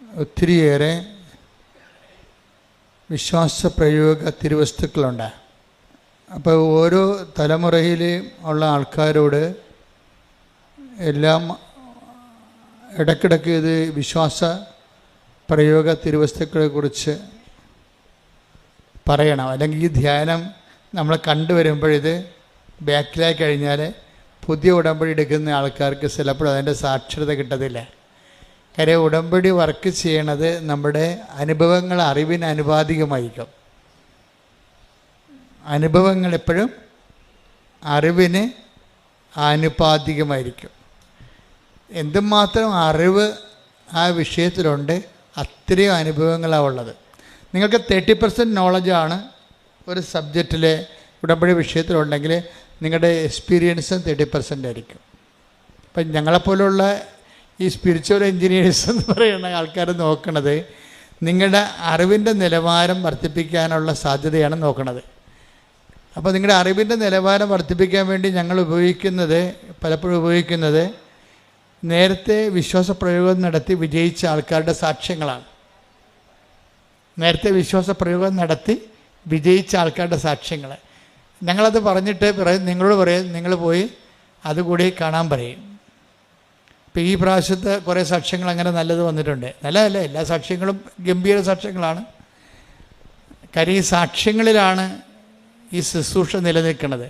ഒത്തിരിയേറെ വിശ്വാസപ്രയോഗ തിരുവസ്തുക്കളുണ്ട്. അപ്പോൾ ഓരോ തലമുറയിൽ ഉള്ള ആൾക്കാരോട് എല്ലാം ഇടയ്ക്കിടയ്ക്ക് ഇത് വിശ്വാസ പ്രയോഗ തിരുവസ്തുക്കളെക്കുറിച്ച് പറയണം. അല്ലെങ്കിൽ ഈ ധ്യാനം നമ്മൾ കണ്ടുവരുമ്പോഴിത് ബാക്കിലായി കഴിഞ്ഞാൽ പുതിയ ഉടമ്പടി എടുക്കുന്ന ആൾക്കാർക്ക് ചിലപ്പോൾ അതിൻ്റെ സാക്ഷരത കിട്ടത്തില്ല. കാര്യം ഉടമ്പടി വർക്ക് ചെയ്യണത് നമ്മുടെ അനുഭവങ്ങൾ അറിവിന് അനുപാതികമായിരിക്കും. അനുഭവങ്ങൾ എപ്പോഴും അറിവിന് ആനുപാതികമായിരിക്കും. എന്തുമാത്രം അറിവ് ആ വിഷയത്തിലുണ്ട് അത്രയും അനുഭവങ്ങളാണ് ഉള്ളത്. നിങ്ങൾക്ക് 30% നോളജാണ് ഒരു സബ്ജക്റ്റിലെ ഉടമ്പടി വിഷയത്തിലുണ്ടെങ്കിൽ നിങ്ങളുടെ എക്സ്പീരിയൻസും 30% ആയിരിക്കും. ഇപ്പം ഞങ്ങളെപ്പോലുള്ള ഈ സ്പിരിച്വൽ എൻജിനീയേഴ്സ് എന്ന് പറയുന്ന ആൾക്കാർ നോക്കണത് നിങ്ങളുടെ അറിവിൻ്റെ നിലവാരം വർദ്ധിപ്പിക്കാനുള്ള സാധ്യതയാണ് നോക്കണത്. അപ്പോൾ നിങ്ങളുടെ അറിവിൻ്റെ നിലവാരം വർദ്ധിപ്പിക്കാൻ വേണ്ടി ഞങ്ങൾ പലപ്പോഴും ഉപയോഗിക്കുന്നത് നേരത്തെ വിശ്വാസപ്രയോഗം നടത്തി വിജയിച്ച ആൾക്കാരുടെ സാക്ഷ്യങ്ങളാണ്. നേരത്തെ വിശ്വാസപ്രയോഗം നടത്തി വിജയിച്ച ആൾക്കാരുടെ സാക്ഷ്യങ്ങൾ ഞങ്ങളത് പറഞ്ഞിട്ട് നിങ്ങളോട് പറയും, നിങ്ങൾ പോയി അതുകൂടി കാണാൻ പറയും. ഇപ്പോൾ ഈ പ്രാവശ്യത്തെ കുറേ സാക്ഷ്യങ്ങൾ അങ്ങനെ നല്ലത് വന്നിട്ടുണ്ട്. നല്ലതല്ല, എല്ലാ സാക്ഷ്യങ്ങളും ഗംഭീര സാക്ഷ്യങ്ങളാണ്. കാര്യം ഈ സാക്ഷ്യങ്ങളിലാണ് ഈ ശുശ്രൂഷ നിലനിൽക്കുന്നത്.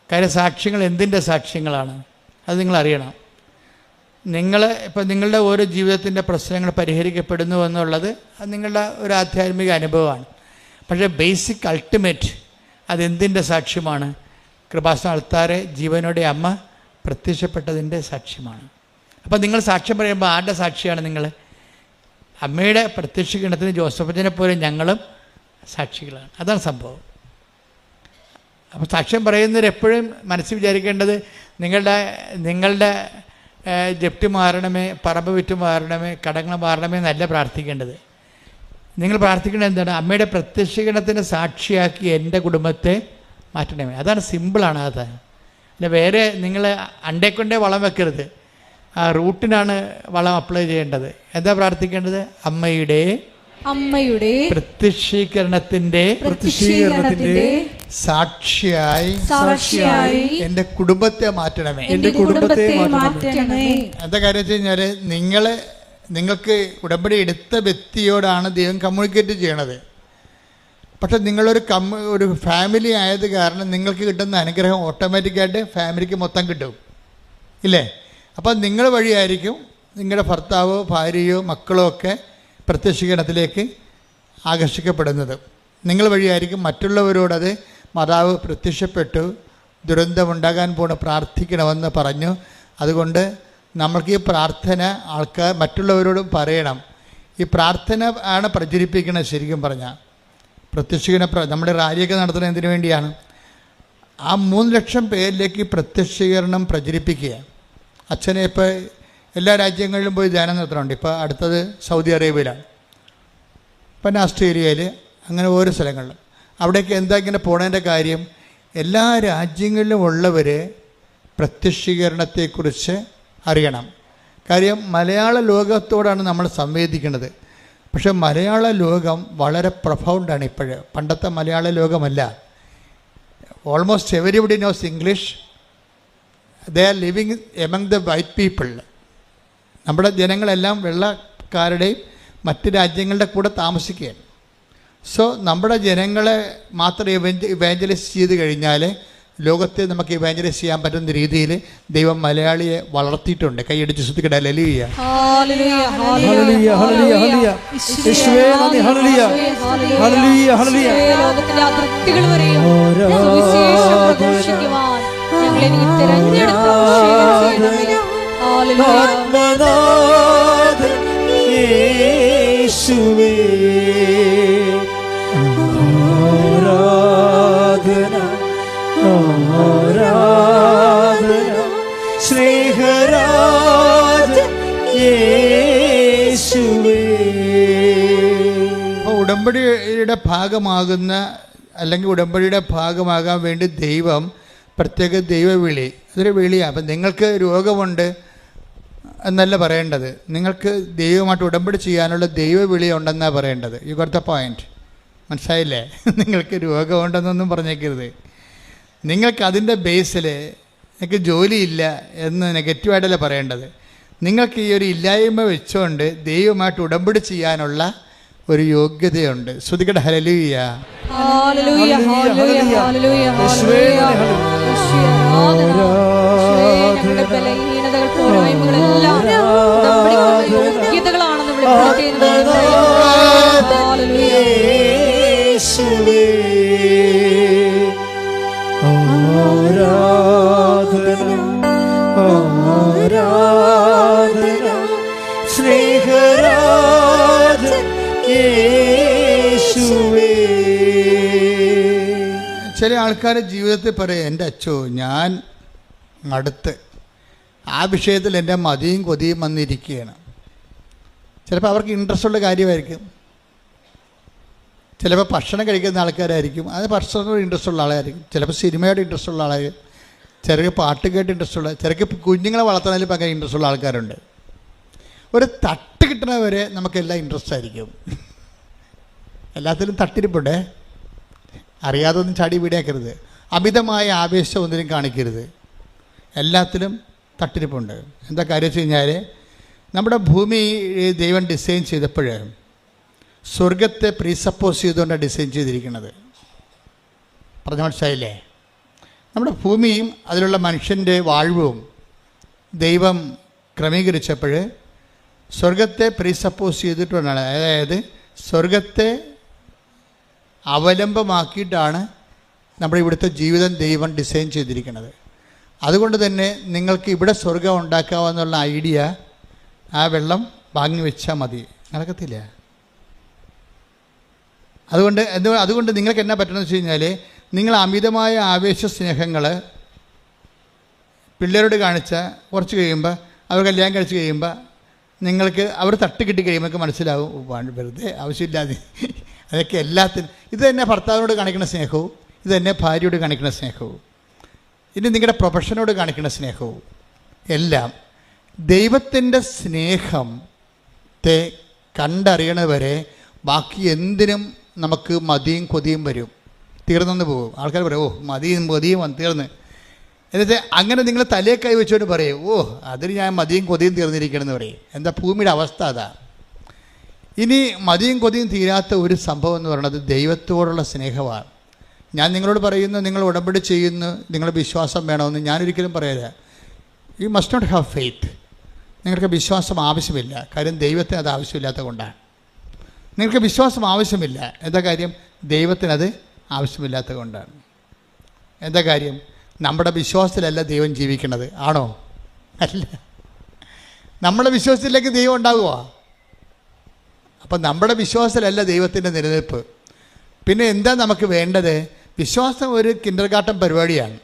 കാര്യം സാക്ഷ്യങ്ങൾ എന്തിൻ്റെ സാക്ഷ്യങ്ങളാണ് അത് നിങ്ങളറിയണം. ഇപ്പം നിങ്ങളുടെ ഓരോ ജീവിതത്തിൻ്റെ പ്രശ്നങ്ങൾ പരിഹരിക്കപ്പെടുന്നു എന്നുള്ളത് അത് നിങ്ങളുടെ ഒരു ആധ്യാത്മിക അനുഭവമാണ്. പക്ഷേ ബേസിക് അൾട്ടിമേറ്റ് അതെന്തിൻ്റെ സാക്ഷ്യമാണ്? കൃപാസന അൾത്താരെ ജീവനോടെ അമ്മ പ്രത്യക്ഷപ്പെട്ടതിൻ്റെ സാക്ഷ്യമാണ്. അപ്പം നിങ്ങൾ സാക്ഷ്യം പറയുമ്പോൾ ആരുടെ സാക്ഷിയാണ് നിങ്ങൾ? അമ്മയുടെ പ്രത്യക്ഷീകരണത്തിന് ജോസഫച്ചനെ പോലെ ഞങ്ങളും സാക്ഷികളാണ്. അതാണ് സംഭവം. അപ്പോൾ സാക്ഷ്യം പറയുന്നവരെപ്പോഴും മനസ്സിൽ വിചാരിക്കേണ്ടത് നിങ്ങളുടെ ജപ്തി മാറണമേ, പറമ്പ് വിറ്റ് മാറണമേ, കടങ്ങൾ മാറണമേ എന്നല്ല പ്രാർത്ഥിക്കേണ്ടത്. നിങ്ങൾ പ്രാർത്ഥിക്കേണ്ടത് എന്താണ്? അമ്മയുടെ പ്രത്യക്ഷീകരണത്തിന് സാക്ഷിയാക്കി എൻ്റെ കുടുംബത്തെ മാറ്റണമേ. അതാണ് സിമ്പിളാണ്. അത് അല്ല വേറെ നിങ്ങൾ അണ്ടേക്കൊണ്ടേ വളം വെക്കരുത്. ആ റൂട്ടിനാണ് വളം അപ്ലൈ ചെയ്യേണ്ടത്. എന്താ പ്രാർത്ഥിക്കേണ്ടത്? അമ്മയുടെ പ്രത്യക്ഷീകരണത്തിന്റെ സാക്ഷിയായി എൻ്റെ കുടുംബത്തെ മാറ്റണമേ. എന്താ കാര്യം വെച്ച് കഴിഞ്ഞാൽ നിങ്ങൾക്ക് ഉടമ്പടി എടുത്ത വ്യക്തിയോടാണ് ദൈവം കമ്മ്യൂണിക്കേറ്റ് ചെയ്യണത്. പക്ഷെ നിങ്ങളൊരു ഫാമിലി ആയത് കാരണം നിങ്ങൾക്ക് കിട്ടുന്ന അനുഗ്രഹം ഓട്ടോമാറ്റിക്കായിട്ട് ഫാമിലിക്ക് മൊത്തം കിട്ടും, ഇല്ലേ? അപ്പം നിങ്ങൾ വഴിയായിരിക്കും നിങ്ങളുടെ ഭർത്താവോ ഭാര്യയോ മക്കളോ ഒക്കെ പ്രത്യക്ഷീകരണത്തിലേക്ക് ആകർഷിക്കപ്പെടുന്നത്. നിങ്ങൾ വഴിയായിരിക്കും മറ്റുള്ളവരോടത് മാതാവ് പ്രത്യക്ഷപ്പെട്ടു, ദുരന്തമുണ്ടാകാൻ പോണ പ്രാർത്ഥിക്കണമെന്ന് പറഞ്ഞു. അതുകൊണ്ട് നമ്മൾക്ക് ഈ പ്രാർത്ഥന മറ്റുള്ളവരോടും പറയണം. ഈ പ്രാർത്ഥന ആണ് പ്രചരിപ്പിക്കുന്നത്. ശരിക്കും പറഞ്ഞാൽ പ്രത്യക്ഷീകരണം നമ്മുടെ റാലിയൊക്കെ നടത്തുന്നത് എന്തിനു വേണ്ടിയാണ്? ആ 3 ലക്ഷം പേരിലേക്ക് പ്രത്യക്ഷീകരണം പ്രചരിപ്പിക്കുക. അച്ഛനെ ഇപ്പോൾ എല്ലാ രാജ്യങ്ങളിലും പോയി ധ്യാനം നടത്തുന്നുണ്ട്. ഇപ്പോൾ അടുത്തത് സൗദി അറേബ്യയിലാണ്, പിന്നെ ഓസ്ട്രേലിയയിൽ, അങ്ങനെ ഓരോ സ്ഥലങ്ങളിലും. അവിടേക്ക് എന്താ ഇങ്ങനെ പോണതിൻ്റെ കാര്യം? എല്ലാ രാജ്യങ്ങളിലും ഉള്ളവർ പ്രത്യക്ഷീകരണത്തെക്കുറിച്ച് അറിയണം. കാര്യം മലയാള ലോകത്തോടാണ് നമ്മൾ സംവേദിക്കുന്നത്. പക്ഷെ മലയാള ലോകം വളരെ പ്രൊഫൗണ്ടാണ് ഇപ്പോഴ്. പണ്ടത്തെ മലയാള ലോകമല്ല. Almost everybody knows English. They are living among the white people. നമ്മുടെ ജനങ്ങളെല്ലാം വെള്ളക്കാരുടെയും മറ്റ് രാജ്യങ്ങളുടെ കൂടെ താമസിക്കുകയാണ്. സോ നമ്മുടെ ജനങ്ങളെ മാത്രം ഇവാഞ്ചലൈസ് ചെയ്ത് കഴിഞ്ഞാൽ ലോകത്തെ നമുക്ക് ഇവാഞ്ചലൈസ് ചെയ്യാൻ പറ്റുന്ന രീതിയിൽ ദൈവം മലയാളിയെ വളർത്തിയിട്ടുണ്ട്. കൈയടിച്ച് ശ്രദ്ധിക്കട്ടെ. ഹല്ലേലൂയ. ഉടമ്പടിയുടെ ഭാഗമാകുന്ന അല്ലെങ്കിൽ ഉടമ്പടിയുടെ ഭാഗമാകാൻ വേണ്ടി ദൈവം പ്രത്യേക ദൈവവിളി, അതൊരു വിളിയാണ്. അപ്പം നിങ്ങൾക്ക് രോഗമുണ്ട്, എന്നല്ല പറയേണ്ടത്. നിങ്ങൾക്ക് ദൈവമായിട്ട് ഉടമ്പടി ചെയ്യാനുള്ള ദൈവവിളി ഉണ്ടെന്നാണ് പറയേണ്ടത്. You got the point. മനസ്സിലായില്ലേ? നിങ്ങൾക്ക് രോഗമുണ്ടെന്നൊന്നും പറഞ്ഞേക്കരുത്. നിങ്ങൾക്ക് അതിൻ്റെ ബേസിൽ എനിക്ക് ജോലിയില്ല എന്ന് നെഗറ്റീവായിട്ടല്ല പറയേണ്ടത്. നിങ്ങൾക്ക് ഈ ഒരു ഇല്ലായ്മ വെച്ചുകൊണ്ട് ദൈവമായിട്ട് ഉടമ്പടി ചെയ്യാനുള്ള ഒരു യോഗ്യതയുണ്ട്. ശ്രുതികട ഹല്ലേലൂയ. ചില ആൾക്കാർ ജീവിതത്തിൽ പറയും, എൻ്റെ അച്ചോ ഞാൻ അടുത്ത് ആ വിഷയത്തിൽ എൻ്റെ മതിയും കൊതിയും വന്നിരിക്കുകയാണ്. ചിലപ്പോൾ അവർക്ക് ഇൻട്രസ്റ്റ് ഉള്ള കാര്യമായിരിക്കും. ചിലപ്പോൾ ഭക്ഷണം കഴിക്കുന്ന ആൾക്കാരായിരിക്കും, അത് ഭക്ഷണത്തോട് ഇൻട്രസ്റ്റ് ഉള്ള ആളായിരിക്കും. ചിലപ്പോൾ സിനിമയോട് ഇൻട്രസ്റ്റ് ഉള്ള ആളായിരിക്കും. ചിലർക്ക് പാട്ട് കേട്ട് ഇൻട്രസ്റ്റ് ഉള്ള, ചിലർക്ക് കുഞ്ഞുങ്ങളെ വളർത്തുന്നതിൽ ഭയങ്കര ഇൻട്രസ്റ്റ് ഉള്ള ആൾക്കാരുണ്ട്. ഒരു തട്ട് കിട്ടണവരെ നമുക്കെല്ലാം ഇൻട്രസ്റ്റ് ആയിരിക്കും. എല്ലാത്തിലും തട്ടിരിപ്പുണ്ടേ. അറിയാതെ ഒന്നും ചാടി വീടിയാക്കരുത്. അമിതമായ ആവേശം ഒന്നിനും കാണിക്കരുത്. എല്ലാത്തിലും തട്ടിരിപ്പുണ്ട്. എന്താ കാര്യം വെച്ച് കഴിഞ്ഞാൽ, നമ്മുടെ ഭൂമി ദൈവം ഡിസൈൻ ചെയ്തപ്പോൾ സ്വർഗത്തെ പ്രീസപ്പോസ് ചെയ്തുകൊണ്ടാണ് ഡിസൈൻ ചെയ്തിരിക്കുന്നത്. പറഞ്ഞ മനസ്സിലായില്ലേ? നമ്മുടെ ഭൂമിയും അതിലുള്ള മനുഷ്യൻ്റെ വാഴ്വും ദൈവം ക്രമീകരിച്ചപ്പോൾ സ്വർഗത്തെ പ്രീസപ്പോസ് ചെയ്തിട്ടുണ്ടാണ്. അതായത് സ്വർഗത്തെ അവലംബമാക്കിയിട്ടാണ് നമ്മുടെ ഇവിടുത്തെ ജീവിതം ദൈവം ഡിസൈൻ ചെയ്തിരിക്കുന്നത്. അതുകൊണ്ട് തന്നെ നിങ്ങൾക്ക് ഇവിടെ സ്വർഗം ഉണ്ടാക്കാമെന്നുള്ള ഐഡിയ ആ വെള്ളം വാങ്ങി വെച്ചാൽ മതി, നടക്കത്തില്ല. അതുകൊണ്ട് നിങ്ങൾക്ക് എന്നാ പറ്റണമെന്ന് വെച്ച് കഴിഞ്ഞാൽ, നിങ്ങൾ അമിതമായ ആവേശ സ്നേഹങ്ങൾ പിള്ളേരോട് കാണിച്ചാൽ കുറച്ച് കഴിയുമ്പോൾ, അവർ കല്യാണം കഴിച്ച് കഴിയുമ്പോൾ നിങ്ങൾക്ക് അവർ തട്ട് കിട്ടി കഴിയുമ്പോൾ മനസ്സിലാവും, വെറുതെ ആവശ്യമില്ലാതെ അതൊക്കെ എല്ലാത്തിനും. ഇത് തന്നെ ഭർത്താവിനോട് കാണിക്കുന്ന സ്നേഹവും, ഇത് തന്നെ ഭാര്യയോട് കാണിക്കുന്ന സ്നേഹവും, ഇനി നിങ്ങളുടെ പ്രൊഫഷനോട് കാണിക്കുന്ന സ്നേഹവും എല്ലാം ദൈവത്തിൻ്റെ സ്നേഹത്തെ കണ്ടറിയണവരെ ബാക്കി എന്തിനും നമുക്ക് മതിയും കൊതിയും വരും. തീർന്നെന്ന് പോകും. ആൾക്കാർ പറയും, ഓ മതിയും കൊതിയും വന്ന് തീർന്ന്. എന്നിട്ട് അങ്ങനെ നിങ്ങൾ തലയെ കൈ വെച്ചുകൊണ്ട് പറയും, ഓ അതിന് ഞാൻ മതിയും കൊതിയും തീർന്നിരിക്കണമെന്ന് പറയും. എന്താ ഭൂമിയുടെ അവസ്ഥ അതാ. ഇനി മതിയും കൊതിയും തീരാത്ത ഒരു സംഭവം എന്ന് പറയുന്നത് ദൈവത്തോടുള്ള സ്നേഹമാണ്. ഞാൻ നിങ്ങളോട് പറയുന്നു, നിങ്ങൾ ഉടമ്പടി ചെയ്യുന്നു, നിങ്ങളുടെ വിശ്വാസം വേണമെന്ന് ഞാനൊരിക്കലും പറയില്ല. You must not have faith. നിങ്ങൾക്ക് വിശ്വാസം ആവശ്യമില്ല. കാര്യം ദൈവത്തിന് അത് ആവശ്യമില്ലാത്ത കൊണ്ടാണ്. നിങ്ങൾക്ക് വിശ്വാസം ആവശ്യമില്ല. എന്താ കാര്യം? ദൈവത്തിനത് ആവശ്യമില്ലാത്ത കൊണ്ടാണ്. എന്താ കാര്യം? നമ്മുടെ വിശ്വാസത്തിലല്ല ദൈവം ജീവിക്കുന്നത്, ആണോ? അല്ല. നമ്മുടെ വിശ്വാസത്തിലേക്ക് ദൈവം ഉണ്ടാകുമോ? അപ്പം നമ്മുടെ വിശ്വാസത്തിലല്ല ദൈവത്തിൻ്റെ നിലനിൽപ്പ്. പിന്നെ എന്താ നമുക്ക് വേണ്ടത്? വിശ്വാസം ഒരു കിൻഡർ ഗാർട്ടൻ പരിപാടിയാണ്.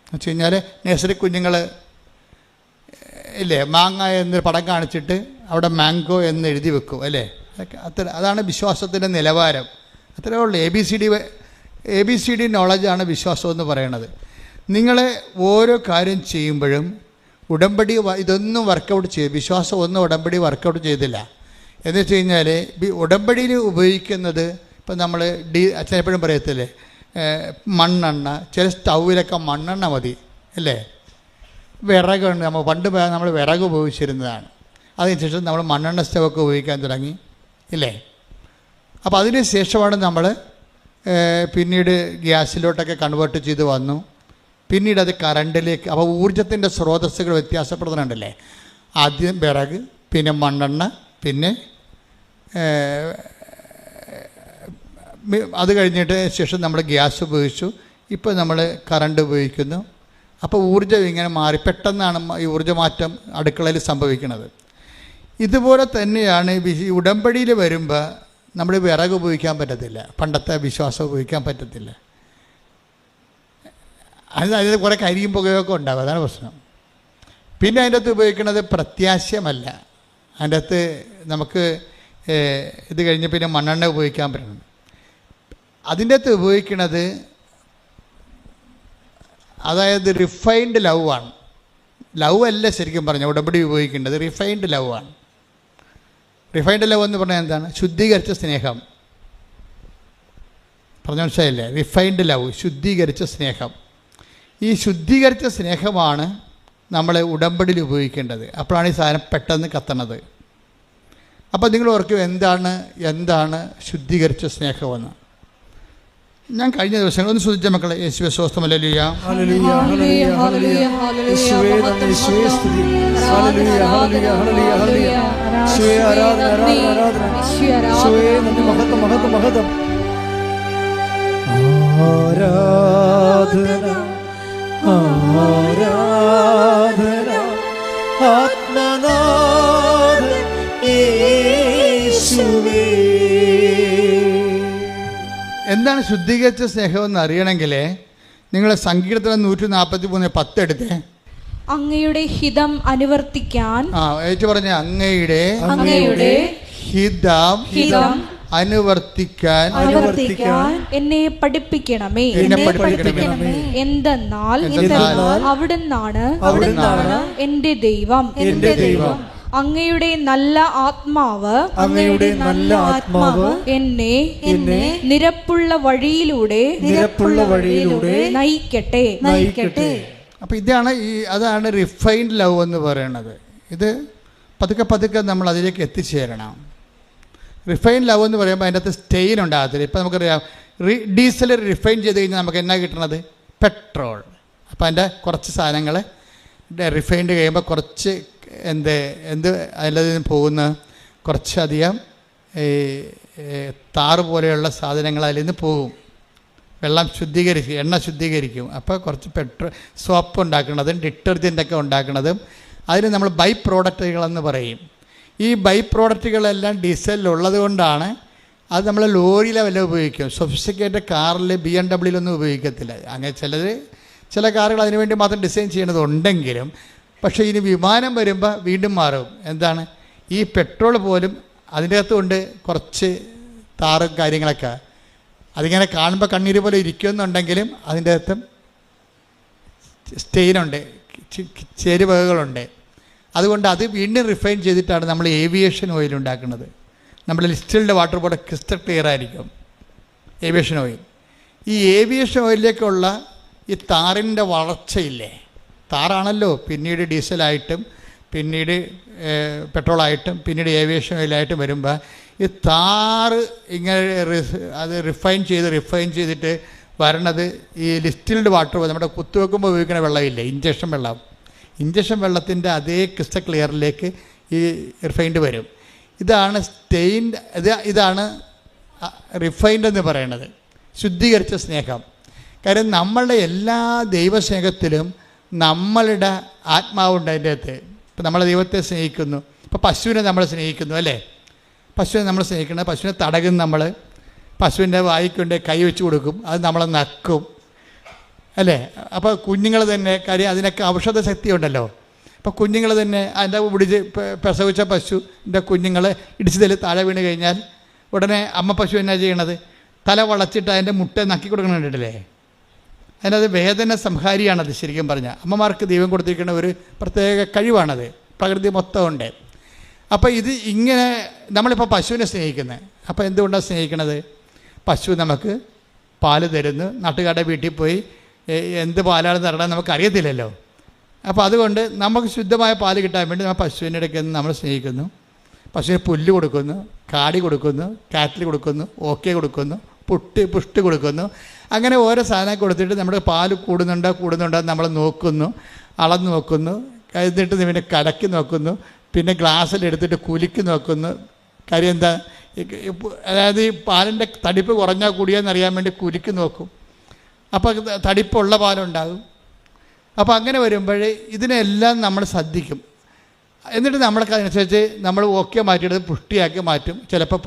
എന്ന് വെച്ച് കഴിഞ്ഞാൽ നഴ്സറി കുഞ്ഞുങ്ങൾ ഇല്ലേ, മാങ്ങ എന്നൊരു പടം കാണിച്ചിട്ട് അവിടെ മാംഗോ എന്ന് എഴുതി വെക്കും അല്ലേ? അതാണ് വിശ്വാസത്തിൻ്റെ നിലവാരം. അത്രേ ഉള്ളൂ. എ ബി സി ഡി നോളജാണ് വിശ്വാസം എന്ന് പറയണത്. നിങ്ങൾ ഓരോ കാര്യം ചെയ്യുമ്പോഴും ഉടമ്പടി ഇതൊന്നും വർക്കൗട്ട് ചെയ്ത്, വിശ്വാസം ഒന്നും ഉടമ്പടി വർക്കൗട്ട് ചെയ്തില്ല. എന്ന് വെച്ച് കഴിഞ്ഞാൽ ഉടമ്പടിയിൽ ഉപയോഗിക്കുന്നത്, ഇപ്പം നമ്മൾ അച്ഛൻ എപ്പോഴും പറയത്തില്ലേ, മണ്ണെണ്ണ. ചില സ്റ്റൗവിലൊക്കെ മണ്ണെണ്ണ മതി അല്ലേ? വിറകുണ്ട്. പണ്ട് നമ്മൾ വിറക് ഉപയോഗിച്ചിരുന്നതാണ്. അതിനുശേഷം നമ്മൾ മണ്ണെണ്ണ സ്റ്റൗവൊക്കെ ഉപയോഗിക്കാൻ തുടങ്ങി ഇല്ലേ? അപ്പോൾ അതിന് ശേഷമാണ് നമ്മൾ പിന്നീട് ഗ്യാസിലോട്ടൊക്കെ കൺവേർട്ട് ചെയ്ത് വന്നു. പിന്നീട് അത് കറണ്ടിലേക്ക്. അപ്പോൾ ഊർജത്തിൻ്റെ സ്രോതസ്സുകൾ വ്യത്യാസപ്പെടുന്നുണ്ടല്ലേ? ആദ്യം വിറക്, പിന്നെ മണ്ണെണ്ണ, പിന്നെ അത് കഴിഞ്ഞിട്ട് ശേഷം നമ്മൾ ഗ്യാസ് ഉപയോഗിച്ചു. ഇപ്പോൾ നമ്മൾ കറണ്ട് ഉപയോഗിക്കുന്നു. അപ്പോൾ ഊർജ്ജം ഇങ്ങനെ മാറി. പെട്ടെന്നാണ് ഈ ഊർജ്ജമാറ്റം അടുക്കളയിൽ സംഭവിക്കുന്നത്. ഇതുപോലെ തന്നെയാണ് ഉടമ്പടിയിൽ വരുമ്പോൾ നമ്മൾ വിറക് ഉപയോഗിക്കാൻ പറ്റത്തില്ല. പണ്ടത്തെ വിശ്വാസം ഉപയോഗിക്കാൻ പറ്റത്തില്ല. അതിൽ കുറേ കരിയും പുകയൊക്കെ ഉണ്ടാകും. അതാണ് പ്രശ്നം. പിന്നെ അതിൻ്റെ അകത്ത് ഉപയോഗിക്കുന്നത് പ്രത്യാശയമല്ല. അതിൻ്റെ അകത്ത് നമുക്ക് ഇത് കഴിഞ്ഞ് പിന്നെ മണ്ണെണ്ണ ഉപയോഗിക്കാൻ പറ്റണം. അതിൻ്റെ അകത്ത് ഉപയോഗിക്കുന്നത് അതായത് റിഫൈൻഡ് ലവ് ആണ്. ലവ് അല്ല ശരിക്കും പറഞ്ഞാൽ ഉടമ്പടി ഉപയോഗിക്കേണ്ടത്, റിഫൈൻഡ് ലവ് ആണ്. റിഫൈൻഡ് ലവ് എന്ന് പറഞ്ഞാൽ എന്താണ്? ശുദ്ധീകരിച്ച സ്നേഹം. പറഞ്ഞ മനസ്സിലായില്ലേ? റിഫൈൻഡ് ലവ്, ശുദ്ധീകരിച്ച സ്നേഹം. ഈ ശുദ്ധീകരിച്ച സ്നേഹമാണ് നമ്മൾ ഉടമ്പടിയിൽ ഉപയോഗിക്കേണ്ടത്. അപ്പോഴാണ് ഈ സാധനം പെട്ടെന്ന് കത്തണത്. അപ്പോൾ നിങ്ങൾ ഓർക്കും എന്താണ് ശുദ്ധീകരിച്ച സ്നേഹമെന്ന്. ഞാൻ കഴിഞ്ഞ ദിവസങ്ങൾ ഒന്ന് ശ്രദ്ധിച്ച മക്കളെ, യേശുവേ സ്തോത്രം, ഹല്ലേലൂയ, ഹല്ലേലൂയ, ഹല്ലേലൂയ, ഹല്ലേലൂയ, യേശുവേ നന്ദി, യേശുവേ സ്തുതി, ഹല്ലേലൂയ, ഹല്ലേലൂയ, ഹല്ലേലൂയ, ഹല്ലേലൂയ, യേശുവേ ആരാധന, ആരാധന, ആരാധന, യേശുവേ നന്ദി, മഹത്വം, മഹത്വം, മഹത്വം, ആരാധന, ആരാധന, ആത്മനാഥൻ യേശുവേ. എന്താണ് ശുദ്ധീകരിച്ച സ്നേഹമെന്ന് അറിയണമെങ്കിൽ നിങ്ങൾ സങ്കീർത്തനം 143:10 എടുത്തേ. അങ്ങയുടെ ഹിതം അനുവർത്തിക്കാൻ, ഏറ്റു പറഞ്ഞ അങ്ങയുടെ ഹിതം അനുവർത്തിക്കാൻ എന്നെ പഠിപ്പിക്കണമേ. എന്തെന്നാൽ അവിടുന്നാണ് എന്റെ ദൈവം. അങ്ങയുടെ നല്ല ആത്മാവ് എന്നെ നിരപ്പുള്ള വഴിയിലൂടെ നയിക്കട്ടെ. അപ്പം അതാണ് റിഫൈൻഡ് ലവ് എന്ന് പറയുന്നത്. ഇത് പതുക്കെ നമ്മൾ അതിലേക്ക് എത്തിച്ചേരണം. റിഫൈൻഡ് ലവ് എന്ന് പറയുമ്പോൾ അതിൻ്റെ അകത്ത് സ്റ്റെയിൻ ഉണ്ടാകത്തില്ല. ഇപ്പം നമുക്കറിയാം, ഡീസൽ റിഫൈൻ ചെയ്ത് കഴിഞ്ഞാൽ നമുക്ക് എന്നാ കിട്ടണത്? പെട്രോൾ. അപ്പോൾ അതിൻ്റെ കുറച്ച് സാധനങ്ങൾ റിഫൈൻഡ് കഴിയുമ്പോൾ കുറച്ച് എന്ത് അതിൽ പോകുന്ന കുറച്ചധികം താറ് പോലെയുള്ള സാധനങ്ങൾ അതിൽ നിന്ന് പോകും. വെള്ളം ശുദ്ധീകരിക്കും, എണ്ണ ശുദ്ധീകരിക്കും. അപ്പോൾ കുറച്ച് സോപ്പ് ഉണ്ടാക്കുന്നതും ഡിറ്റർജൻറ്റൊക്കെ ഉണ്ടാക്കുന്നതും അതിന് നമ്മൾ ബൈ പ്രോഡക്റ്റുകളെന്ന് പറയും. ഈ ബൈ പ്രോഡക്റ്റുകളെല്ലാം ഡീസലിലുള്ളത് കൊണ്ടാണ് അത് നമ്മൾ ലോറിയിലെ വല്ല ഉപയോഗിക്കും. സൊഫിസ്റ്റിക്കേറ്റഡ് കാറിൽ BMW ഉപയോഗിക്കത്തില്ല. അങ്ങനെ ചില കാറുകൾ അതിനു വേണ്ടി മാത്രം ഡിസൈൻ ചെയ്യണതുണ്ടെങ്കിലും, പക്ഷേ ഇനി വിമാനം വരുമ്പോൾ വീണ്ടും മാറും. എന്താണ്? ഈ പെട്രോൾ പോലും അതിൻ്റെ അകത്തുകൊണ്ട് കുറച്ച് താറും കാര്യങ്ങളൊക്കെ അതിങ്ങനെ കാണുമ്പോൾ കണ്ണീര് പോലെ ഇരിക്കുമെന്നുണ്ടെങ്കിലും അതിൻ്റെ അകത്തും സ്റ്റെയിനുണ്ട്, ചേരുവകകളുണ്ട്. അതുകൊണ്ട് അത് വീണ്ടും റിഫൈൻ ചെയ്തിട്ടാണ് നമ്മൾ ഏവിയേഷൻ ഓയിൽ ഉണ്ടാക്കുന്നത്. നമ്മുടെ ഡിസ്റ്റിൽഡ് വാട്ടർ പോലെ ക്രിസ്റ്റൽ ക്ലിയർ ആയിരിക്കും ഏവിയേഷൻ ഓയിൽ. ഈ ഏവിയേഷൻ ഓയിലിലേക്കുള്ള ഈ താറിൻ്റെ വളർച്ചയില്ലേ, താറാണല്ലോ പിന്നീട് ഡീസലായിട്ടും പിന്നീട് പെട്രോളായിട്ടും പിന്നീട് ഏവിയേഷൻ ഓയിലായിട്ടും വരുമ്പോൾ ഈ താറ് ഇങ്ങനെ അത് റിഫൈൻ ചെയ്തിട്ട് വരണത് ഈ ഡിസ്റ്റിൽഡ് വാട്ടർ പോലെ നമ്മുടെ കുത്തുവെക്കുമ്പോൾ ഉപയോഗിക്കുന്ന വെള്ളമില്ലേ, ഇഞ്ചക്ഷൻ വെള്ളത്തിൻ്റെ അതേ ക്രിസ്റ്റൽ ക്ലിയറിലേക്ക് ഈ റിഫൈൻഡ് വരും. ഇതാണ് സ്റ്റെയിൻഡ്, ഇതാണ് റിഫൈൻഡ് എന്ന് പറയുന്നത്, ശുദ്ധീകരിച്ച സ്നേഹം. കാര്യം നമ്മളുടെ എല്ലാ ദൈവസ്നേഹത്തിലും നമ്മളുടെ ആത്മാവുണ്ട് അതിൻ്റെ അകത്ത്. ഇപ്പം നമ്മൾ ദൈവത്തെ സ്നേഹിക്കുന്നു. ഇപ്പോൾ പശുവിനെ നമ്മൾ സ്നേഹിക്കുന്നു അല്ലേ? പശുവിനെ നമ്മൾ സ്നേഹിക്കുന്നത്, പശുവിനെ തടകും നമ്മൾ, പശുവിൻ്റെ വായിക്കൊണ്ട് കൈ വെച്ച് കൊടുക്കും, അത് നമ്മളെ നക്കും അല്ലേ? അപ്പോൾ കുഞ്ഞുങ്ങൾ തന്നെ, കാര്യം അതിനൊക്കെ ഔഷധ ശക്തി ഉണ്ടല്ലോ. അപ്പോൾ കുഞ്ഞുങ്ങൾ തന്നെ അതിൻ്റെ പിടിച്ച് പ്രസവിച്ച പശുവിൻ്റെ കുഞ്ഞുങ്ങൾ ഇടിച്ചതിൽ താഴെ വീണ് കഴിഞ്ഞാൽ ഉടനെ അമ്മ പശു എന്നാ ചെയ്യണത്? തല വളച്ചിട്ട് അതിൻ്റെ മുട്ട നക്കി കൊടുക്കണുണ്ടല്ലേ? അതിനത് വേദന സംഹാരിയാണത്. ശരിക്കും പറഞ്ഞാൽ അമ്മമാർക്ക് ദൈവം കൊടുത്തിരിക്കുന്ന ഒരു പ്രത്യേക കഴിവാണത്, പ്രകൃതി മൊത്തം ഉണ്ട്. അപ്പോൾ ഇത് ഇങ്ങനെ നമ്മളിപ്പോൾ പശുവിനെ സ്നേഹിക്കുന്നത്. അപ്പോൾ എന്തുകൊണ്ടാണ് സ്നേഹിക്കണത്? പശു നമുക്ക് പാല് തരുന്നു. നാട്ടുകാരുടെ വീട്ടിൽ പോയി എന്ത് പാലാണ് തരണം നമുക്കറിയത്തില്ലല്ലോ. അപ്പോൾ അതുകൊണ്ട് നമുക്ക് ശുദ്ധമായ പാല് കിട്ടാൻ വേണ്ടി നമ്മൾ പശുവിൻ്റെ ഇടയ്ക്ക് നമ്മൾ സ്നേഹിക്കുന്നു. പശുവിന് പുല്ല് കൊടുക്കുന്നു, കാടി കൊടുക്കുന്നു, കാറ്റിൽ കൊടുക്കുന്നു, ഓക്കെ കൊടുക്കുന്നു, പുഷ്ടി കൊടുക്കുന്നു. അങ്ങനെ ഓരോ സാധനം കൊടുത്തിട്ട് നമ്മുടെ പാല് കൂടുന്നുണ്ടോ നമ്മൾ നോക്കുന്നു, അളന്ന് നോക്കുന്നു, എന്നിട്ട് പിന്നെ കലക്കി നോക്കുന്നു, പിന്നെ ഗ്ലാസ്സിലെടുത്തിട്ട് കുലുക്കി നോക്കുന്നു. കാര്യം എന്താ? അതായത് ഈ പാലിൻ്റെ തടിപ്പ് കുറഞ്ഞാൽ കൂടിയെന്നറിയാൻ വേണ്ടി കുലുക്കി നോക്കും. അപ്പോൾ തടിപ്പുള്ള പാലുണ്ടാകും. അപ്പോൾ അങ്ങനെ വരുമ്പോൾ ഇതിനെല്ലാം നമ്മൾ ശ്രദ്ധിക്കും. എന്നിട്ട് നമ്മൾക്ക് അതനുസരിച്ച് നമ്മൾ ഓക്കെ മാറ്റിയെടുത്ത് പുഷ്ടിയാക്കി മാറ്റും. ചിലപ്പോൾ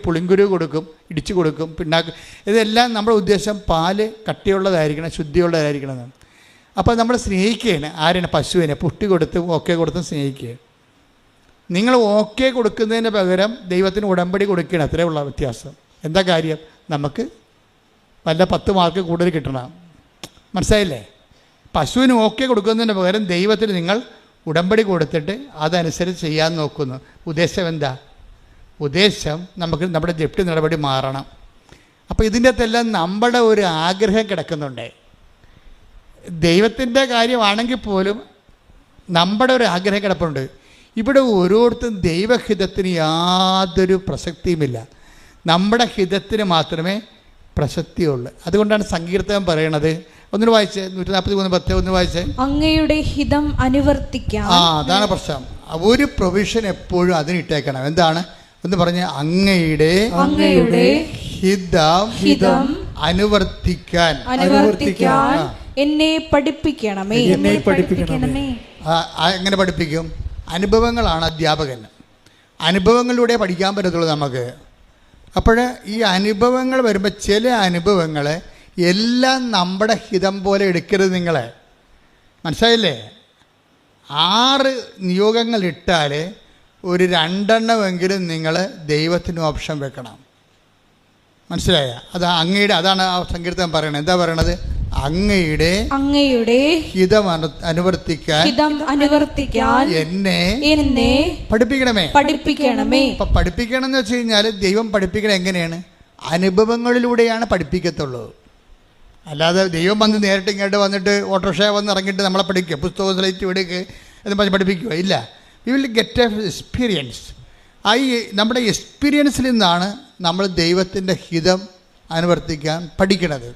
പുളിങ്കുരു കൊടുക്കും, ഇടിച്ചു കൊടുക്കും, പിണ്ണാക്ക്. ഇതെല്ലാം നമ്മുടെ ഉദ്ദേശം പാല് കട്ടിയുള്ളതായിരിക്കണം, ശുദ്ധിയുള്ളതായിരിക്കണം എന്നാണ്. അപ്പോൾ നമ്മൾ സ്നേഹിക്കുകയാണ് ആരാണ്? പശുവിനെ പുഷ്ടി കൊടുത്തും ഓക്കെ കൊടുത്തും സ്നേഹിക്കുക. നിങ്ങൾ ഓക്കെ കൊടുക്കുന്നതിന് പകരം ദൈവത്തിന് ഉടമ്പടി കൊടുക്കുകയാണ്. അത്രേ ഉള്ള വ്യത്യാസം. എന്താ കാര്യം? നമുക്ക് വല്ല 10 മാർക്ക് കൂടുതൽ കിട്ടണം. മനസ്സിലായില്ലേ? പശുവിന് ഓക്കെ കൊടുക്കുന്നതിന് പകരം ദൈവത്തിന് നിങ്ങൾ ഉടമ്പടി കൊടുത്തിട്ട് അതനുസരിച്ച് ചെയ്യാൻ നോക്കുന്നു. ഉദ്ദേശം എന്താ? ഉദ്ദേശം നമുക്ക് നമ്മുടെ ജപ്തി നടപടി മാറണം. അപ്പോൾ ഇതിൻ്റെ അകത്തെല്ലാം നമ്മുടെ ഒരു ആഗ്രഹം കിടക്കുന്നുണ്ട്. ദൈവത്തിൻ്റെ കാര്യമാണെങ്കിൽ പോലും നമ്മുടെ ഒരു ആഗ്രഹം കിടപ്പുണ്ട്. ഇവിടെ ഓരോരുത്തരും ദൈവഹിതത്തിന് യാതൊരു പ്രസക്തിയുമില്ല. നമ്മുടെ ഹിതത്തിന് മാത്രമേ പ്രസക്തിയുള്ളൂ. അതുകൊണ്ടാണ് സങ്കീർത്തനം പറയണത്. ഒന്നിന് വായിച്ച് 143:10 ഒന്ന് വായിച്ച്. അങ്ങയുടെ ഹിതം അനുവർത്തിക്കാം. അതാണ് പ്രശ്നം. ഒരു പ്രൊവിഷൻ എപ്പോഴും അതിനിട്ടേക്കണം. എന്താണ് എന്ന് പറഞ്ഞ അങ്ങയുടെ ഹിതം അനുവർത്തിക്കാൻ എന്നെ പഠിപ്പിക്കണമേ. എങ്ങനെ പഠിപ്പിക്കും? അനുഭവങ്ങളാണ് അധ്യാപകൻ. അനുഭവങ്ങളിലൂടെ പഠിക്കാൻ പറ്റത്തുള്ളൂ നമുക്ക്. അപ്പോൾ ഈ അനുഭവങ്ങൾ വരുമ്പോൾ ചില അനുഭവങ്ങൾ എല്ലാം നമ്മുടെ ഹിതം പോലെ എടുക്കരുത്. നിങ്ങളെ മനസ്സിലായില്ലേ? 6 നിയോഗങ്ങൾ ഇട്ടാൽ ഒരു 2 എണ്ണമെങ്കിലും നിങ്ങൾ ദൈവത്തിന് ഓപ്ഷൻ വെക്കണം. മനസ്സിലായ? അത് അങ്ങയുടെ, അതാണ് ആ സങ്കീർത്തനം പറയണത്. എന്താ പറയണത്? അങ്ങയുടെ ഹിതം അനുവർത്തിക്കാൻ എന്നെ പഠിപ്പിക്കണമേ. അപ്പൊ പഠിപ്പിക്കണം എന്ന് വെച്ച് കഴിഞ്ഞാൽ ദൈവം പഠിപ്പിക്കണം എങ്ങനെയാണ്? അനുഭവങ്ങളിലൂടെയാണ് പഠിപ്പിക്കത്തുള്ളൂ. അല്ലാതെ ദൈവം വന്ന് നേരിട്ട് ഇങ്ങോട്ട് വന്നിട്ട് ഓട്ടോറിക്ഷ വന്ന് ഇറങ്ങിയിട്ട് നമ്മളെ പഠിക്കുക, പുസ്തകം സ്ലൈറ്റ് എടുക്കുക എന്ന് പറഞ്ഞ് പഠിപ്പിക്കുക ഇല്ല. You will get A experience. നമ്മുടെ എക്സ്പീരിയൻസിൽ നിന്നാണ് നമ്മൾ ദൈവത്തിൻ്റെ ഹിതം അനുവർത്തിക്കാൻ പഠിക്കണത്.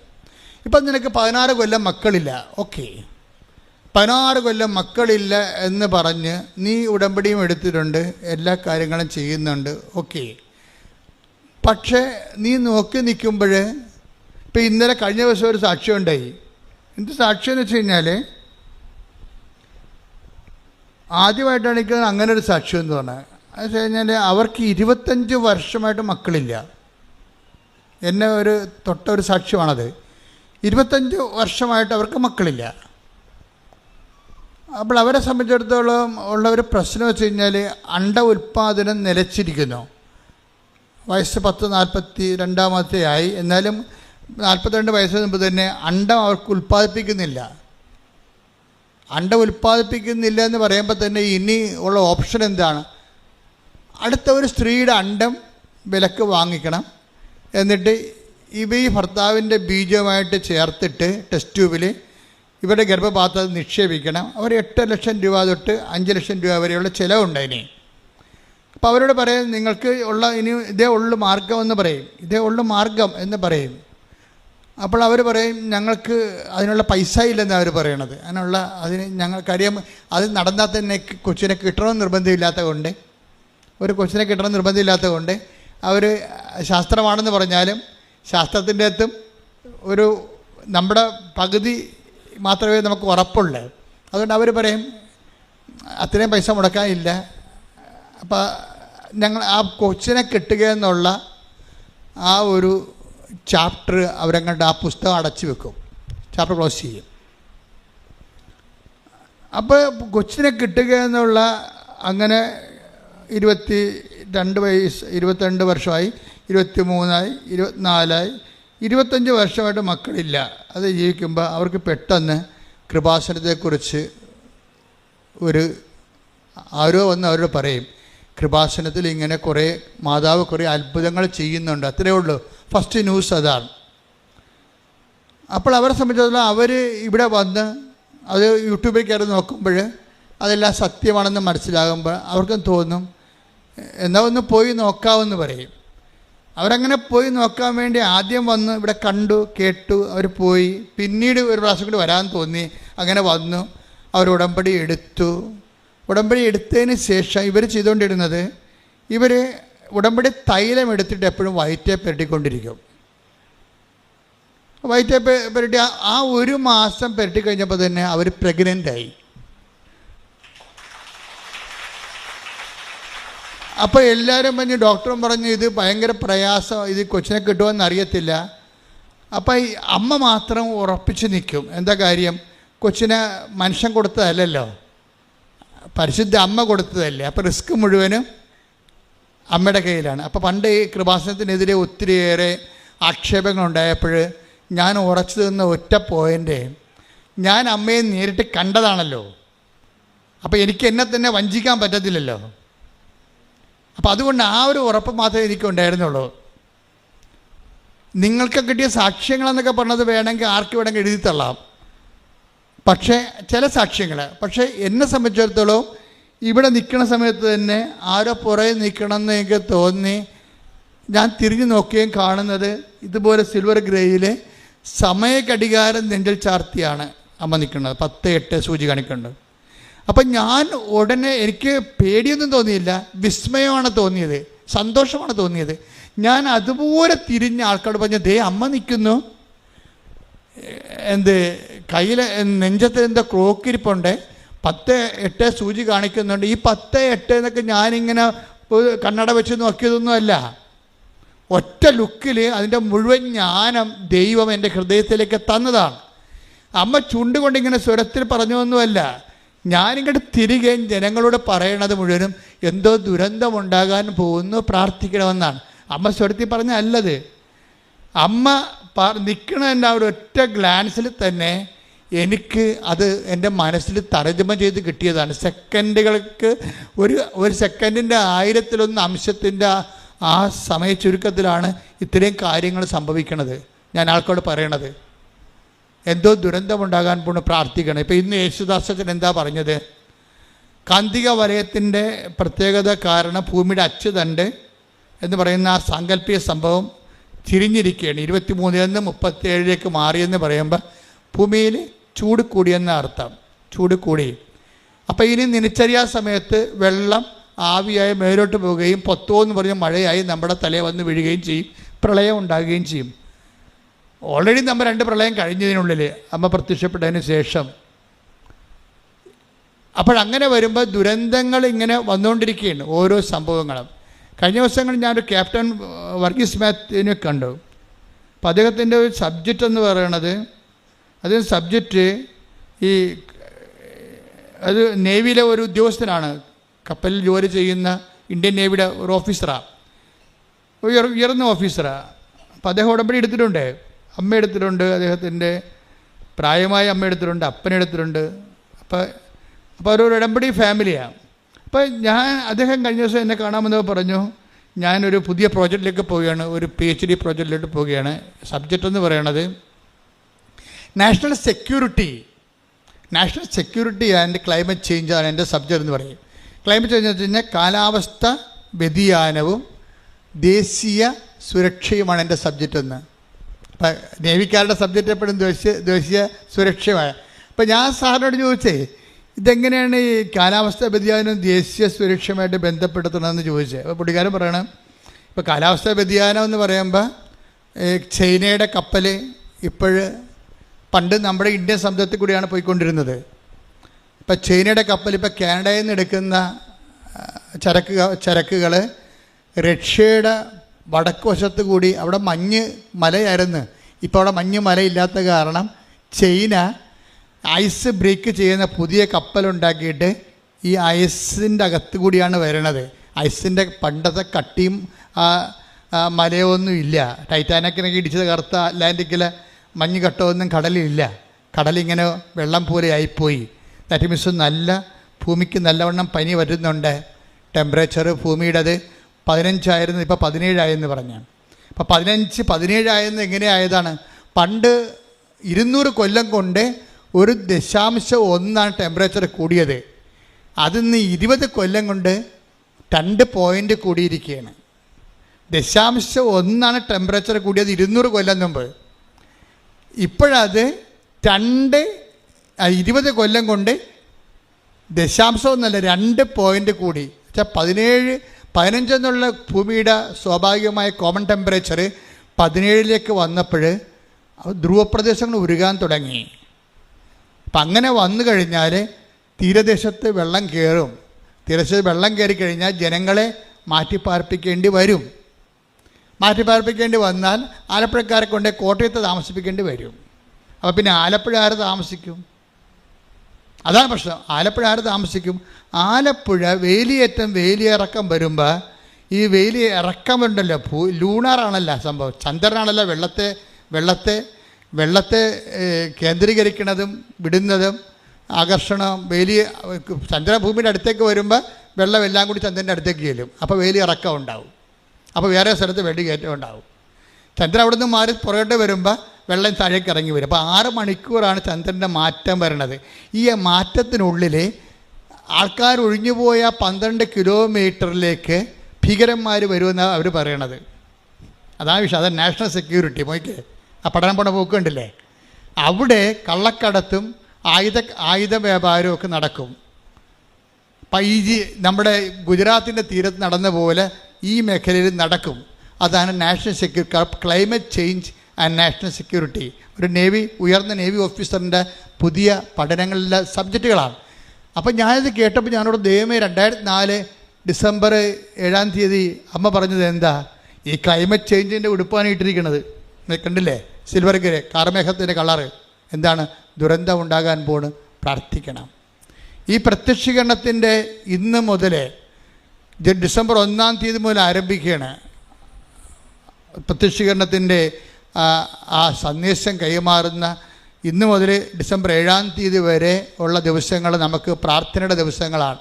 ഇപ്പം നിനക്ക് 16 കൊല്ലം മക്കളില്ല, ഓക്കെ, 16 കൊല്ലം മക്കളില്ല എന്ന് പറഞ്ഞ് നീ ഉടമ്പടിയും എടുത്തിട്ടുണ്ട്, എല്ലാ കാര്യങ്ങളും ചെയ്യുന്നുണ്ട്, ഓക്കെ. പക്ഷേ നീ നോക്കി നിൽക്കുമ്പോൾ ഇപ്പം ഇന്നലെ കഴിഞ്ഞ ദിവസം ഒരു സാക്ഷ്യം ഉണ്ടായി. എന്ത് സാക്ഷ്യം എന്ന് വെച്ച് കഴിഞ്ഞാൽ, ആദ്യമായിട്ടാണ് എനിക്ക് അങ്ങനെ ഒരു സാക്ഷ്യം എന്ന് പറഞ്ഞത്. അത് വെച്ച് കഴിഞ്ഞാൽ അവർക്ക് 25 വർഷമായിട്ട് മക്കളില്ല. എന്നെ തൊട്ടൊരു സാക്ഷ്യമാണത്. 25 വർഷമായിട്ട് അവർക്ക് മക്കളില്ല. അപ്പോൾ അവരെ സംബന്ധിച്ചിടത്തോളം ഉള്ള ഒരു പ്രശ്നം വെച്ച് കഴിഞ്ഞാൽ അണ്ട ഉൽപ്പാദനം നിലച്ചിരിക്കുന്നു. വയസ്സ് 42 ആയി. എന്നാലും 42 വയസ്സിന് മുമ്പ് തന്നെ അണ്ടം അവർക്ക് ഉൽപ്പാദിപ്പിക്കുന്നില്ല. അണ്ടം ഉൽപ്പാദിപ്പിക്കുന്നില്ല എന്ന് പറയുമ്പോൾ തന്നെ ഇനി ഉള്ള ഓപ്ഷൻ എന്താണ്? അടുത്ത ഒരു സ്ത്രീയുടെ അണ്ടം വിലക്ക് വാങ്ങിക്കണം. എന്നിട്ട് ഈ ഭർത്താവിൻ്റെ ബീജവുമായിട്ട് ചേർത്തിട്ട് ടെസ്റ്റ് ട്യൂബിൽ ഇവരുടെ ഗർഭപാത്രത്തിൽ നിക്ഷേപിക്കണം. അവർ 8 ലക്ഷം രൂപ തൊട്ട് 5 ലക്ഷം രൂപ വരെയുള്ള ചിലവുണ്ടായിനി. അപ്പോൾ അവരോട് പറയും, നിങ്ങൾക്ക് ഉള്ള ഇനി ഇതേ ഉള്ളു മാർഗം എന്ന് പറയും, ഇതേ ഉള്ളു മാർഗം എന്ന് പറയും. അപ്പോൾ അവർ പറയും, ഞങ്ങൾക്ക് അതിനുള്ള പൈസ ഇല്ലെന്ന് അവർ പറയണത്. അതിന് ഞങ്ങൾക്കറിയാം, അത് നടന്നാൽ തന്നെ കൊച്ചിനെ കിട്ടണമെന്ന് നിർബന്ധമില്ലാത്ത കൊണ്ട്, ഒരു കൊച്ചിനെ കിട്ടണം നിർബന്ധമില്ലാത്തത് കൊണ്ട് അവർ ശാസ്ത്രമാണെന്ന് പറഞ്ഞാലും ശാസ്ത്രത്തിൻ്റെ അകത്തും ഒരു നമ്മുടെ പകുതി മാത്രമേ നമുക്ക് ഉറപ്പുള്ളൂ. അതുകൊണ്ട് അവർ പറയും അത്രയും പൈസ മുടക്കാനില്ല. അപ്പോൾ ഞങ്ങൾ ആ കൊച്ചിനെ കിട്ടുക എന്നുള്ള ആ ഒരു ചാപ്റ്റർ അവരങ്ങോട്ട് ആ പുസ്തകം അടച്ചു വെക്കും, ചാപ്റ്റർ ക്ലോസ് ചെയ്യും. അപ്പോൾ കൊച്ചിനെ കിട്ടുക എന്നുള്ള അങ്ങനെ 22 വയസ്സ്, 22 വർഷമായി, 23 24 25 വർഷമായിട്ട് മക്കളില്ല. അത് ജീവിക്കുമ്പോൾ അവർക്ക് പെട്ടെന്ന് കൃപാസനത്തെക്കുറിച്ച് ആരോ വന്ന് അവരോട് പറയും, കൃപാസനത്തിൽ ഇങ്ങനെ മാതാവ് കുറേ അത്ഭുതങ്ങൾ ചെയ്യുന്നുണ്ട്. അത്രയേ ഉള്ളൂ. ഫസ്റ്റ് ന്യൂസ് അതാണ്. അപ്പോൾ അവരെ സംബന്ധിച്ചിടത്തോളം അവർ ഇവിടെ വന്ന് അത് യൂട്യൂബിൽ കയറി നോക്കുമ്പോൾ അതെല്ലാം സത്യമാണെന്ന് മനസ്സിലാകുമ്പോൾ അവർക്കും തോന്നും, എന്നാൽ ഒന്ന് പോയി നോക്കാമെന്ന് പറയും. അവരങ്ങനെ പോയി നോക്കാൻ വേണ്ടി ആദ്യം വന്ന് ഇവിടെ കണ്ടു കേട്ടു, അവർ പോയി. പിന്നീട് ഒരു പ്രാവശ്യം കൂടി വരാൻ തോന്നി, അങ്ങനെ വന്നു. അവർ ഉടമ്പടി എടുത്തു. ഉടമ്പടി എടുത്തതിന് ശേഷം ഇവർ ചെയ്തുകൊണ്ടിരുന്നത്, ഇവർ ഉടമ്പടി തൈലം എടുത്തിട്ട് എപ്പോഴും വയറ്റെ പുരട്ടിക്കൊണ്ടിരിക്കും. വയറ്റെ പുരട്ടി ആ 1 മാസം പുരട്ടി കഴിഞ്ഞപ്പോൾ തന്നെ അവർ പ്രഗ്നൻ്റായി. അപ്പോൾ എല്ലാവരും പറഞ്ഞ്, ഡോക്ടറും പറഞ്ഞു ഇത് ഭയങ്കര പ്രയാസം, ഇത് കൊച്ചിനെ കിട്ടുമെന്ന് അറിയത്തില്ല. അപ്പോൾ ഈ അമ്മ മാത്രം ഉറപ്പിച്ച് നിൽക്കും. എന്താ കാര്യം? കൊച്ചിനെ മനുഷ്യൻ കൊടുത്തതല്ലല്ലോ, പരിശുദ്ധ അമ്മ കൊടുത്തതല്ലേ. അപ്പോൾ റിസ്ക് മുഴുവനും അമ്മയുടെ കയ്യിലാണ്. അപ്പോൾ പണ്ട് ഈ കൃപാസനത്തിനെതിരെ ഒത്തിരിയേറെ ആക്ഷേപങ്ങളുണ്ടായപ്പോൾ ഞാൻ ഉറച്ചു നിന്ന ഒറ്റ പോയിൻ്റ്, ഞാൻ അമ്മയെ നേരിട്ട് കണ്ടതാണല്ലോ. അപ്പോൾ എനിക്ക് എന്നെ തന്നെ വഞ്ചിക്കാൻ പറ്റത്തില്ലല്ലോ. അപ്പോൾ അതുകൊണ്ട് ആ ഒരു ഉറപ്പ് മാത്രമേ എനിക്കുണ്ടായിരുന്നുള്ളൂ. നിങ്ങൾക്ക് കിട്ടിയ സാക്ഷ്യങ്ങളെന്നൊക്കെ പറഞ്ഞത് വേണമെങ്കിൽ ആർക്ക് വേണമെങ്കിൽ എഴുതി തള്ളാം, പക്ഷേ ചില സാക്ഷ്യങ്ങൾ. പക്ഷേ എന്നെ സംബന്ധിച്ചിടത്തോളം ഇവിടെ നിൽക്കുന്ന സമയത്ത് തന്നെ ആരോ പുറകെ നിൽക്കണമെന്ന് എനിക്ക് തോന്നി. ഞാൻ തിരിഞ്ഞു നോക്കുകയും കാണുന്നത് ഇതുപോലെ സിൽവർ ഗ്രേയിൽ സമയഘടികാരം നെഞ്ചിൽ ചാർത്തിയാണ് അമ്മ നിൽക്കുന്നത്. 10:08 സൂചി കാണിക്കുന്നുണ്ട്. അപ്പം ഞാൻ ഉടനെ, എനിക്ക് പേടിയൊന്നും തോന്നിയില്ല, വിസ്മയമാണ് തോന്നിയത്, സന്തോഷമാണ് തോന്നിയത്. ഞാൻ അതുപോലെ തിരിഞ്ഞ ആൾക്കാരോട് പറഞ്ഞു, ദേ അമ്മ നിൽക്കുന്നു, കയ്യിൽ നെഞ്ചത്ത് എന്തോ ക്ലോക്കിരിപ്പുണ്ട്, 10:08 സൂചി കാണിക്കുന്നുണ്ട്. ഈ 10:08 എന്നൊക്കെ ഞാനിങ്ങനെ കണ്ണട വെച്ച് നോക്കിയതൊന്നുമല്ല. ഒറ്റ ലുക്കിൽ അതിൻ്റെ മുഴുവൻ ജ്ഞാനം ദൈവം എൻ്റെ ഹൃദയത്തിലേക്ക് തന്നതാണ്. അമ്മ ചുണ്ടുകൊണ്ടിങ്ങനെ സ്വരത്തിൽ പറഞ്ഞൊന്നുമല്ല. ഞാനിങ്ങോട്ട് തിരികെ ജനങ്ങളോട് പറയണത് മുഴുവനും എന്തോ ദുരന്തമുണ്ടാകാൻ പോകുന്നു, പ്രാർത്ഥിക്കണമെന്നാണ്. അമ്മ സ്വരത്തിൽ പറഞ്ഞ അല്ലത്. അമ്മ നിൽക്കണതിൻ്റെ ആ ഒരു ഒറ്റ ഗ്ലാൻസിൽ തന്നെ എനിക്ക് അത് എൻ്റെ മനസ്സിൽ തർജ്ജമ ചെയ്ത് കിട്ടിയതാണ്. സെക്കൻഡുകൾക്ക് ഒരു സെക്കൻഡിൻ്റെ 1000-1 അംശത്തിൻ്റെ ആ സമയ ചുരുക്കത്തിലാണ് ഇത്രയും കാര്യങ്ങൾ സംഭവിക്കണത്. ഞാൻ ആൾക്കോട് പറയണത് എന്തോ ദുരന്തമുണ്ടാകാൻ പോണ്, പ്രാർത്ഥിക്കണം. ഇപ്പോൾ ഇന്ന് യേശുദാസൻ എന്താ പറഞ്ഞത്? കാന്തിക വലയത്തിൻ്റെ പ്രത്യേകത കാരണം ഭൂമിയുടെ അച്ചുതണ്ട് എന്ന് പറയുന്ന ആ സാങ്കല്പിക സംഭവം തിരിഞ്ഞിരിക്കുകയാണ്. 23 37 മാറിയെന്ന് പറയുമ്പോൾ ഭൂമിയിൽ ചൂട് കൂടിയെന്ന അർത്ഥം, ചൂട് കൂടി. അപ്പോൾ ഇനി നിലച്ചരിയാ സമയത്ത് വെള്ളം ആവിയായി മേലോട്ട് പോവുകയും പൊത്തോന്ന് പറഞ്ഞ് മഴയായി നമ്മുടെ തലയിൽ വന്ന് വീഴുകയും ചെയ്യും, പ്രളയം ഉണ്ടാകുകയും ചെയ്യും. ഓൾറെഡി നമ്മൾ 2 പ്രളയം കഴിഞ്ഞതിനുള്ളിൽ അമ്മ പ്രത്യക്ഷപ്പെട്ടതിന് ശേഷം. അപ്പോഴങ്ങനെ വരുമ്പോൾ ദുരന്തങ്ങൾ ഇങ്ങനെ വന്നുകൊണ്ടിരിക്കുകയാണ്, ഓരോ സംഭവങ്ങളും. കഴിഞ്ഞ ദിവസങ്ങളിൽ ഞാനൊരു ക്യാപ്റ്റൻ വർഗീസ് മാത്യുവിനെ കണ്ടു. അപ്പോൾ അദ്ദേഹത്തിൻ്റെ ഒരു സബ്ജക്റ്റ് എന്ന് പറയണത്, അതിന് സബ്ജക്റ്റ് അത് നേവിയിലെ ഒരു ഉദ്യോഗസ്ഥനാണ്, കപ്പലിൽ ജോലി ചെയ്യുന്ന ഇന്ത്യൻ നേവിയുടെ ഒരു ഓഫീസറാണ്, ഉയർന്ന ഓഫീസറാണ്. അപ്പോൾ അദ്ദേഹം ഉടമ്പടി എടുത്തിട്ടുണ്ട്, അമ്മ എടുത്തിട്ടുണ്ട്, അദ്ദേഹത്തിൻ്റെ പ്രായമായ അമ്മ എടുത്തിട്ടുണ്ട്, അപ്പനെടുത്തിട്ടുണ്ട്. അപ്പോൾ ഒരു ഉടമ്പടി ഫാമിലിയാണ്. അപ്പോൾ അദ്ദേഹം കഴിഞ്ഞ ദിവസം എന്നെ കാണാമെന്ന് പറഞ്ഞു, ഞാനൊരു പുതിയ പ്രോജക്റ്റിലേക്ക് പോവുകയാണ്, ഒരു PhD പ്രോജക്റ്റിലേക്ക് പോവുകയാണ്. സബ്ജക്റ്റ് എന്ന് പറയണത് national security and climate change ആണ് എൻ്റെ സബ്ജക്റ്റ് എന്ന് പറയും. ക്ലൈമറ്റ് ചേഞ്ച് എന്ന് വെച്ച് കഴിഞ്ഞാൽ കാലാവസ്ഥ വ്യതിയാനവും ദേശീയ സുരക്ഷയുമാണ് എൻ്റെ സബ്ജക്റ്റ് എന്ന്. അപ്പം നേവിക്കാരുടെ സബ്ജക്റ്റ് എപ്പോഴും ദേശീയ സുരക്ഷയുമാണ്. അപ്പം ഞാൻ സാറിനോട് ചോദിച്ചേ, ഇതെങ്ങനെയാണ് ഈ കാലാവസ്ഥ വ്യതിയാനവും ദേശീയ സുരക്ഷയുമായിട്ട് ബന്ധപ്പെടുത്തണമെന്ന് ചോദിച്ചത്. അപ്പോൾ പുള്ളിക്കാരൻ പറയണം, ഇപ്പോൾ കാലാവസ്ഥ വ്യതിയാനം എന്ന് പറയുമ്പോൾ ചൈനയുടെ കപ്പൽ പണ്ട് നമ്മുടെ ഇന്ത്യൻ സമുദ്രത്തിൽ കൂടിയാണ് പോയിക്കൊണ്ടിരുന്നത്. ഇപ്പം ചൈനയുടെ കപ്പൽ ഇപ്പോൾ കാനഡയിൽ നിന്ന് എടുക്കുന്ന ചരക്കുകൾ റഷ്യയുടെ വടക്ക് വശത്ത് കൂടി, അവിടെ മലയായിരുന്നു, ഇപ്പോൾ അവിടെ മലയില്ലാത്ത കാരണം ചൈന ഐസ് ബ്രേക്ക് ചെയ്യുന്ന പുതിയ കപ്പലുണ്ടാക്കിയിട്ട് ഈ ഐസിൻ്റെ അകത്ത് കൂടിയാണ് വരണത്. ഐസിൻ്റെ പണ്ടത്തെ കട്ടിയും മലയൊന്നും ഇല്ല. ടൈറ്റാനിക്കിനൊക്കെ ഇടിച്ചത് കറുത്ത അറ്റ്ലാന്റിക്കിലെ മഞ്ഞ് കട്ടമൊന്നും കടലിലില്ല. കടലിങ്ങനെ വെള്ളം പോലെ ആയിപ്പോയി. ദാറ്റ് മീൻസ് ഭൂമിക്ക് നല്ലവണ്ണം പനി വരുന്നുണ്ട്. ടെമ്പറേച്ചർ ഭൂമിയുടേത് 15 ആയിരുന്നു, ഇപ്പോൾ 17 ആയെന്ന് പറഞ്ഞു. അപ്പോൾ 17 ആയെന്ന് എങ്ങനെയായതാണ്? പണ്ട് 200 കൊല്ലം കൊണ്ട് 1.1 ടെമ്പറേച്ചർ കൂടിയത്. അതിന്ന് 20 കൊല്ലം കൊണ്ട് 2 പോയിൻ്റ് കൂടിയിരിക്കുകയാണ്. 0.1 ടെമ്പറേച്ചർ കൂടിയത് 200 കൊല്ലം മുമ്പ്. ഇപ്പോഴത് 20 കൊല്ലം കൊണ്ട് 2 പോയിൻ്റ് കൂടി. വെച്ചാൽ 15 എന്നുള്ള ഭൂമിയുടെ സ്വാഭാവികമായ കോമൺ ടെമ്പറേച്ചർ 17 വന്നപ്പോൾ ധ്രുവപ്രദേശങ്ങൾ ഉരുകാൻ തുടങ്ങി. അപ്പം അങ്ങനെ വന്നു കഴിഞ്ഞാൽ തീരദേശത്ത് വെള്ളം കയറും. തീരദേശത്ത് വെള്ളം കയറി കഴിഞ്ഞാൽ ജനങ്ങളെ മാറ്റിപ്പാർപ്പിക്കേണ്ടി വരും. മാറ്റിപ്പാർപ്പിക്കേണ്ടി വന്നാൽ ആലപ്പുഴക്കാരെ കൊണ്ട് കോട്ടയത്ത് താമസിപ്പിക്കേണ്ടി വരും. അപ്പോൾ പിന്നെ ആലപ്പുഴ ആര് താമസിക്കും? അതാണ് പ്രശ്നം. ആലപ്പുഴ ആര് താമസിക്കും? ആലപ്പുഴ വേലിയിറക്കം വരുമ്പോൾ ഈ വേലി ഇറക്കം ഉണ്ടല്ലോ, ലൂണാറാണല്ലോ സംഭവം, ചന്ദ്രനാണല്ലോ വെള്ളത്തെ വെള്ളത്തെ കേന്ദ്രീകരിക്കുന്നതും വിടുന്നതും ആകർഷണം വേലി ചന്ദ്രഭൂമിയുടെ അടുത്തേക്ക് വരുമ്പോൾ വെള്ളം എല്ലാം കൂടി ചന്ദ്രൻ്റെ അടുത്തേക്ക് ചെല്ലും. അപ്പോൾ വേലി ഇറക്കം ഉണ്ടാവും. അപ്പോൾ വേറെ സ്ഥലത്ത് വെള്ളി കയറ്റം ഉണ്ടാവും. ചന്ദ്രൻ അവിടെ നിന്ന് മാറി പുറകോട്ട് വരുമ്പോൾ വെള്ളം താഴേക്ക് ഇറങ്ങി വരും. അപ്പോൾ 6 മണിക്കൂറാണ് ചന്ദ്രൻ്റെ മാറ്റം വരുന്നത്. ഈ മാറ്റത്തിനുള്ളിൽ ആൾക്കാർ ഒഴിഞ്ഞുപോയ 12 കിലോമീറ്ററിലേക്ക് ഭീകരന്മാർ വരുമെന്നാണ് അവർ പറയണത്. അതാണ് വിഷയം. അതാണ് നാഷണൽ സെക്യൂരിറ്റി. മോയ്ക്ക് ആ പഠനം പോണ പോക്ക് കണ്ടില്ലേ? അവിടെ കള്ളക്കടത്തും ആയുധ വ്യാപാരവും ഒക്കെ നടക്കും. നമ്മുടെ ഗുജറാത്തിൻ്റെ തീരത്ത് നടന്ന പോലെ ഈ മേഖലയിൽ നടക്കും. അതാണ് national security, climate change and national security. ഒരു ഉയർന്ന നേവി ഓഫീസറിൻ്റെ പുതിയ പഠനങ്ങളിലെ സബ്ജക്റ്റുകളാണ്. അപ്പം ഞാനിത് കേട്ടപ്പോൾ ഞാനോട് ദൈവമേ 2004 ഡിസംബർ 7 അമ്മ പറഞ്ഞത് എന്താ? ഈ ക്ലൈമറ്റ് ചേഞ്ചിൻ്റെ ഉടുപ്പാണ് ഇട്ടിരിക്കുന്നത്. കണ്ടില്ലേ? സിൽവർ ഗ്രേ കാർമേഘത്തിൻ്റെ കളറ്. എന്താണ്? ദുരന്തം ഉണ്ടാകാൻ പോണ്. പ്രാർത്ഥിക്കണം. ഈ പ്രത്യക്ഷീകരണത്തിൻ്റെ ഇന്ന് മുതൽ ഡിസംബർ 1 മുതൽ ആരംഭിക്കുകയാണ്. പ്രത്യക്ഷീകരണത്തിൻ്റെ ആ സന്ദേശം കൈമാറുന്ന ഇന്ന് മുതൽ ഡിസംബർ 7 വരെ ഉള്ള ദിവസങ്ങൾ നമുക്ക് പ്രാർത്ഥനയുടെ ദിവസങ്ങളാണ്.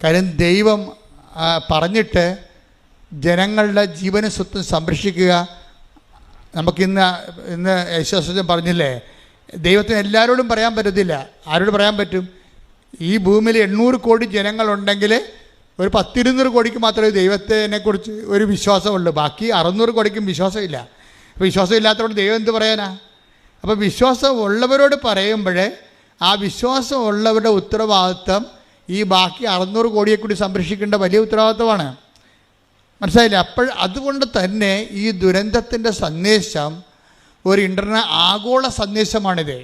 കാര്യം ദൈവം പറഞ്ഞിട്ട് ജനങ്ങളുടെ ജീവനും സ്വത്തും സംരക്ഷിക്കുക. നമുക്കിന്ന് യേശുദാസൻ പറഞ്ഞില്ലേ, ദൈവത്തിന് എല്ലാവരോടും പറയാൻ പറ്റത്തില്ല. ആരോട് പറയാൻ പറ്റും? ഈ ഭൂമിയിൽ 800 കോടി ജനങ്ങളുണ്ടെങ്കിൽ ഒരു 10-200 കോടിക്ക് മാത്രമേ ദൈവത്തിനെക്കുറിച്ച് ഒരു വിശ്വാസമുള്ളൂ. ബാക്കി 600 കോടിക്കും വിശ്വാസമില്ല. അപ്പോൾ വിശ്വാസം ഇല്ലാത്തതുകൊണ്ട് ദൈവം എന്ത് പറയാനാ? അപ്പോൾ വിശ്വാസം ഉള്ളവരോട് പറയുമ്പോഴേ ആ വിശ്വാസം ഉള്ളവരുടെ ഉത്തരവാദിത്വം ഈ ബാക്കി 600 കോടിയെ കൂടി സംരക്ഷിക്കേണ്ട വലിയ ഉത്തരവാദിത്വമാണ്. മനസ്സിലായില്ലേ? അതുകൊണ്ട് തന്നെ ഈ ദുരന്തത്തിൻ്റെ സന്ദേശം ഒരു ആഗോള സന്ദേശമാണിത്.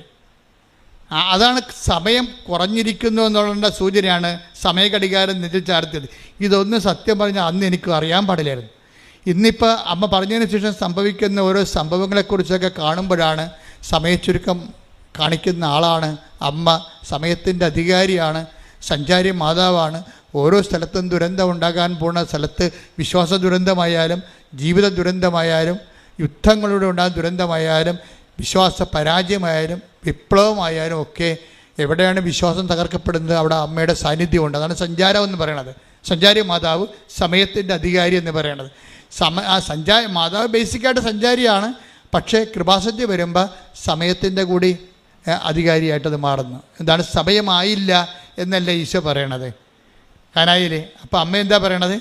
അതാണ് സമയം കുറഞ്ഞിരിക്കുന്നു എന്നുള്ള സൂചനയാണ് സമയഘടികാരം നെഞ്ചിൽ ചാർത്തിയത്. ഇതൊന്നും സത്യം പറഞ്ഞാൽ അന്ന് എനിക്ക് അറിയാൻ പാടില്ലായിരുന്നു. ഇന്നിപ്പോൾ അമ്മ പറഞ്ഞതിന് ശേഷം സംഭവിക്കുന്ന ഓരോ സംഭവങ്ങളെക്കുറിച്ചൊക്കെ കാണുമ്പോഴാണ് സമയച്ചുരുക്കം കാണിക്കുന്ന ആളാണ് അമ്മ. സമയത്തിൻ്റെ അധികാരിയാണ്, സഞ്ചാരി മാതാവാണ്. ഓരോ സ്ഥലത്തും ദുരന്തം ഉണ്ടാകാൻ പോകുന്ന സ്ഥലത്ത് വിശ്വാസ ദുരന്തമായാലും ജീവിത ദുരന്തമായാലും യുദ്ധങ്ങളിലൂടെ ഉണ്ടാകുന്ന ദുരന്തമായാലും വിശ്വാസ പരാജയമായാലും വിപ്ലവമായാലും ഒക്കെ എവിടെയാണ് വിശ്വാസം തകർക്കപ്പെടുന്നത് അവിടെ അമ്മയുടെ സാന്നിധ്യമുണ്ട്. അതാണ് സഞ്ചാരം എന്ന് പറയണത്. സഞ്ചാരി മാതാവ് സമയത്തിൻ്റെ അധികാരി എന്ന് പറയണത്. മാതാവ് ബേസിക്കായിട്ട് സഞ്ചാരിയാണ്. പക്ഷേ കൃപാസഞ്ചി വരുമ്പോൾ സമയത്തിൻ്റെ കൂടി അധികാരിയായിട്ടത് മാറുന്നു. എന്താണ്? സമയമായില്ല എന്നല്ല ഈശോ പറയണത്. കാനായില്ലേ? അപ്പോൾ അമ്മ എന്താ പറയണത്?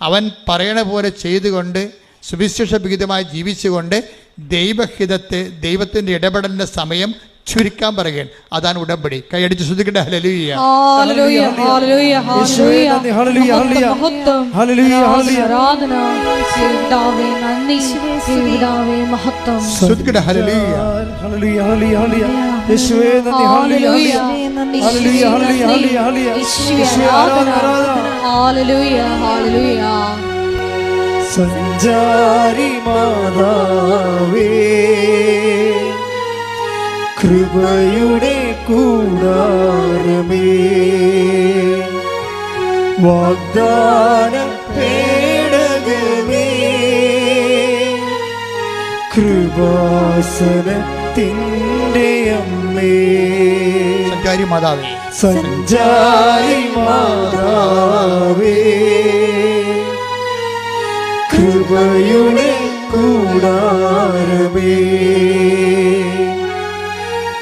അവൻ പറയണ പോലെ ചെയ്തുകൊണ്ട് സുവിശേഷവിഹിതമായി ജീവിച്ചുകൊണ്ട് ദൈവത്തിൻ്റെ ഇടപെടലിൻ്റെ സമയം ചുരുക്കാൻ പറയുകയാണ്. അതാണ് ഉടമ്പടി. കൈയടിച്ച് ശ്രദ്ധിക്കട്ടെ. ഹല്ലേലൂയ, ഹല്ലേലൂയ, ഹല്ലേലൂയ, ഹല്ലേലൂയ, ഹല്ലേലൂയ, ആരാധന യേശുവേ, നന്ദി യേശുവേ, മഹത്വം. ശ്രദ്ധിക്കട്ടെ. ഹല്ലേലൂയ, ഹല്ലേലൂയ, ഹല്ലേലൂയ, യേശുവേ നന്ദി, ഹല്ലേലൂയ, ഹല്ലേലൂയ, ഹല്ലേലൂയ, ഹല്ലേലൂയ, യേശുവേ ആരാധന, ഹല്ലേലൂയ, ഹല്ലേലൂയ. സഞ്ചാരി മാതാവേ, കൃപയുടെ കൂടാരമേ, വാഗ്ദാന പേടകമേ, കൃപാസനത്തിൻ്റെ അമ്മേ, സഞ്ചാരി മാതാവേ, സഞ്ചാരി മാതാവേ, കൃപയുടെ കൂടാരമേ,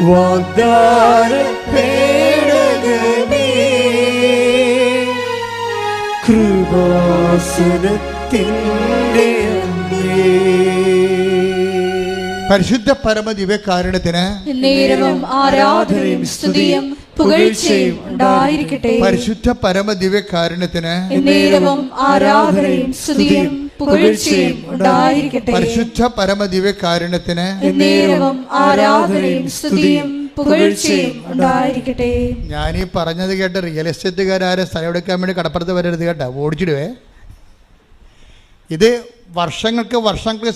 വാഗ്ദാന പേടകമേ, കൃപാസനത്തിൻ്റെ അമ്മേ. പരിശുദ്ധ പരമദിവ്യകാരുണ്യത്തിന് നേരവും ആരാധനയും സ്തുതിയും പുകഴ്ചയും ഉണ്ടായിരിക്കട്ടെ. പരിശുദ്ധ പരമദിവ്യകാരുണ്യത്തിന് നേരവും ആരാധനയും സ്തുതിയും പുകഴ്ചയും ഉണ്ടായിരിക്കട്ടെ. പരിശുദ്ധ പരമദിവ്യകാരുണ്യത്തിന് നേരവും ആരാധനയും സ്തുതിയും പുകഴ്ചയും ഉണ്ടായിരിക്കട്ടെ. ഞാനീ പറഞ്ഞത് കേട്ട് റിയൽ എസ്റ്റേറ്റുകാരും സ്ഥലം എടുക്കാൻ വേണ്ടി കടപ്പുറത്ത് വരരുത് കേട്ടോ, ഓടിച്ചിടുവേ. ഇത് വർഷങ്ങൾക്ക്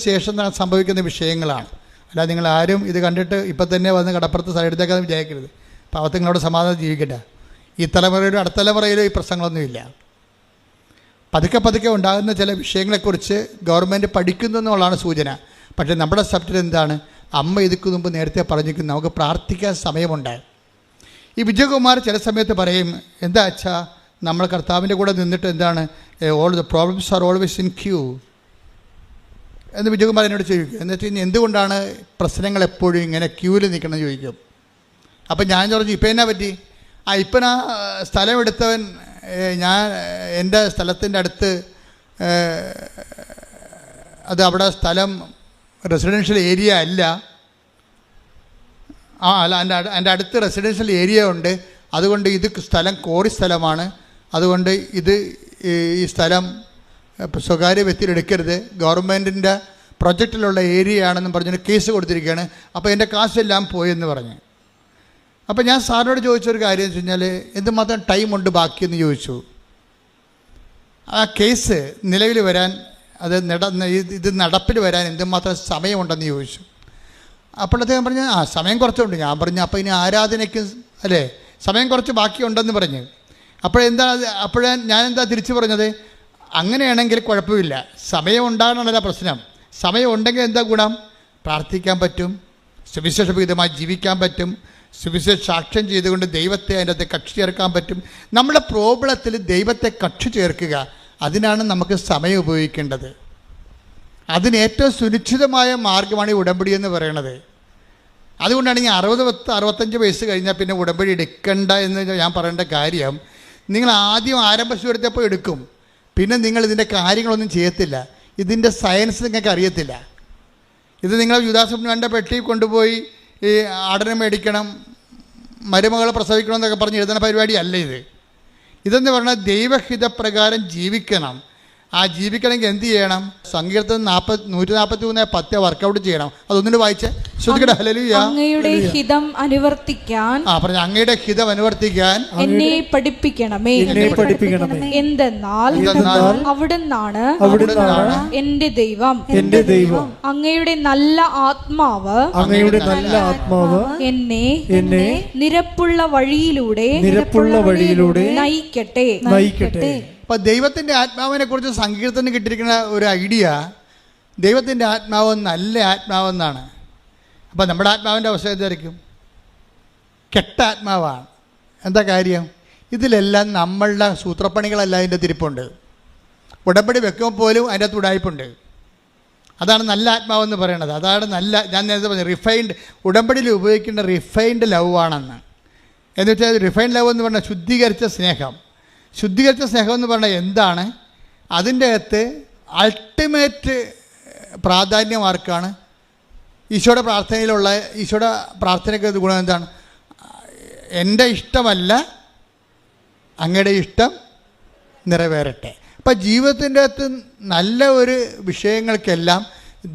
ശേഷം സംഭവിക്കുന്ന വിഷയങ്ങളാണ്. അല്ല, നിങ്ങൾ ആരും ഇത് കണ്ടിട്ട് ഇപ്പം തന്നെ വന്ന് കടപ്പുറത്ത് സ്ഥലം എടുത്തേക്കാന്ന് വിചാരിക്കരുത്. പാവത്തങ്ങളോട് സമാധാനം ജീവിക്കട്ടെ. ഈ തലമുറയിലും അടുത്ത തലമുറയിലും ഈ പ്രശ്നങ്ങളൊന്നുമില്ല. പതുക്കെ ഉണ്ടാകുന്ന ചില വിഷയങ്ങളെക്കുറിച്ച് ഗവൺമെൻറ് പഠിക്കുന്നു എന്നുള്ളതാണ് സൂചന. പക്ഷേ നമ്മുടെ സബ്ജക്റ്റ് എന്താണ്? അമ്മ ഇതിക്ക് മുമ്പ് നേരത്തെ പറഞ്ഞിരിക്കുന്നു, നമുക്ക് പ്രാർത്ഥിക്കാൻ സമയമുണ്ട്. ഈ വിജയകുമാർ ചില സമയത്ത് പറയും, എന്താ അച്ഛാ നമ്മൾ കർത്താവിൻ്റെ കൂടെ നിന്നിട്ട് എന്താണ് all the problems are always in queue എന്ന് വിജയകുമാർ എന്നോട് ചോദിക്കും. എന്നിട്ട് ഇനി എന്തുകൊണ്ടാണ് പ്രശ്നങ്ങൾ എപ്പോഴും ഇങ്ങനെ ക്യൂവിൽ നിൽക്കണമെന്ന് ചോദിക്കും. അപ്പം ഞാൻ പറഞ്ഞു, ഇപ്പം എന്നാ പറ്റി? ഇപ്പം ആ സ്ഥലം എടുത്തവൻ ഞാൻ എൻ്റെ സ്ഥലത്തിൻ്റെ അടുത്ത് അത് അവിടെ സ്ഥലം റെസിഡൻഷ്യൽ ഏരിയ അല്ല, അല്ല എൻ്റെ അടുത്ത് റെസിഡൻഷ്യൽ ഏരിയ ഉണ്ട്, അതുകൊണ്ട് ഇത് സ്ഥലം കോറി സ്ഥലമാണ്, അതുകൊണ്ട് ഇത് ഈ സ്ഥലം സ്വകാര്യ വ്യക്തിയിൽ എടുക്കരുത്, ഗവൺമെൻറ്റിൻ്റെ പ്രൊജക്റ്റിലുള്ള ഏരിയ ആണെന്നും പറഞ്ഞൊരു കേസ് കൊടുത്തിരിക്കുകയാണ്, അപ്പോൾ എൻ്റെ കാശെല്ലാം പോയെന്ന് പറഞ്ഞ്. അപ്പോൾ ഞാൻ സാറിനോട് ചോദിച്ചൊരു കാര്യം എന്ന് വെച്ച് കഴിഞ്ഞാൽ, എന്തുമാത്രം ടൈമുണ്ട് ബാക്കിയെന്ന് ചോദിച്ചു. ആ കേസ് നിലവിൽ വരാൻ, ഇത് നടപ്പിൽ വരാൻ എന്തുമാത്രം സമയമുണ്ടെന്ന് ചോദിച്ചു. അപ്പോൾ അദ്ദേഹം പറഞ്ഞു, സമയം കുറച്ചുണ്ട്. ഞാൻ പറഞ്ഞു, അപ്പോൾ ഇനി ആരാധനയ്ക്ക് അല്ലേ സമയം കുറച്ച് ബാക്കിയുണ്ടെന്ന് പറഞ്ഞു. അപ്പോഴേ ഞാനെന്താ തിരിച്ചു പറഞ്ഞത്, അങ്ങനെയാണെങ്കിൽ കുഴപ്പമില്ല, സമയം ഉണ്ടാകണമല്ല പ്രശ്നം. സമയം ഉണ്ടെങ്കിൽ എന്താ ഗുണം? പ്രാർത്ഥിക്കാൻ പറ്റും, സുവിശേഷവിധമായി ജീവിക്കാൻ പറ്റും, സുവിശേഷ സാക്ഷ്യം ചെയ്തുകൊണ്ട് ദൈവത്തെ അതിൻ്റെ അകത്ത് കക്ഷി ചേർക്കാൻ പറ്റും. നമ്മുടെ പ്രോബ്ലത്തിൽ ദൈവത്തെ കക്ഷി ചേർക്കുക, അതിനാണ് നമുക്ക് സമയം ഉപയോഗിക്കേണ്ടത്. അതിന് ഏറ്റവും സുനിശ്ചിതമായ മാർഗ്ഗമാണ് ഈ ഉടമ്പടി എന്ന് പറയുന്നത്. അതുകൊണ്ടാണ് ഈ 60-65 വയസ്സ് കഴിഞ്ഞാൽ പിന്നെ ഉടമ്പടി എടുക്കണ്ട എന്ന് ഞാൻ പറയേണ്ട കാര്യം. നിങ്ങൾ ആദ്യം ആരംഭശൂരത്തെപ്പോൾ എടുക്കും, പിന്നെ നിങ്ങൾ ഇതിൻ്റെ കാര്യങ്ങളൊന്നും ചെയ്യത്തില്ല, ഇതിൻ്റെ സയൻസ് നിങ്ങൾക്ക് അറിയത്തില്ല. ഇത് നിങ്ങൾ യുദാസുബ്നുവിൻ്റെ പെട്ടി കൊണ്ടുപോയി ഈ ആടനെ മേടിക്കണം, മരുമകളെ പ്രസവിക്കണം എന്നൊക്കെ പറഞ്ഞ് എഴുതുന്ന പരിപാടിയല്ല ഇത്. ഇതെന്ന് പറഞ്ഞാൽ ദൈവഹിതപ്രകാരം ജീവിക്കണം. ആ ജീവിക്കണമെങ്കിൽ എന്ത് ചെയ്യണം? സങ്കീർത്തനം 143:10 വർക്കൗട്ട് ചെയ്യണം. അതൊന്നിട്ട് വായിച്ച് ശ്രുതികട ഹല്ലേലൂയ. അങ്ങയുടെ ഹിതം അനുവർത്തിക്കാൻ പറഞ്ഞു, അങ്ങയുടെ ഹിതം അനുവർത്തിക്കാൻ എന്നെ പഠിപ്പിക്കണമേ. എന്തെന്നാൽ അവിടുന്നാണ് എന്റെ ദൈവം. അങ്ങയുടെ നല്ല ആത്മാവ് എന്നെ നിരപ്പുള്ള വഴിയിലൂടെ നയിക്കട്ടെ. അപ്പോൾ ദൈവത്തിൻ്റെ ആത്മാവിനെ കുറിച്ച് സങ്കീർത്തനം കിട്ടിയിരിക്കുന്ന ഒരു ഐഡിയ, ദൈവത്തിൻ്റെ ആത്മാവ് നല്ല ആത്മാവെന്നാണ്. അപ്പോൾ നമ്മുടെ ആത്മാവിൻ്റെ അവസ്ഥ എന്തായിരിക്കും? കെട്ട ആത്മാവാണ്. എന്താ കാര്യം? ഇതിലെല്ലാം നമ്മളുടെ സൂത്രപ്പണികളെല്ലാം അതിൻ്റെ തിരിപ്പുണ്ട്. ഉടമ്പടി വെക്കുമ്പോൾ പോലും അതിൻ്റെ അകത്ത് ഉടായ്പുണ്ട്. അതാണ് നല്ല ആത്മാവെന്ന് പറയണത്. അതാണ് നല്ല, ഞാൻ നേരത്തെ പറഞ്ഞു റിഫൈൻഡ്, ഉടമ്പടിയിൽ ഉപയോഗിക്കേണ്ട റിഫൈൻഡ് ലവ് ആണെന്ന്. എന്ന് വെച്ചാൽ റിഫൈൻഡ് ലവ് എന്ന് പറഞ്ഞാൽ ശുദ്ധീകരിച്ച സ്നേഹം. ശുദ്ധീകരിച്ച സ്നേഹം എന്ന് പറഞ്ഞാൽ എന്താണ്? അതിൻ്റെ അകത്ത് അൾട്ടിമേറ്റ് പ്രാധാന്യം ആർക്കാണ്? ഈശോയുടെ പ്രാർത്ഥനയിലുള്ള, ഈശോയുടെ പ്രാർത്ഥനയ്ക്ക് ഗുണം എന്താണ്? എൻ്റെ ഇഷ്ടമല്ല, അങ്ങയുടെ ഇഷ്ടം നിറവേറട്ടെ. അപ്പം ജീവിതത്തിൻ്റെ അകത്ത് നല്ല ഒരു വിഷയങ്ങൾക്കെല്ലാം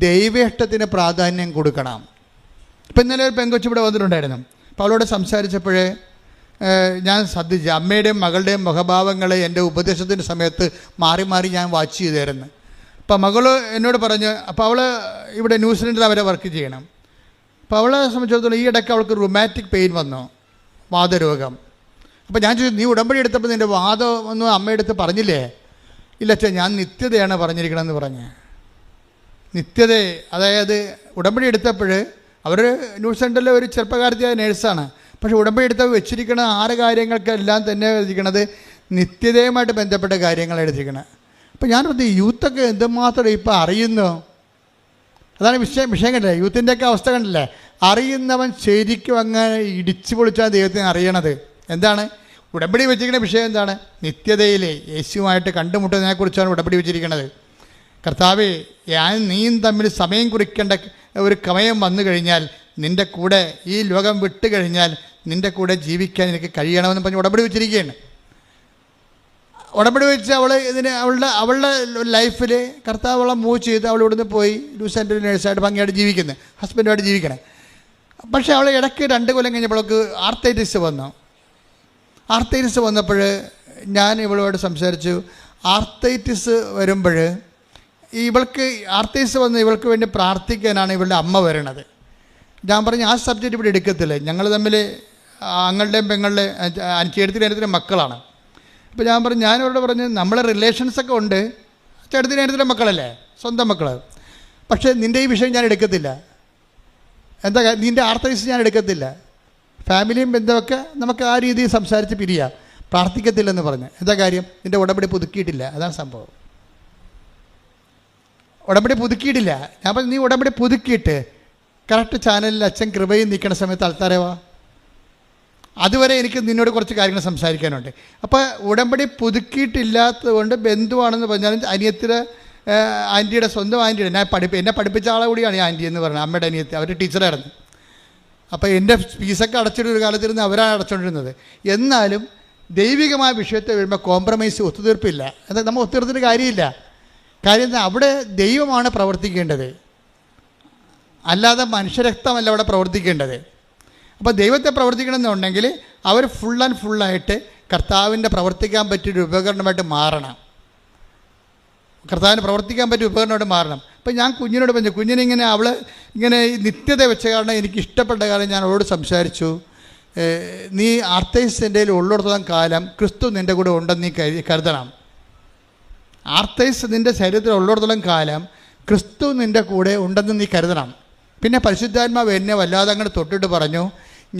ദൈവേഷ്ടത്തിന് പ്രാധാന്യം കൊടുക്കണം. ഇപ്പം ഇന്നലെ ഒരു പെങ്കൊച്ച് ഇവിടെ വന്നിട്ടുണ്ടായിരുന്നു. അപ്പോൾ അവളോട് സംസാരിച്ചപ്പോഴേ ഞാൻ ശ്രദ്ധിച്ചു, അമ്മയുടെയും മകളുടെയും മുഖഭാവങ്ങൾ എൻ്റെ ഉപദേശത്തിൻ്റെ സമയത്ത് മാറി മാറി ഞാൻ വാച്ച് ചെയ്തായിരുന്നു. അപ്പോൾ മകൾ എന്നോട് പറഞ്ഞു, അപ്പോൾ അവൾ ഇവിടെ ന്യൂസിലൻഡിൽ അവരെ വർക്ക് ചെയ്യണം. അപ്പോൾ അവളെ സംബന്ധിച്ചിടത്തോളം ഈ ഇടയ്ക്ക് അവൾക്ക് റുമാറ്റിക് പെയിൻ വന്നു, വാതരോഗം. അപ്പോൾ ഞാൻ ചോദിച്ചു, നീ ഉടമ്പടി എടുത്തപ്പോൾ നിൻ്റെ വാദം ഒന്നും അമ്മയെടുത്ത് പറഞ്ഞില്ലേ? ഇല്ല അച്ഛാ, ഞാൻ നിത്യതയാണ് പറഞ്ഞിരിക്കണമെന്ന് പറഞ്ഞ്. നിത്യത, അതായത് ഉടമ്പടി എടുത്തപ്പോൾ അവർ ന്യൂസിലൻഡിലെ ഒരു ചെറുപ്പക്കാരത്തിയായ നേഴ്സാണ്. പക്ഷേ ഉടമ്പടി എടുത്ത് വെച്ചിരിക്കുന്ന 6 കാര്യങ്ങൾക്കെല്ലാം തന്നെ എഴുതിയിരിക്കണത് നിത്യതയുമായിട്ട് ബന്ധപ്പെട്ട കാര്യങ്ങൾ എഴുതിയിരിക്കണം. അപ്പോൾ ഞാൻ പറഞ്ഞു, യൂത്തൊക്കെ എന്തുമാത്രം ഇപ്പോൾ അറിയുന്നു. അതാണ് വിഷയം കണ്ടില്ലേ, യൂത്തിൻ്റെയൊക്കെ അവസ്ഥ കണ്ടില്ലേ? അറിയുന്നവൻ ശരിക്കും അങ്ങനെ ഇടിച്ചു പൊളിച്ചാൽ ദൈവത്തിന് അറിയണത്. എന്താണ് ഉടമ്പടി വെച്ചിരിക്കുന്ന വിഷയം? എന്താണ്? നിത്യതയിലെ യേശുവുമായിട്ട് കണ്ടുമുട്ടുന്നതിനെക്കുറിച്ചാണ് ഉടമ്പടി വെച്ചിരിക്കുന്നത്. കർത്താവേ, നീയും തമ്മിൽ സമയം കുറിക്കേണ്ട ഒരു സമയം വന്നു കഴിഞ്ഞാൽ, നിൻ്റെ കൂടെ ഈ ലോകം വിട്ട് കഴിഞ്ഞാൽ നിൻ്റെ കൂടെ ജീവിക്കാൻ എനിക്ക് കഴിയണമെന്ന് പറഞ്ഞ് ഉടമ്പടി വെച്ചിരിക്കുകയാണ്. ഉടമ്പടി വെച്ച് അവളുടെ ലൈഫിൽ കർത്താവ് അവളെ മൂവ് ചെയ്ത് അവൾ ഇവിടുന്ന് പോയി ലൂസൻ്റ് നേഴ്സായിട്ട് ഭംഗിയായിട്ട് ജീവിക്കുന്നത്, ഹസ്ബൻഡുമായിട്ട് ജീവിക്കണേ. പക്ഷേ അവൾ ഇടയ്ക്ക് 2 കൊല്ലം കഴിഞ്ഞപ്പോഴേക്ക് ആർത്തൈറ്റിസ് വന്നു. ആർത്തൈറ്റിസ് വന്നപ്പോൾ ഞാൻ ഇവളുമായിട്ട് സംസാരിച്ചു. ആർത്തൈറ്റിസ് വരുമ്പോൾ ഇവൾക്ക് ആർത്തൈറ്റിസ് വന്ന് ഇവൾക്ക് വേണ്ടി പ്രാർത്ഥിക്കാനാണ് ഇവളുടെ അമ്മ വരണത്. ഞാൻ പറഞ്ഞു, ആ സബ്ജക്റ്റ് ഇവിടെ എടുക്കത്തില്ല, ഞങ്ങൾ തമ്മിൽ അങ്ങളുടെയും പെങ്ങളുടെയും ചേട്ടത്തിൻ്റെ മക്കളാണ്. അപ്പോൾ ഞാൻ പറഞ്ഞു, ഞാനിവരോട് പറഞ്ഞു, നമ്മളെ റിലേഷൻസൊക്കെ ഉണ്ട്, ചേട്ടത്തിൻ്റെ മക്കളല്ലേ, സ്വന്തം മക്കൾ, പക്ഷേ നിൻ്റെ ഈ വിഷയം ഞാൻ എടുക്കത്തില്ല. എന്താ നിൻ്റെ ആർത്തൈസ് ഞാൻ എടുക്കത്തില്ല, ഫാമിലിയും ബന്ധമൊക്കെ നമുക്ക് ആ രീതിയിൽ സംസാരിച്ച് പിരിയാം, പ്രാർത്ഥിക്കത്തില്ലെന്ന് പറഞ്ഞ്. എന്താ കാര്യം? നിൻ്റെ ഉടമ്പടി പുതുക്കിയിട്ടില്ല, അതാണ് സംഭവം. ഉടമ്പടി പുതുക്കിയിട്ടില്ല. ഞാൻ പറഞ്ഞു നീ ഉടമ്പടി പുതുക്കിയിട്ട് കറക്റ്റ് ചാനലിൽ അച്ഛൻ കൃപയും നിൽക്കുന്ന സമയത്ത് ആൾക്കാരെ വാ. അതുവരെ എനിക്ക് നിന്നോട് കുറച്ച് കാര്യങ്ങൾ സംസാരിക്കാനുണ്ട്. അപ്പോൾ ഉടമ്പടി പുതുക്കിയിട്ടില്ലാത്തത് കൊണ്ട് ബന്ധുവാണെന്ന് പറഞ്ഞാലും അനിയത്തിയുടെ ആൻറ്റിയുടെ സ്വന്തം ആൻറ്റിയുടെ എന്നെ പഠിപ്പിച്ച ആളെ കൂടിയാണ് ഈ ആൻറ്റി എന്ന് പറയുന്നത്, അമ്മയുടെ അനിയത്തി. അവർ ടീച്ചറായിരുന്നു. അപ്പോൾ എൻ്റെ ഫീസൊക്കെ അടച്ചിട്ടൊരു കാലത്തിരുന്ന് അവരാണ് അടച്ചുകൊണ്ടിരുന്നത്. എന്നാലും ദൈവികമായ വിഷയത്തെ വരുമ്പോൾ കോംപ്രമൈസ്, ഒത്തുതീർപ്പില്ല. എന്നാൽ നമ്മൾ ഒത്തുതീർത്തിട്ട് കാര്യമില്ല. കാര്യം അവിടെ ദൈവമാണ് പ്രവർത്തിക്കേണ്ടത്, അല്ലാതെ മനുഷ്യരക്തമല്ല അവിടെ പ്രവർത്തിക്കേണ്ടത്. അപ്പോൾ ദൈവത്തെ പ്രവർത്തിക്കണമെന്നുണ്ടെങ്കിൽ അവർ ഫുൾ ആൻഡ് ഫുള്ളായിട്ട് കർത്താവിൻ്റെ പ്രവർത്തിക്കാൻ പറ്റിയൊരു ഉപകരണമായിട്ട് മാറണം. കർത്താവിന് പ്രവർത്തിക്കാൻ പറ്റിയ ഉപകരണമായിട്ട് മാറണം. അപ്പോൾ ഞാൻ കുഞ്ഞിനോട് പറഞ്ഞു, കുഞ്ഞിനിങ്ങനെ അവൾ ഇങ്ങനെ നിത്യത വെച്ച കാരണം എനിക്ക് ഇഷ്ടപ്പെട്ട കാരണം ഞാൻ അവളോട് സംസാരിച്ചു. നീ ആർത്തൈസ് എൻ്റെ ഉള്ളിടത്തോളം കാലം ക്രിസ്തു നിൻ്റെ കൂടെ ഉണ്ടെന്ന് നീ കരുതണം. ആർത്തൈസ് നിൻ്റെ ശരീരത്തിൽ ഉള്ളിടത്തോളം കാലം ക്രിസ്തു നിൻ്റെ കൂടെ ഉണ്ടെന്ന് നീ കരുതണം. പിന്നെ പരിശുദ്ധാത്മാവ് എന്നെ വല്ലാതെ അങ്ങോട്ട് തൊട്ടിട്ട് പറഞ്ഞു,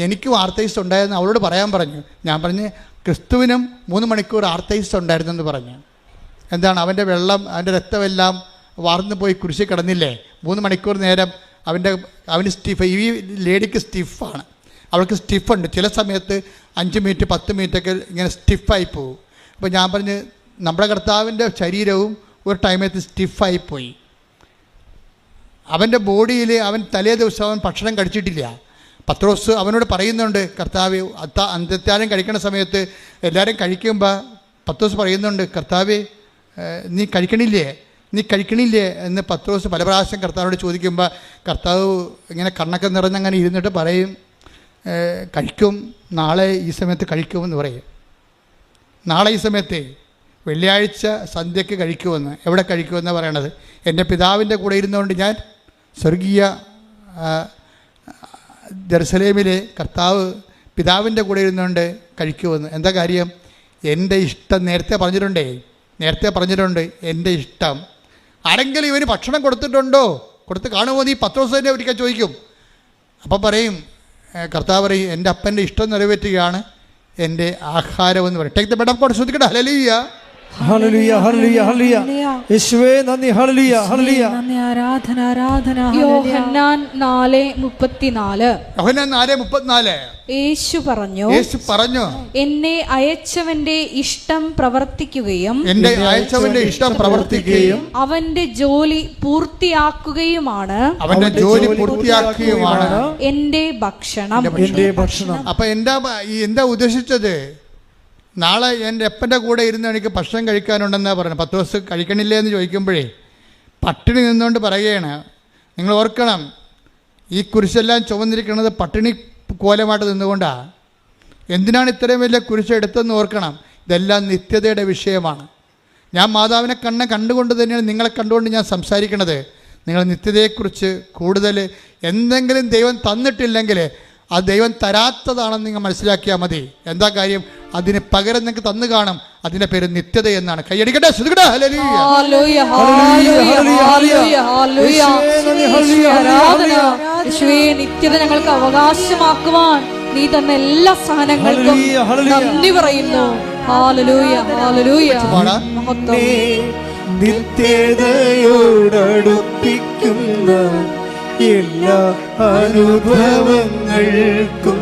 എനിക്കും ആർത്തൈസ് ഉണ്ടായിരുന്നു അവളോട് പറയാൻ പറഞ്ഞു. ഞാൻ പറഞ്ഞ് ക്രിസ്തുവിനും 3 മണിക്കൂർ ആർത്തൈസ് ഉണ്ടായിരുന്നെന്ന് പറഞ്ഞു. എന്താണ്? അവൻ്റെ വെള്ളം, അവൻ്റെ രക്തമെല്ലാം വാർന്നു പോയി കുരിശിൽ കിടന്നില്ലേ? 3 മണിക്കൂർ നേരം അവന് സ്റ്റിഫ്. ഈ ലേഡിക്ക് സ്റ്റിഫാണ്, അവൾക്ക് സ്റ്റിഫുണ്ട്. ചില സമയത്ത് 5 മിനിറ്റ് 10 മിനിറ്റൊക്കെ ഇങ്ങനെ സ്റ്റിഫായി പോകും. അപ്പോൾ ഞാൻ പറഞ്ഞ് നമ്മുടെ കർത്താവിൻ്റെ ശരീരവും ഒരു ടൈമത്ത് സ്റ്റിഫായിപ്പോയി. അവൻ്റെ ബോഡിയിൽ അവൻ തലേ ദിവസം അവൻ ഭക്ഷണം കഴിച്ചിട്ടില്ല. പത്രോസ് അവനോട് പറയുന്നുണ്ട്, കർത്താവ് അന്ത്യത്താഴം കഴിക്കുന്ന സമയത്ത് എല്ലാവരും കഴിക്കുമ്പോൾ പത്രോസ് പറയുന്നുണ്ട്, കർത്താവേ നീ കഴിക്കണില്ലേ എന്ന് പത്രോസ് പല പ്രാവശ്യം കർത്താവിനോട് ചോദിക്കുമ്പോൾ കർത്താവ് ഇങ്ങനെ കണ്ണൊക്കെ നിറഞ്ഞങ്ങനെ ഇരുന്നിട്ട് പറയും, കഴിക്കും, നാളെ ഈ സമയത്ത് കഴിക്കുമെന്ന് പറയും. നാളെ ഈ സമയത്ത് വെള്ളിയാഴ്ച സന്ധ്യയ്ക്ക് കഴിക്കുമെന്ന്. എവിടെ കഴിക്കുമെന്നാണ് പറയണത്? എൻ്റെ പിതാവിൻ്റെ കൂടെ ഇരുന്നുകൊണ്ട് ഞാൻ സ്വർഗീയ ജെറുസലേമിലെ കർത്താവ് പിതാവിൻ്റെ കൂടെ ഇരുന്നുകൊണ്ട് കഴിക്കുമെന്ന്. എന്താ കാര്യം? എൻ്റെ ഇഷ്ടം നേരത്തെ പറഞ്ഞിട്ടുണ്ട്. എൻ്റെ ഇഷ്ടം. ആരെങ്കിലും ഇവന് ഭക്ഷണം കൊടുത്തിട്ടുണ്ടോ? കൊടുത്ത് കാണുമോ നീ? പത്രോസ് തന്നെ ഒരിക്കൽ ചോദിക്കും. അപ്പം പറയും, കർത്താവ് പറയും, എൻ്റെ അപ്പൻ്റെ ഇഷ്ടം നിറവേറ്റുകയാണ് എൻ്റെ ആഹാരമെന്ന് പറയും. Take the bread of God. ശ്രദ്ധിക്കട്ടെ. ഹല്ലേലൂയ, ഹല്ലേലൂയ, ഹല്ലേലൂയ, ഹല്ലേലൂയ. യേശുവേ നന്ദി. ഹല്ലേലൂയ, ഹല്ലേലൂയ. ആരാധന, ആരാധന. യോഹന്നാൻ 4:34. യോഹന്നാൻ 4:34. യേശു പറഞ്ഞു, എന്നെ അയച്ചവന്റെ ഇഷ്ടം പ്രവർത്തിക്കുകയും അവന്റെ ജോലി പൂർത്തിയാക്കുകയുമാണ് എന്റെ ഭക്ഷണം. അപ്പൊ എന്താ ഉദ്ദേശിച്ചത്? നാളെ എൻ്റെ അപ്പൻ്റെ കൂടെ ഇരുന്ന് എനിക്ക് ഭക്ഷണം കഴിക്കാനുണ്ടെന്നാണ് പറയുന്നത്. 10 ദിവസം കഴിക്കണില്ലേ എന്ന് ചോദിക്കുമ്പോഴേ പട്ടിണി നിന്നുകൊണ്ട് പറയുകയാണ്. നിങ്ങൾ ഓർക്കണം, ഈ കുരിശെല്ലാം ചുമന്നിരിക്കുന്നത് പട്ടിണി കോലമായിട്ട് നിന്നുകൊണ്ടാണ്. എന്തിനാണ് ഇത്രയും വലിയ കുരിശ് എടുത്തെന്ന് ഓർക്കണം. ഇതെല്ലാം നിത്യതയുടെ വിഷയമാണ്. ഞാൻ മാതാവിനെ കണ്ടുകൊണ്ട് തന്നെയാണ് നിങ്ങളെ കണ്ടുകൊണ്ട് ഞാൻ സംസാരിക്കണത്. നിങ്ങൾ നിത്യതയെക്കുറിച്ച് കൂടുതൽ എന്തെങ്കിലും ദൈവം തന്നിട്ടില്ലെങ്കിൽ അത് ദൈവം തരാത്തതാണെന്ന് നിങ്ങൾ മനസ്സിലാക്കിയാൽ മതി. എന്താ കാര്യം? അതിന് പകരം നിങ്ങൾക്ക് തന്നു കാണും. അതിൻ്റെ പേര് നിത്യത എന്നാണ്. കൈയടിക്കട്ടെ. നിത്യത ഞങ്ങൾക്ക് അവകാശമാക്കുവാൻ നീ തന്ന എല്ലാ സഹനങ്ങൾക്കും നന്ദി പറയുന്നു. നിത്യതയോടടുപ്പിക്കുന്ന എല്ലാ അനുഭവങ്ങൾക്കും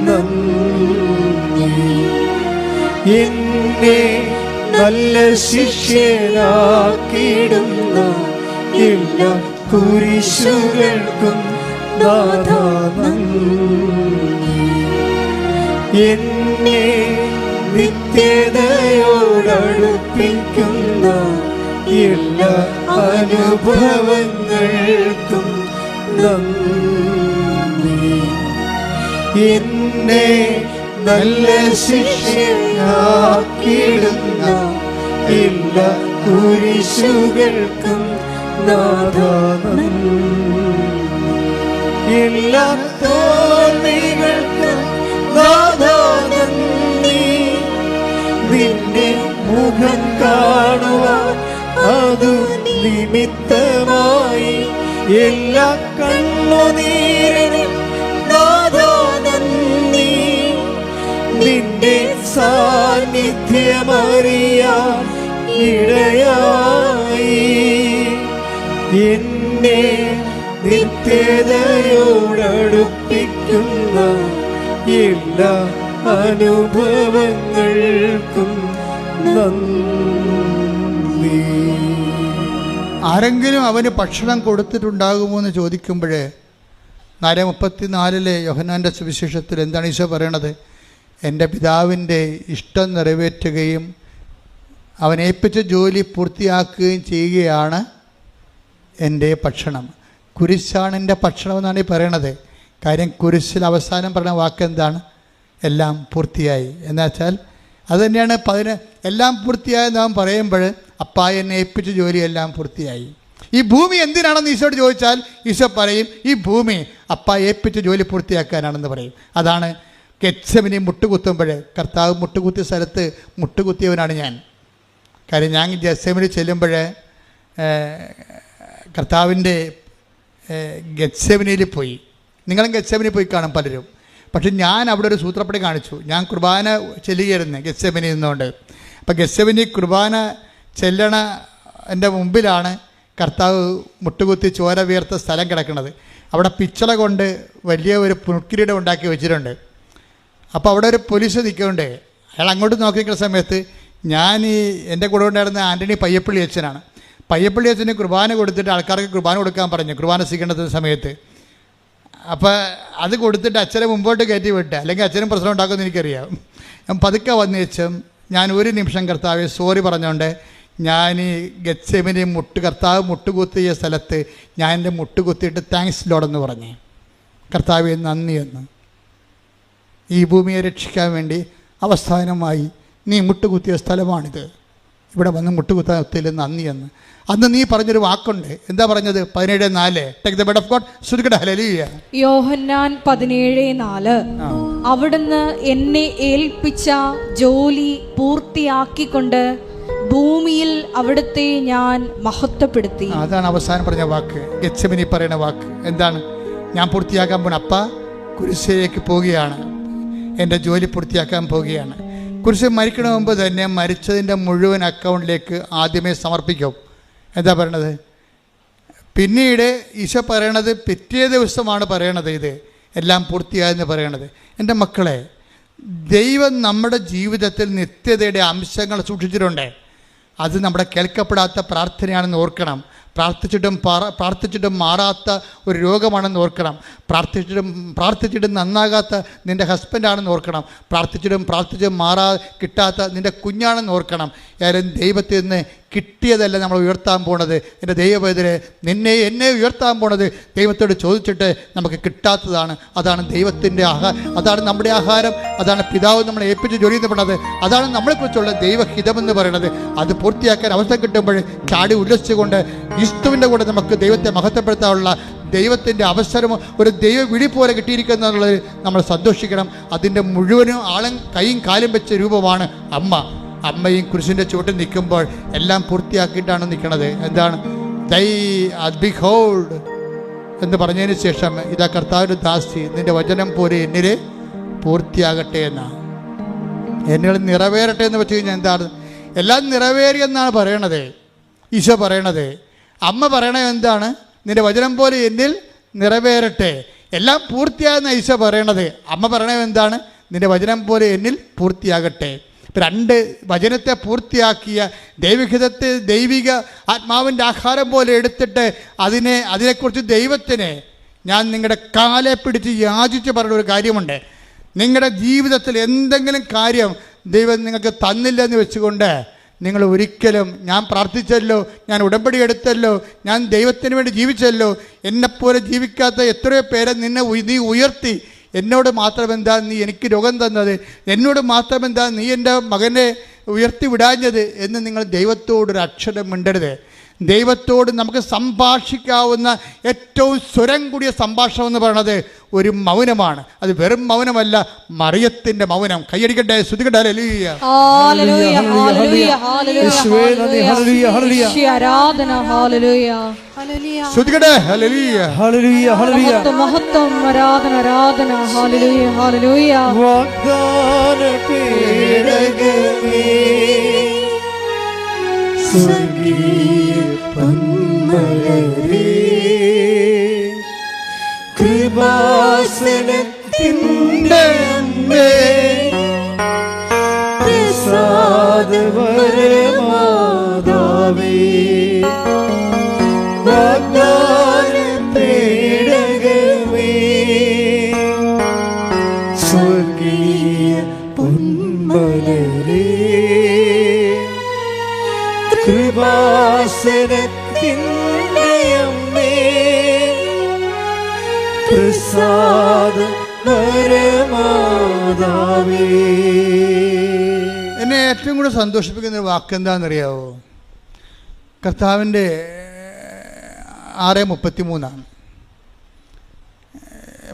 നന്ദി. എന്നെ നല്ല ശിഷ്യനാക്കിയിടുന്ന എല്ലാ കുരിശുകൾക്കും നാഥാ നന്ദി. എന്നെ നിത്യതയോടടുപ്പിക്കുന്ന എല്ലാ അനുഭവങ്ങൾക്കും നന്ദി. എന്നെ നല്ല ശിക്ഷയാക്കിയിടുന്ന എല്ലാ കുരിശുകൾക്കും നാഥാ നന്ദി. എല്ലാ തോൽവികൾക്കും നാഥാ നന്ദി. നിന്റെ മുഖം കാണുവാൻ അതു നിമിത്തമായി എല്ലാ കണ്ണുനീരിനും നാഥാ നന്ദി. നിന്റെ സാന്നിധ്യമറിയാൻ ഇടയായി എന്നെ നിത്യതയോടടുപ്പിക്കുന്ന എല്ലാ അനുഭവങ്ങൾക്കും നന്ദി. ആരെങ്കിലും അവന് ഭക്ഷണം കൊടുത്തിട്ടുണ്ടാകുമോ എന്ന് ചോദിക്കുമ്പോൾ 4:34 യോഹന്നാൻ്റെ സുവിശേഷത്തിൽ എന്താണ് ഈശോ പറയണത്? എൻ്റെ പിതാവിൻ്റെ ഇഷ്ടം നിറവേറ്റുകയും അവൻ ഏൽപ്പിച്ച ജോലി പൂർത്തിയാക്കുകയും ചെയ്യുകയാണ് എൻ്റെ ഭക്ഷണം. കുരിശാണ് എൻ്റെ ഭക്ഷണം എന്നാണ് ഈ പറയണത്. കാര്യം കുരിശിൽ അവസാനം പറഞ്ഞ വാക്ക് എന്താണ്? എല്ലാം പൂർത്തിയായി. എന്നുവെച്ചാൽ അത് തന്നെയാണ് എല്ലാം പൂർത്തിയായെന്ന് അവൻ പറയുമ്പോൾ അപ്പാ എന്നെ ഏൽപ്പിച്ച ജോലിയെല്ലാം പൂർത്തിയായി. ഈ ഭൂമി എന്തിനാണെന്ന് ഈശോയോട് ചോദിച്ചാൽ ഈശോ പറയും ഈ ഭൂമി അപ്പാ ഏൽപ്പിച്ച ജോലി പൂർത്തിയാക്കാനാണെന്ന് പറയും. അതാണ് ഗെത്സെമനി മുട്ടുകുത്തുമ്പോൾ കർത്താവ് മുട്ടുകുത്തിയ സ്ഥലത്ത് മുട്ടുകുത്തിയവനാണ് ഞാൻ. കാര്യം ഞാൻ ഗെത്സെമനി ചെല്ലുമ്പോൾ കർത്താവിൻ്റെ ഗെത്സെമനിയിൽ പോയി. നിങ്ങളും ഗെത്സെമനി പോയി കാണും പലരും. പക്ഷെ ഞാൻ അവിടെ ഒരു സൂത്രപ്പടി കാണിച്ചു. ഞാൻ കുർബാന ചെല്ലുകയായിരുന്നു ഗെത്സെമനി നിന്നുകൊണ്ട്. അപ്പം ഗെത്സെമനി കുർബാന ചെല്ലണ എൻ്റെ മുമ്പിലാണ് കർത്താവ് മുട്ടുകുത്തി ചോര വീർത്ത സ്ഥലം കിടക്കുന്നത്. അവിടെ പിച്ചള കൊണ്ട് വലിയ ഒരു പുൽക്കിരീടം ഉണ്ടാക്കി വെച്ചിട്ടുണ്ട്. അപ്പോൾ അവിടെ ഒരു പോലീസ് നിൽക്കുന്നുണ്ട്. അയാൾ അങ്ങോട്ട് നോക്കി നിൽക്കുന്ന സമയത്ത് ഞാൻ എൻ്റെ കൂടെ ഉണ്ടായിരുന്ന ആൻ്റണി പയ്യപ്പള്ളി അച്ഛനാണ്. പയ്യപ്പള്ളി അച്ഛന് കുർബാന കൊടുത്തിട്ട് ആൾക്കാർക്ക് കുർബാന കൊടുക്കാൻ പറഞ്ഞു കുർബാന സ്വീകരണത്തിന് സമയത്ത്. അപ്പോൾ അത് കൊടുത്തിട്ട് അച്ഛനെ മുമ്പോട്ട് കയറ്റി വിട്ട്, അല്ലെങ്കിൽ അച്ഛനും പ്രശ്നം ഉണ്ടാക്കുമെന്ന് എനിക്കറിയാം. ഞാൻ പതുക്കെ വന്ന് വെച്ചും ഞാൻ ഒരു നിമിഷം കർത്താവെ സോറി പറഞ്ഞുകൊണ്ട് ഞാൻ ഈ ഗെത്സെമനി കർത്താവ് മുട്ടുകുത്തിയ സ്ഥലത്ത് ഞാൻ എൻ്റെ മുട്ടുകുത്തിയിട്ട് താങ്ക്സ് ലോഡെന്ന് പറഞ്ഞേ, കർത്താവെ നന്ദി എന്ന്. ഈ ഭൂമിയെ രക്ഷിക്കാൻ വേണ്ടി അവസാനമായി നീ മുട്ടുകുത്തിയ സ്ഥലമാണിത്, ഇവിടെ വന്ന് മുട്ടുകുത്താൻ ഒത്തില്ല നന്ദി എന്ന്. അന്ന് നീ പറഞ്ഞൊരു വാക്കുണ്ട്. എന്താ പറഞ്ഞത്? 17:4 take the bed of God. ശ്രുതികട ഹല്ലേലൂയ. യോഹന്നാൻ 17:4 അവിടുന്ന് എന്നെ ഏൽപ്പിച്ച ജോലി പൂർത്തിയാക്കിക്കൊണ്ട് ഭൂമിയിൽ അവിടുത്തെ ഞാൻ മഹത്വപ്പെടുത്തി. അതാണ് അവസാനം പറഞ്ഞ വാക്ക്, ഗെത്സെമനി പറയുന്ന വാക്ക്. എന്താണ്? ഞാൻ പൂർത്തിയാക്കാൻ പോണ അപ്പ കുരിശിലേക്ക് പോവുകയാണ്, എൻ്റെ ജോലി പൂർത്തിയാക്കാൻ പോവുകയാണ്. കുരിശ് മരിക്കണ മുമ്പ് തന്നെ മരിച്ചതിൻ്റെ മുഴുവൻ അക്കൗണ്ടിലേക്ക് ആദ്യമേ സമർപ്പിക്കും. എന്താ പറയണത്? പിന്നീട് ഈശോ പറയണത് പിറ്റേ ദിവസമാണ് പറയണത് ഇത് എല്ലാം പൂർത്തിയായെന്ന് പറയണത്. എൻ്റെ മക്കളെ, ദൈവം നമ്മുടെ ജീവിതത്തിൽ നിത്യതയുടെ അംശങ്ങൾ സൂക്ഷിച്ചിട്ടുണ്ട്. അത് നമ്മുടെ കേൾക്കപ്പെടാത്ത പ്രാർത്ഥനയാണെന്ന് ഓർക്കണം. പ്രാർത്ഥിച്ചിട്ടും മാറാത്ത ഒരു രോഗമാണെന്ന് ഓർക്കണം. പ്രാർത്ഥിച്ചിട്ടും നന്നാകാത്ത നിൻ്റെ ഹസ്ബൻഡാണെന്ന് ഓർക്കണം. പ്രാർത്ഥിച്ചിട്ടും കിട്ടാത്ത നിൻ്റെ കുഞ്ഞാണെന്ന് ഓർക്കണം. ആരും ദൈവത്തിൽ നിന്ന് കിട്ടിയതല്ല നമ്മൾ ഉയർത്താൻ പോണത്. എൻ്റെ ദൈവവേദന എന്നെ ഉയർത്താൻ പോണത് ദൈവത്തോട് ചോദിച്ചിട്ട് നമുക്ക് കിട്ടാത്തതാണ്. അതാണ് ദൈവത്തിൻ്റെ അതാണ് നമ്മുടെ ആഹാരം. അതാണ് പിതാവ് നമ്മളെ ഏൽപ്പിച്ച് ജോലി എന്ന് പറയുന്നത്. അതാണ് നമ്മളെക്കുറിച്ചുള്ള ദൈവഹിതമെന്ന് പറയുന്നത്. അത് പൂർത്തിയാക്കാൻ അവസരം കിട്ടുമ്പോൾ ചാടി ഉല്ലസിച്ചുകൊണ്ട് ക്രിസ്തുവിൻ്റെ കൂടെ നമുക്ക് ദൈവത്തെ മഹത്വപ്പെടുത്താനുള്ള ദൈവത്തിൻ്റെ അവസരം ഒരു ദൈവ വിളി പോലെ കിട്ടിയിരിക്കുന്നു എന്നുള്ളത് നമ്മൾ സന്തോഷിക്കണം. അതിൻ്റെ മുഴുവനും കൈയും കാലും വെച്ച രൂപമാണ് അമ്മ. അമ്മയും കുരിശിൻ്റെ ചുവട്ടിൽ നിൽക്കുമ്പോൾ എല്ലാം പൂർത്തിയാക്കിയിട്ടാണ് നിൽക്കുന്നത്. എന്താണ്? ബിഹോൾഡ് എന്ന് പറഞ്ഞതിന് ശേഷം ഇതാ കർത്താവിൻ്റെ ദാസി, നിൻ്റെ വചനം പോലെ എന്നിൽ പൂർത്തിയാകട്ടെ എന്നാണ്. എന്നിൽ നിറവേറട്ടെ എന്ന് വെച്ച് കഴിഞ്ഞാൽ എന്താണ്? എല്ലാം നിറവേറിയെന്നാണ് പറയണത് ഈശോ പറയണത്. അമ്മ പറയണത് എന്താണ്? നിൻ്റെ വചനം പോലെ എന്നിൽ നിറവേറട്ടെ, എല്ലാം പൂർത്തിയായെന്ന ഈശോ പറയണത്. അമ്മ പറയണത് എന്താണ്? നിൻ്റെ വചനം പോലെ എന്നിൽ പൂർത്തിയാകട്ടെ. രണ്ട് വചനത്തെ പൂർത്തിയാക്കിയ ദൈവഹിതത്തെ ദൈവിക ആത്മാവിൻ്റെ ആഹാരം പോലെ എടുത്തിട്ട് അതിനെക്കുറിച്ച് ദൈവത്തിന് ഞാൻ നിങ്ങളുടെ കാലെ പിടിച്ച് യാചിച്ച് പറഞ്ഞ ഒരു കാര്യമുണ്ട്. നിങ്ങളുടെ ജീവിതത്തിൽ എന്തെങ്കിലും കാര്യം ദൈവം നിങ്ങൾക്ക് തന്നില്ലെന്ന് വെച്ചുകൊണ്ട് നിങ്ങൾ ഒരിക്കലും ഞാൻ പ്രാർത്ഥിച്ചല്ലോ, ഞാൻ ഉടമ്പടി എടുത്തല്ലോ, ഞാൻ ദൈവത്തിന് വേണ്ടി ജീവിച്ചല്ലോ, എന്നെപ്പോലെ ജീവിക്കാത്ത എത്രയോ പേരെ നീ ഉയർത്തി, എന്നോട് മാത്രമെന്താ നീ എനിക്ക് രോഗം തന്നത്, എന്നോട് മാത്രമെന്താ നീ എൻ്റെ മകനെ ഉയർത്തി വിടാഞ്ഞത് എന്ന് നിങ്ങൾ ദൈവത്തോടൊരു അക്ഷരം മിണ്ടരുത്. ദൈവത്തോട് നമുക്ക് സംഭാഷിക്കാവുന്ന ഏറ്റവും സ്വരം കൂടിയ സംഭാഷണം എന്ന് പറയുന്നത് ഒരു മൗനമാണ്. അത് വെറും മൗനമല്ല, മറിയത്തിൻ്റെ മൗനം. കൈയടിക്കട്ടെ, ശ്രുതിക്കട്ടെ. ഹല്ലേലൂയ, ഹല്ലേലൂയ, ഹല്ലേലൂയ, ഹല്ലേലൂയ, ആരാധന, ഹല്ലേലൂയ, ശ്രുതിക്കട്ടെ. ഹല്ലേലൂയ, ഹല്ലേലൂയ, ഹല്ലേലൂയ, മഹത്വം, ആരാധന, ആരാധന, ഹല്ലേലൂയ, ഹല്ലേലൂയ. വാഗ്ദാന പേടകമേ, സ്വർഗീയ പൊന്മലരേ, കൃപാസനത്തിൻ്റെ അമ്മേ, പ്രസാദവരമാതാവേ, വാഗ്ദാന പേടകമേ, സ്വർഗീയ പൊന്മലരേ, കൃപാസനത്തിൻ്റെ അമ്മേ, പ്രസാദവരമാതാവേ. എന്നെ ഏറ്റവും കൂടെ സന്തോഷിപ്പിക്കുന്ന ഒരു വാക്ക് എന്താണെന്നറിയാവോ? കർത്താവിൻ്റെ 6:33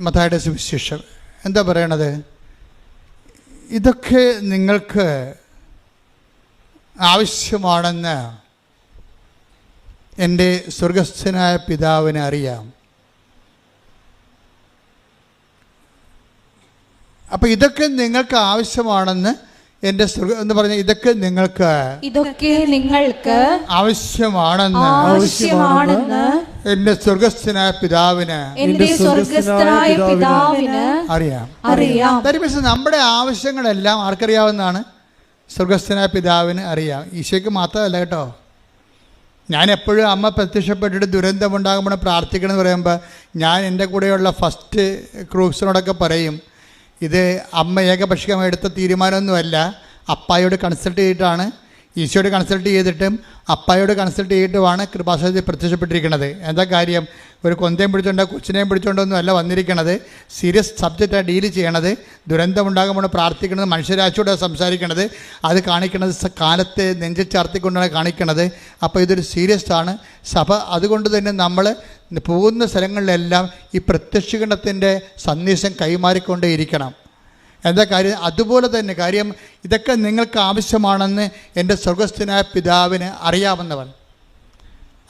മത്തായിയുടെ സുവിശേഷം. എന്താ പറയണത്? ഇതൊക്കെ നിങ്ങൾക്ക് ആവശ്യമാണെന്ന് എൻ്റെ സ്വർഗസ്ഥനായ പിതാവിനെ അറിയാം. അപ്പം ഇതൊക്കെ നിങ്ങൾക്ക് ആവശ്യമാണെന്ന് എൻ്റെ എന്ന് പറഞ്ഞ ഇതൊക്കെ നിങ്ങൾക്ക് ആവശ്യമാണെന്ന് എൻ്റെ സ്വർഗസ്ഥനായ പിതാവിന് അറിയാം. നമ്മുടെ ആവശ്യങ്ങളെല്ലാം ആർക്കറിയാവുന്നതാണ്? സ്വർഗസ്ഥനായ പിതാവിന് അറിയാം. ഈശോയ്ക്ക് മാത്രമല്ല കേട്ടോ. ഞാൻ എപ്പോഴും അമ്മ പ്രത്യക്ഷപ്പെട്ടിട്ട് ദുരന്തമുണ്ടാകുമ്പോൾ പ്രാർത്ഥിക്കണം എന്ന് പറയുമ്പോൾ ഞാൻ എൻ്റെ കൂടെയുള്ള ഫസ്റ്റ് ക്രൂസിനോടൊക്കെ പറയും, ഇത് അമ്മ ഏകപക്ഷീയമായി എടുത്ത തീരുമാനമൊന്നുമല്ല. അപ്പായോട് കൺസൾട്ട് ചെയ്തിട്ടാണ്, ഈശോയോട് കൺസൾട്ട് ചെയ്തിട്ടും അപ്പായോട് കൺസൾട്ട് ചെയ്തിട്ടുമാണ് കൃപാസനത്തിൽ പ്രത്യക്ഷപ്പെട്ടിരിക്കുന്നത്. എന്താ കാര്യം? ഒരു കൊന്തയും പിടിച്ചോണ്ടോ കൊച്ചിനെയും പിടിച്ചോണ്ടൊന്നും അല്ല വന്നിരിക്കണത്. സീരിയസ് സബ്ജക്റ്റാണ് ഡീൽ ചെയ്യണത്. ദുരന്തമുണ്ടാകുമ്പോൾ പ്രാർത്ഥിക്കണത്, മനുഷ്യരാശിയോട് സംസാരിക്കണത്, അത് കാണിക്കണത് കാലത്തെ നെഞ്ചിൽ ചാർത്തിക്കൊണ്ടാണ് കാണിക്കണത്. അപ്പോൾ ഇതൊരു സീരിയസ് ആണ് സഭ. അതുകൊണ്ട് തന്നെ നമ്മൾ പോകുന്ന സ്ഥലങ്ങളിലെല്ലാം ഈ പ്രത്യക്ഷീകരണത്തിൻ്റെ സന്ദേശം കൈമാറിക്കൊണ്ടേയിരിക്കണം. എന്താ കാര്യം? അതുപോലെ തന്നെ കാര്യം, ഇതൊക്കെ നിങ്ങൾക്ക് ആവശ്യമാണെന്ന് എൻ്റെ സ്വർഗസ്ഥനായ പിതാവിന് അറിയാമെന്നവൻ.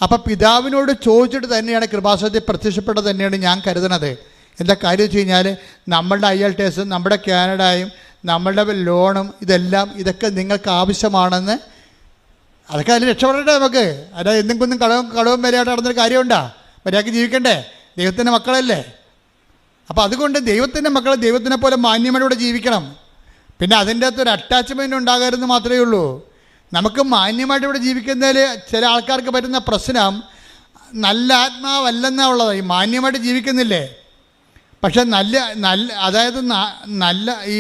അപ്പം പിതാവിനോട് ചോദിച്ചിട്ട് തന്നെയാണ് കൃപാസനത്തിൽ പ്രത്യക്ഷപ്പെട്ടത് തന്നെയാണ് ഞാൻ കരുതുന്നത്. എന്താ കാര്യം വെച്ച് കഴിഞ്ഞാൽ, നമ്മളുടെ IELTS, നമ്മുടെ കാനഡയും, നമ്മളുടെ ലോണും ഇതൊക്കെ നിങ്ങൾക്ക് ആവശ്യമാണെന്ന്, അതൊക്കെ അതിൽ രക്ഷപ്പെടട്ടെ നമുക്ക്. അതായത് എന്തെങ്കിലും കടവും വിലയായിട്ട് നടന്നൊരു കാര്യമുണ്ടോ? മര്യാദയ്ക്ക് ജീവിക്കണ്ടേ? ദൈവത്തിൻ്റെ മക്കളല്ലേ? അപ്പോൾ അതുകൊണ്ട് ദൈവത്തിൻ്റെ മക്കൾ ദൈവത്തിനെ പോലെ മാന്യമായിലൂടെ ജീവിക്കണം. പിന്നെ അതിൻ്റെ അകത്തൊരു അറ്റാച്ച്മെൻറ്റ് ഉണ്ടാകരുതെന്ന് മാത്രമേ ഉള്ളൂ. നമുക്ക് മാന്യമായിട്ട് ഇവിടെ ജീവിക്കുന്നതിൽ ചില ആൾക്കാർക്ക് പറ്റുന്ന പ്രശ്നം നല്ല ആത്മാവല്ലെന്നാ ഉള്ളത്. ഈ മാന്യമായിട്ട് ജീവിക്കുന്നില്ലേ, പക്ഷെ അതായത് ഈ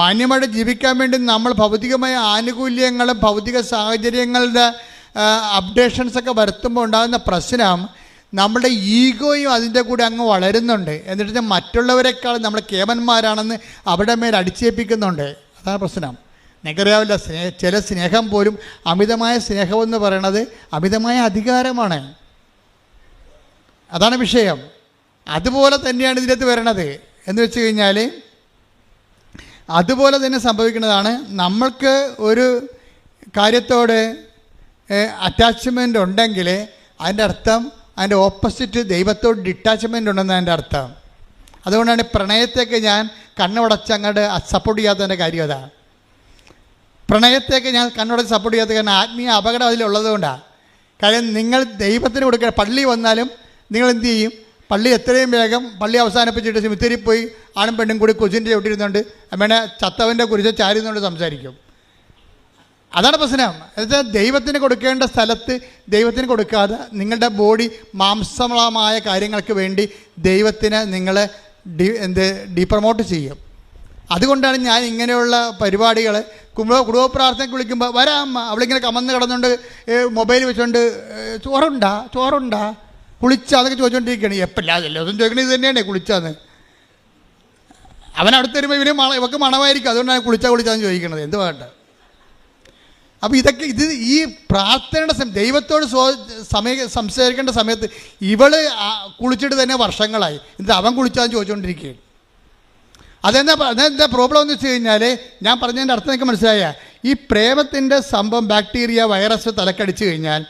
മാന്യമായിട്ട് ജീവിക്കാൻ വേണ്ടി നമ്മൾ ഭൗതികമായ ആനുകൂല്യങ്ങളും ഭൗതിക സാഹചര്യങ്ങളുടെ അപ്ഡേഷൻസൊക്കെ വരുത്തുമ്പോൾ ഉണ്ടാകുന്ന പ്രശ്നം, നമ്മുടെ ഈഗോയും അതിൻ്റെ കൂടെ അങ്ങ് വളരുന്നുണ്ട്. എന്നിട്ട് മറ്റുള്ളവരെക്കാൾ നമ്മൾ കേവന്മാരാണെന്ന് അവിടെ മേൽ അടിച്ചേൽപ്പിക്കുന്നുണ്ട്. അതാണ് പ്രശ്നം. നിങ്ങൾക്കറിയാവില്ല, ചില സ്നേഹം പോലും, അമിതമായ സ്നേഹമെന്ന് പറയണത് അമിതമായ അധികാരമാണ്. അതാണ് വിഷയം. അതുപോലെ തന്നെയാണ് ഇതിനകത്ത് വരണത്. എന്ന് വെച്ച് കഴിഞ്ഞാൽ അതുപോലെ തന്നെ സംഭവിക്കുന്നതാണ്. നമ്മൾക്ക് ഒരു കാര്യത്തോട് അറ്റാച്ച്മെൻ്റ് ഉണ്ടെങ്കിൽ അതിൻ്റെ അർത്ഥം, അതിൻ്റെ ഓപ്പോസിറ്റ് ദൈവത്തോട് ഡിറ്റാച്ച്മെൻ്റ് ഉണ്ടെന്ന് അതിൻ്റെ അർത്ഥം. അതുകൊണ്ടാണ് പ്രണയത്തേക്ക് ഞാൻ കണ്ണുടച്ച് അങ്ങോട്ട് സപ്പോർട്ട് ചെയ്യാത്തതിൻ്റെ കാര്യം അതാണ്. പ്രണയത്തേക്ക് ഞാൻ കണ്ണുടച്ച് സപ്പോർട്ട് ചെയ്യാത്ത കാരണം ആത്മീയ അപകടം അതിലുള്ളത് കൊണ്ടാണ്. കാര്യം നിങ്ങൾ ദൈവത്തിന് കൊടുക്കുക. പള്ളി വന്നാലും നിങ്ങൾ എന്ത് ചെയ്യും? പള്ളി എത്രയും വേഗം പള്ളി അവസാനിപ്പിച്ചിട്ട് സിമിത്തേരി പോയി ആണും പെണ്ണും കൂടി കൊച്ചിൻ്റെ ചവിട്ടിരുന്നുണ്ട് അമ്മേനെ ചത്തവൻ്റെ കുറിച്ച് ചാരിന്നുകൊണ്ട് സംസാരിക്കും. അതാണ് പ്രശ്നം. എന്നുവെച്ചാൽ ദൈവത്തിന് കൊടുക്കേണ്ട സ്ഥലത്ത് ദൈവത്തിന് കൊടുക്കാതെ നിങ്ങളുടെ ബോഡി മാംസമായ കാര്യങ്ങൾക്ക് വേണ്ടി ദൈവത്തിന് നിങ്ങൾ ഡീപ്രമോട്ട് ചെയ്യും. അതുകൊണ്ടാണ് ഞാൻ ഇങ്ങനെയുള്ള പരിപാടികൾ കുടുംബ പ്രാർത്ഥനയ്ക്ക് വിളിക്കുമ്പോൾ വരാം അവളിങ്ങനെ കമന്ന് കിടന്നുകൊണ്ട് മൊബൈൽ വെച്ചുകൊണ്ട് ചോറുണ്ടാ കുളിച്ചാ അതൊക്കെ ചോദിച്ചുകൊണ്ടിരിക്കുകയാണ്. എപ്പോഴാ എല്ലാതും ചോദിക്കണത് ഇത് തന്നെയാണ് കുളിച്ചാന്ന്. അവൻ അടുത്ത് വരുമ്പോൾ ഇവർക്ക് മണമായിരിക്കും. അതുകൊണ്ടാണ് കുളിച്ചാന്ന് ചോദിക്കണത്. എന്ത് വേണ്ട. അപ്പോൾ ഇത് ഈ പ്രാർത്ഥനയുടെ ദൈവത്തോട് സംസാരിക്കേണ്ട സമയത്ത് ഇവള് കുളിച്ചിട്ട് തന്നെ വർഷങ്ങളായി. എന്നിട്ട് അവൻ കുളിച്ചാന്ന് ചോദിച്ചുകൊണ്ടിരിക്കുകയാണ്. അതെന്താ പ്രോബ്ലം എന്ന് വെച്ച് കഴിഞ്ഞാൽ, ഞാൻ പറഞ്ഞതിൻ്റെ അർത്ഥം എനിക്ക് മനസ്സിലായ, ഈ പ്രേമത്തിൻ്റെ സംഭവം ബാക്ടീരിയ വൈറസ് തലക്കടിച്ച് കഴിഞ്ഞാൽ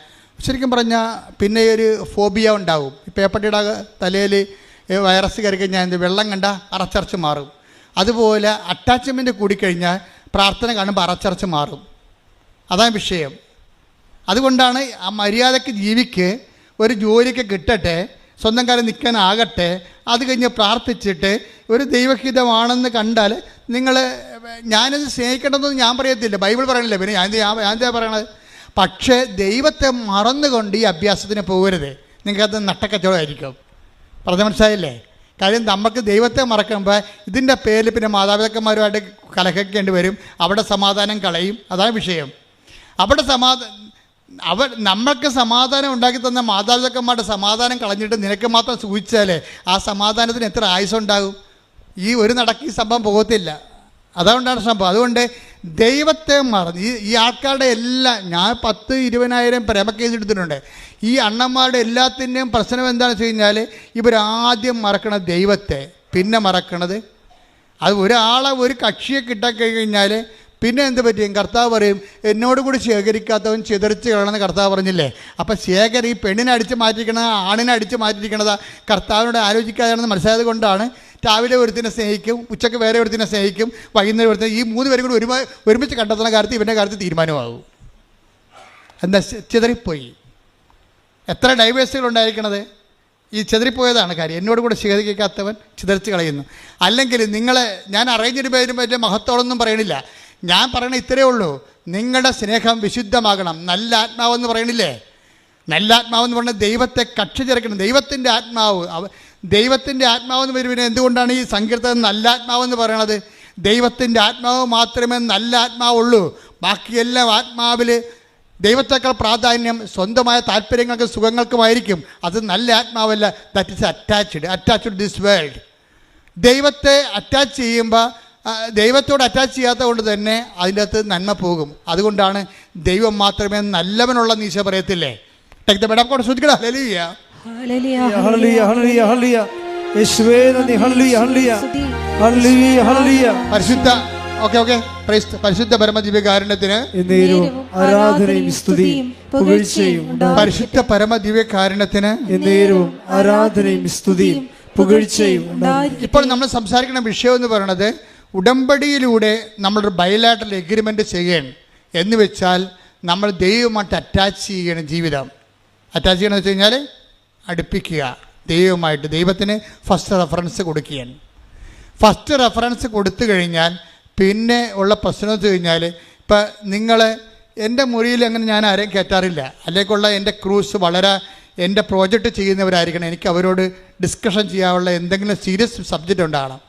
ശരിക്കും പറഞ്ഞാൽ പിന്നെ ഒരു ഫോബിയ ഉണ്ടാവും. ഈ പേപ്പട്ടിയുടെ തലയിൽ വൈറസ് കയറി കഴിഞ്ഞാൽ വെള്ളം കണ്ട അറച്ചറച്ച് മാറും. അതുപോലെ അറ്റാച്ച്മെൻറ്റ് കൂടിക്കഴിഞ്ഞാൽ പ്രാർത്ഥന കാണുമ്പോൾ അറച്ചറച്ച് മാറും. അതാണ് വിഷയം. അതുകൊണ്ടാണ് ആ മര്യാദയ്ക്ക് ജീവിക്ക്, ഒരു ജോലിക്ക് കിട്ടട്ടെ, സ്വന്തം കാലം നിൽക്കാനാകട്ടെ, അത് കഴിഞ്ഞ് പ്രാർത്ഥിച്ചിട്ട് ഒരു ദൈവഹിതമാണെന്ന് കണ്ടാൽ നിങ്ങൾ, ഞാനത് സ്നേഹിക്കേണ്ടതെന്ന് ഞാൻ പറയത്തില്ല, ബൈബിൾ പറയണില്ല, പിന്നെ ഞാൻ എന്താ പറയണത്. പക്ഷേ ദൈവത്തെ മറന്നുകൊണ്ട് ഈ അഭ്യാസത്തിന് പോകരുത്. നിങ്ങൾക്കത് നട്ടക്കച്ചവടമായിരിക്കും. പറഞ്ഞ മനസ്സിലായില്ലേ? കാര്യം നമുക്ക് ദൈവത്തെ മറക്കുമ്പോൾ ഇതിൻ്റെ പേരിൽ പിന്നെ മാതാപിതാക്കന്മാരുമായിട്ട് കലഹിക്കേണ്ടി വരും. അവിടെ സമാധാനം കളയും. അതാണ് വിഷയം. അവിടെ നമ്മൾക്ക് സമാധാനം ഉണ്ടാക്കി തന്ന മാതാപിതാക്കന്മാരുടെ സമാധാനം കളഞ്ഞിട്ട് നിനക്ക് മാത്രം സൂചിച്ചാലേ ആ സമാധാനത്തിന് എത്ര ആയുസ്സുണ്ടാകും? ഈ ഒരു നടക്ക് ഈ സംഭവം പോകത്തില്ല. അതുകൊണ്ടാണ് സംഭവം. അതുകൊണ്ട് ദൈവത്തെ മറന്ന് ഈ ആൾക്കാരുടെ എല്ലാം, ഞാൻ 10-20,000 പ്രേമ കേസ് എടുത്തിട്ടുണ്ട്. ഈ അണ്ണന്മാരുടെ എല്ലാത്തിൻ്റെയും പ്രശ്നം എന്താണെന്ന് വെച്ച് കഴിഞ്ഞാൽ, ഇവരാദ്യം മറക്കണത് ദൈവത്തെ, പിന്നെ മറക്കണത് അത് ഒരാളെ, ഒരു കക്ഷിയെ കിട്ടാക്കഴിഞ്ഞാൽ പിന്നെ എന്ത് പറ്റും? കർത്താവ് പറയും, എന്നോട് കൂടി ശേഖരിക്കാത്തവൻ ചിതറിച്ച് കളയണമെന്ന് കർത്താവ് പറഞ്ഞില്ലേ? അപ്പം ഈ പെണ്ണിനെ അടിച്ച് മാറ്റിയിരിക്കണത്, ആണിനെ അടിച്ച് മാറ്റിയിരിക്കണത് കർത്താവിനോട് ആലോചിക്കാതെയാണെന്ന് മനസ്സിലായത് കൊണ്ടാണ് രാവിലെ ഒരുത്തിനെ സ്നേഹിക്കും, ഉച്ചയ്ക്ക് വേറെ ഒരുത്തിനെ സ്നേഹിക്കും, വൈകുന്നേരം ഒരുത്തിനെ, ഈ 3 പേരും കൂടി ഒരുമിച്ച് കണ്ടെത്തുന്ന കാര്യത്തിൽ ഇവൻ്റെ കാര്യത്തിൽ തീരുമാനമാകും. എന്താ? ചിതറിപ്പോയി. എത്ര ഡൈവേഴ്സുകളുണ്ടായിരിക്കണത് ഈ ചിതറിപ്പോയതാണ് കാര്യം. എന്നോട് കൂടെ ശേഖരിക്കാത്തവൻ ചിതറിച്ച് കളയുന്നു. അല്ലെങ്കിൽ നിങ്ങളെ ഞാൻ അറേഞ്ച്ഡ് പേരും വലിയ മഹത്തോടൊന്നും പറയണില്ല. ഞാൻ പറയണ ഇത്രയേ ഉള്ളൂ, നിങ്ങളുടെ സ്നേഹം വിശുദ്ധമാകണം. നല്ല ആത്മാവെന്ന് പറയണില്ലേ? നല്ല ആത്മാവെന്ന് പറഞ്ഞാൽ ദൈവത്തെ കക്ഷി ചേർക്കണം. ദൈവത്തിൻ്റെ ആത്മാവെന്ന് വരുമ്പോൾ എന്തുകൊണ്ടാണ് ഈ സങ്കീർത്തനം നല്ല ആത്മാവെന്ന് പറയണത്? ദൈവത്തിൻ്റെ ആത്മാവ് മാത്രമേ നല്ല ആത്മാവുള്ളൂ. ബാക്കിയെല്ലാം ആത്മാവിൽ ദൈവത്തേക്കാൾ പ്രാധാന്യം സ്വന്തമായ താല്പര്യങ്ങൾക്കും സുഖങ്ങൾക്കുമായിരിക്കും. അത് നല്ല ആത്മാവല്ല. That is attached this world. ദൈവത്തെ അറ്റാച്ച് ചെയ്യുമ്പോൾ, ദൈവത്തോട് അറ്റാച്ച് ചെയ്യാത്തത് കൊണ്ട് തന്നെ അതിൻ്റെ അകത്ത് നന്മ പോകും. അതുകൊണ്ടാണ് ദൈവം മാത്രമേ നല്ലവനുള്ള നീശ പറയത്തില്ലേ? ശ്രദ്ധിക്കണം. പരിശുദ്ധ പരമദിവ്യകാരുണ്യത്തിന് ആരാധനയും സ്തുതിയും പുകഴ്ചയും. പരിശുദ്ധ പരമദിവ്യകാരുണ്യത്തിന് ആരാധനയും സ്തുതിയും പുകഴ്ചയും. ഇപ്പോൾ നമ്മൾ സംസാരിക്കുന്ന വിഷയം എന്ന് പറയുന്നത്, ഉടമ്പടിയിലൂടെ നമ്മളൊരു ബയലാറ്ററൽ എഗ്രിമെൻ്റ് ചെയ്യണം. എന്ന് വെച്ചാൽ നമ്മൾ ദൈവമായിട്ട് അറ്റാച്ച് ചെയ്യണം. ജീവിതം അറ്റാച്ച് ചെയ്യണമെന്ന് വെച്ച് കഴിഞ്ഞാൽ അടുപ്പിക്കുക ദൈവമായിട്ട്. ദൈവത്തിന് ഫസ്റ്റ് റെഫറൻസ് കൊടുക്കുകയാണ്. ഫസ്റ്റ് റെഫറൻസ് കൊടുത്തു കഴിഞ്ഞാൽ പിന്നെ ഉള്ള പ്രശ്നം എന്ന് വെച്ച് കഴിഞ്ഞാൽ, ഇപ്പം നിങ്ങൾ എൻ്റെ മുറിയിൽ അങ്ങനെ ഞാൻ ആരെയും കയറ്റാറില്ല. അല്ലേക്കുള്ള എൻ്റെ ക്രൂസ് വളരെ എൻ്റെ പ്രോജക്റ്റ് ചെയ്യുന്നവരായിരിക്കണം. എനിക്ക് അവരോട് ഡിസ്കഷൻ ചെയ്യാനുള്ള എന്തെങ്കിലും സീരിയസ് സബ്ജക്റ്റ് ഉണ്ടാകണം.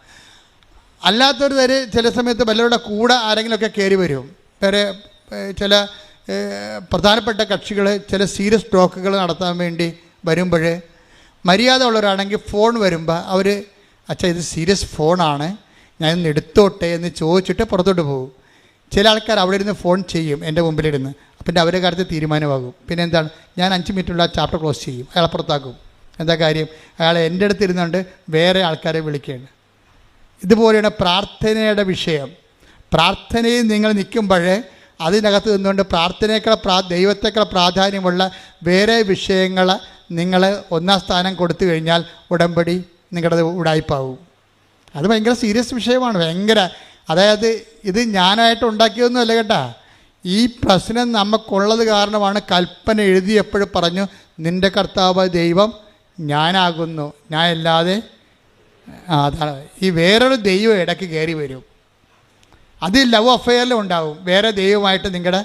അല്ലാത്തൊരു ചില സമയത്ത് വല്ലവരുടെ കൂടെ ആരെങ്കിലുമൊക്കെ കയറി വരും. വേറെ ചില പ്രധാനപ്പെട്ട കക്ഷികൾ ചില സീരിയസ് ടോക്കുകൾ നടത്താൻ വേണ്ടി വരുമ്പോൾ, മര്യാദ ഉള്ളവരാണെങ്കിൽ ഫോൺ വരുമ്പോൾ അവർ, അച്ഛാ ഇത് സീരിയസ് ഫോണാണ്, ഞാൻ ഇന്ന് എടുത്തോട്ടെ എന്ന് ചോദിച്ചിട്ട് പുറത്തോട്ട് പോകും. ചില ആൾക്കാർ അവിടെ ഇരുന്ന് ഫോൺ ചെയ്യും എൻ്റെ മുമ്പിലിരുന്ന്. പിന്നെ അവരുടെ കാര്യത്തിൽ തീരുമാനമാകും. പിന്നെ എന്താണ്, ഞാൻ 5 മിനിറ്റുള്ള ആ ചാപ്റ്റർ ക്ലോസ് ചെയ്യും, അയാളെ പുറത്താക്കും. എന്താ കാര്യം? അയാൾ എൻ്റെ അടുത്ത് ഇരുന്നുകൊണ്ട് വേറെ ആൾക്കാരെ വിളിക്കുകയാണ്. ഇതുപോലെയാണ് പ്രാർത്ഥനയുടെ വിഷയം. പ്രാർത്ഥനയിൽ നിങ്ങൾ നിൽക്കുമ്പോൾ അതിനകത്ത് നിന്നുകൊണ്ട് ദൈവത്തേക്കാൾ പ്രാധാന്യമുള്ള വേറെ വിഷയങ്ങൾ നിങ്ങൾ ഒന്നാം സ്ഥാനം കൊടുത്തു കഴിഞ്ഞാൽ ഉടമ്പടി നിങ്ങളുടെ ഉടായ്പാവും. അത് ഭയങ്കര സീരിയസ് വിഷയമാണ്. ഭയങ്കര, അതായത് ഇത് ഞാനായിട്ട് ഉണ്ടാക്കിയതൊന്നുമല്ല കേട്ടാ. ഈ പ്രശ്നം നമുക്കുള്ളത് കാരണമാണ് കൽപ്പന എഴുതിയപ്പോഴും പറഞ്ഞു, നിൻ്റെ കർത്താവ് ദൈവം ഞാനാകുന്നു, ഞാൻ അല്ലാതെ. അതാണ് ഈ വേറൊരു ദൈവം ഇടയ്ക്ക് കയറി വരും. അത് ലവ് അഫെയറിലും ഉണ്ടാവും. വേറെ ദൈവമായിട്ട് നിങ്ങളുടെ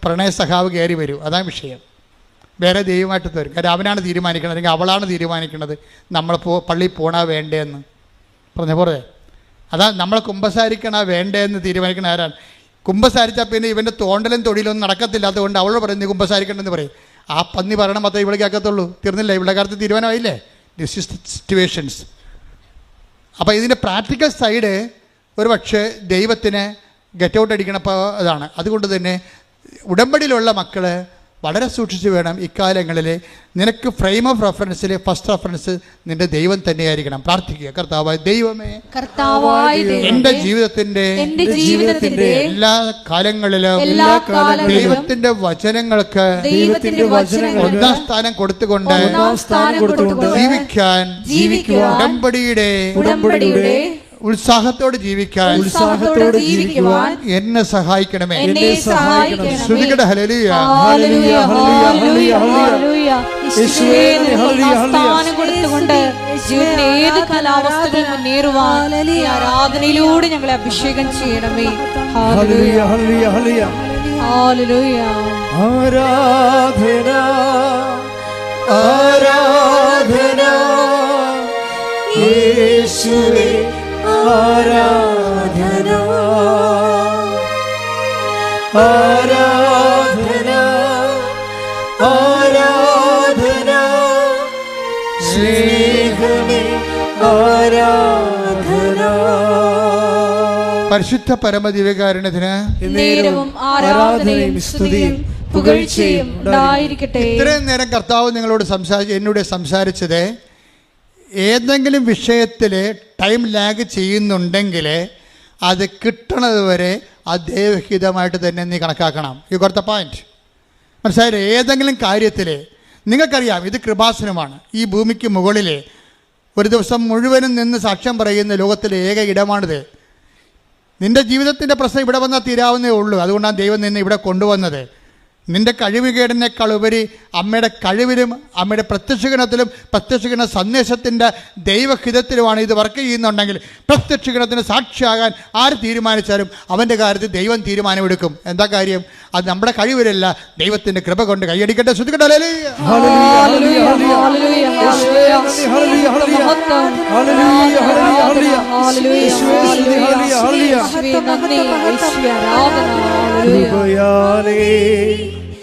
പ്രണയ സഖാവ് കയറി വരും. അതാണ് വിഷയം. വേറെ ദൈവമായിട്ട് തരും. കാര്യം അവനാണ് തീരുമാനിക്കുന്നത്, അല്ലെങ്കിൽ അവളാണ് തീരുമാനിക്കുന്നത് നമ്മൾ പള്ളിയിൽ പോകണ വേണ്ടേന്ന് പറഞ്ഞ പോലെ. അതാ നമ്മൾ കുമ്പസാരിക്കണ വേണ്ടേന്ന് തീരുമാനിക്കണ ആരാണ്? കുമ്പസാരിച്ചാൽ പിന്നെ ഇവൻ്റെ തോണ്ടലും തൊടിയിലൊന്നും നടക്കത്തില്ല. അതുകൊണ്ട് അവളോട് പറയുന്നത് കുമ്പസാരിക്കണമെന്ന് പറയും. ആ പന്നി പറയണം മാത്രമേ ഇവിടെ കേൾക്കത്തുള്ളൂ. തീർന്നില്ല, ഇവിടെ കാര്യത്തിൽ തീരുമാനമായില്ലേ? This is situations. അപ്പോൾ ഇതിൻ്റെ പ്രാക്ടിക്കൽ സൈഡ് ഒരു പക്ഷേ ദൈവത്തിന് ഗെറ്റ് ഔട്ട് അടിക്കണ ഇതാണ്. അതുകൊണ്ട് തന്നെ ഉടമ്പടിയിലുള്ള മക്കൾ വളരെ സൂക്ഷിച്ച് വേണം ഇക്കാലങ്ങളിൽ. നിനക്ക് ഫ്രെയിം ഓഫ് റെഫറൻസിൽ ഫസ്റ്റ് റെഫറൻസ് നിന്റെ ദൈവം തന്നെയായിരിക്കണം. പ്രാർത്ഥിക്കുക, കർത്താവായ ദൈവമേ, എൻ്റെ ജീവിതത്തിന്റെ എല്ലാ കാലങ്ങളിലും ദൈവത്തിന്റെ വചനങ്ങൾക്ക് ഒന്നാം സ്ഥാനം കൊടുത്തുകൊണ്ട് ജീവിക്കാൻ ഉടമ്പടിയുടെ ഉത്സാഹത്തോടെ ജീവിക്കാൻ എന്നെ സഹായിക്കണമേ. ശ്രുതികട ഹല്ലേലൂയ. കൊടുത്തുകൊണ്ട് ജീവിതത്തിന്റെ ഏത് കാലാവസ്ഥകളിൽ മുന്നേറുവാൻ ആരാധനയിലൂടെ ഞങ്ങളെ അഭിഷേകം ചെയ്യണമേ. ഹല്ലേലൂയ, ഹല്ലേലൂയ, ഹല്ലേലൂയ. ആരാധന, ആരാധന യേശുവേ, ആരാധന, ആരാധന, ആരാധന സ്നേഹമേ, ആരാധന. പരിശുദ്ധ പരമദിവ്യകാരുണ്യത്തിന് നേരവും ആരാധനയും സ്തുതിയും പുകഴ്ചയും ഉണ്ടായിരിക്കട്ടെ. ഇത്രയും നേരം കർത്താവ് നിങ്ങളോട് എന്നോട് സംസാരിച്ചത്, ഏതെങ്കിലും വിഷയത്തിൽ ടൈം ലാഗ് ചെയ്യുന്നുണ്ടെങ്കിൽ അത് കിട്ടണത് വരെ അത് ദൈവഹിതമായിട്ട് തന്നെ നീ കണക്കാക്കണം. You got the point. മനസ്സിലായില്ലേ? ഏതെങ്കിലും കാര്യത്തിൽ നിങ്ങൾക്കറിയാം ഇത് കൃപാസനമാണ്. ഈ ഭൂമിക്ക് മുകളിൽ ഒരു ദിവസം മുഴുവനും നിന്ന് സാക്ഷ്യം പറയുന്ന ലോകത്തിലെ ഏക ഇടമാണിത്. നിൻ്റെ ജീവിതത്തിൻ്റെ പ്രശ്നം ഇവിടെ വന്നാൽ തീരാവുന്നേ ഉള്ളൂ. അതുകൊണ്ടാണ് ദൈവം നിന്നെ ഇവിടെ കൊണ്ടുവന്നത്. നിൻ്റെ കഴിവുകേടിനേക്കാൾ ഉപരി അമ്മയുടെ കഴിവിലും അമ്മയുടെ പ്രത്യക്ഷഗണത്തിലും പ്രത്യക്ഷഗണ സന്ദേശത്തിൻ്റെ ദൈവഹിതത്തിലുമാണ് ഇത് വർക്ക് ചെയ്യുന്നുണ്ടെങ്കിൽ പ്രത്യക്ഷഗണത്തിന് സാക്ഷിയാകാൻ ആര് തീരുമാനിച്ചാലും അവൻ്റെ കാര്യത്തിൽ ദൈവം തീരുമാനമെടുക്കും. എന്താ കാര്യം? അത് നമ്മുടെ കഴിവിലല്ല, ദൈവത്തിൻ്റെ കൃപ കൊണ്ട്. കൈയടിക്കട്ടെ, ശ്രുതിക്കട്ടെ.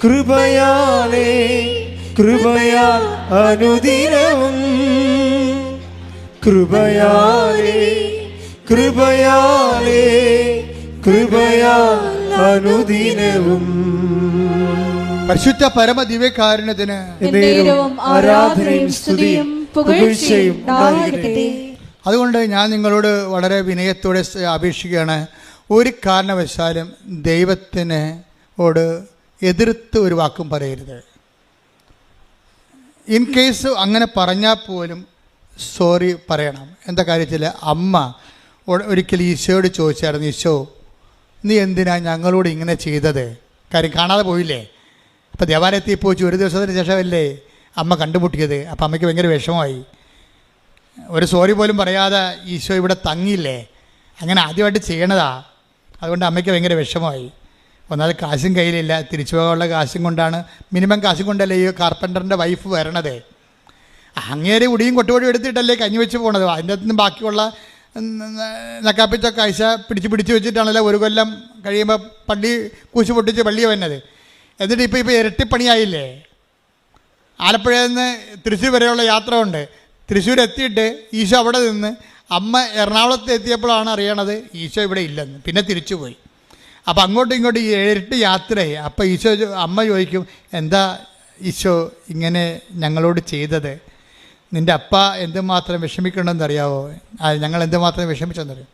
കൃപയാലേ, കൃപയാൽ അനുദിനവും, കൃപയാലേ, കൃപയാലേ, കൃപയാൽ അനുദിനവും. പരിശുദ്ധ പരമദിവ്യകാരുണ്യത്തിന് ആരാധനയും സ്തുതിയും പുകഴ്ചയും ഉണ്ടായിരിക്കട്ടെ. അതുകൊണ്ട് ഞാൻ നിങ്ങളോട് വളരെ വിനയത്തോടെ അപേക്ഷിക്കുകയാണ്, ഒരു കാരണവശാലും ദൈവത്തിനോട് എതിർത്ത് ഒരു വാക്കും പറയരുത്. ഇൻ കേസ് അങ്ങനെ പറഞ്ഞാൽ പോലും സോറി പറയണം. എന്താ കാര്യത്തിൽ അമ്മ ഒരിക്കൽ ഈശോയോട് ചോദിച്ചായിരുന്നു, ഈശോ നീ എന്തിനാ ഞങ്ങളോട് ഇങ്ങനെ ചെയ്തത്? കാര്യം കാണാതെ പോയില്ലേ. അപ്പോൾ ദേവാലയത്തിൽ പോയി ഒരു ദിവസത്തിന് ശേഷമല്ലേ അമ്മ കണ്ടുമുട്ടിയത്. അപ്പോൾ അമ്മയ്ക്ക് ഭയങ്കര വിഷമമായി. ഒരു സോറി പോലും പറയാതെ ഈശോ ഇവിടെ തങ്ങിയില്ലേ. അങ്ങനെ ആദ്യമായിട്ട് ചെയ്യണതാ. അതുകൊണ്ട് അമ്മയ്ക്ക് ഭയങ്കര വിഷമമായി. ഒന്നാമത് കാശും കയ്യിലില്ല, തിരിച്ചു പോകാനുള്ള കാശും കൊണ്ടാണ്, മിനിമം കാശും കൊണ്ടല്ലേ ഈ കാർപ്പൻ്ററിൻ്റെ വൈഫ് വരണത്. അങ്ങേരെ ഉടിയും കൊട്ടുപൊടിയും എടുത്തിട്ടല്ലേ കഞ്ഞി വെച്ച് പോണത്. അതിൻ്റെ അകത്തുനിന്ന് ബാക്കിയുള്ള നക്കാപ്പിച്ച കാഴ്ച പിടിച്ച് വെച്ചിട്ടാണല്ലോ ഒരു കൊല്ലം കഴിയുമ്പോൾ പള്ളി കൂശി പൊട്ടിച്ച് പള്ളിയെ വന്നത്. എന്നിട്ട് ഇപ്പോൾ ഇരട്ടിപ്പണിയായില്ലേ. ആലപ്പുഴയിൽ നിന്ന് തൃശ്ശൂർ വരെയുള്ള യാത്ര ഉണ്ട്. തൃശ്ശൂർ എത്തിയിട്ട് ഈശോ അവിടെ നിന്ന് അമ്മ എറണാകുളത്ത് എത്തിയപ്പോഴാണ് അറിയണത് ഈശോ ഇവിടെ ഇല്ലെന്ന്. പിന്നെ തിരിച്ചു പോയി. അപ്പോൾ അങ്ങോട്ടും ഇങ്ങോട്ടും ഇരട്ടി യാത്രയായി. അപ്പോൾ ഈശോ അമ്മ ചോദിക്കും, എന്താ ഈശോ ഇങ്ങനെ ഞങ്ങളോട് ചെയ്തത്? നിൻ്റെ അപ്പ എന്തുമാത്രം വിഷമിക്കണമെന്നറിയാവോ? ഞങ്ങൾ എന്തുമാത്രം വിഷമിച്ചെന്നറിയാം.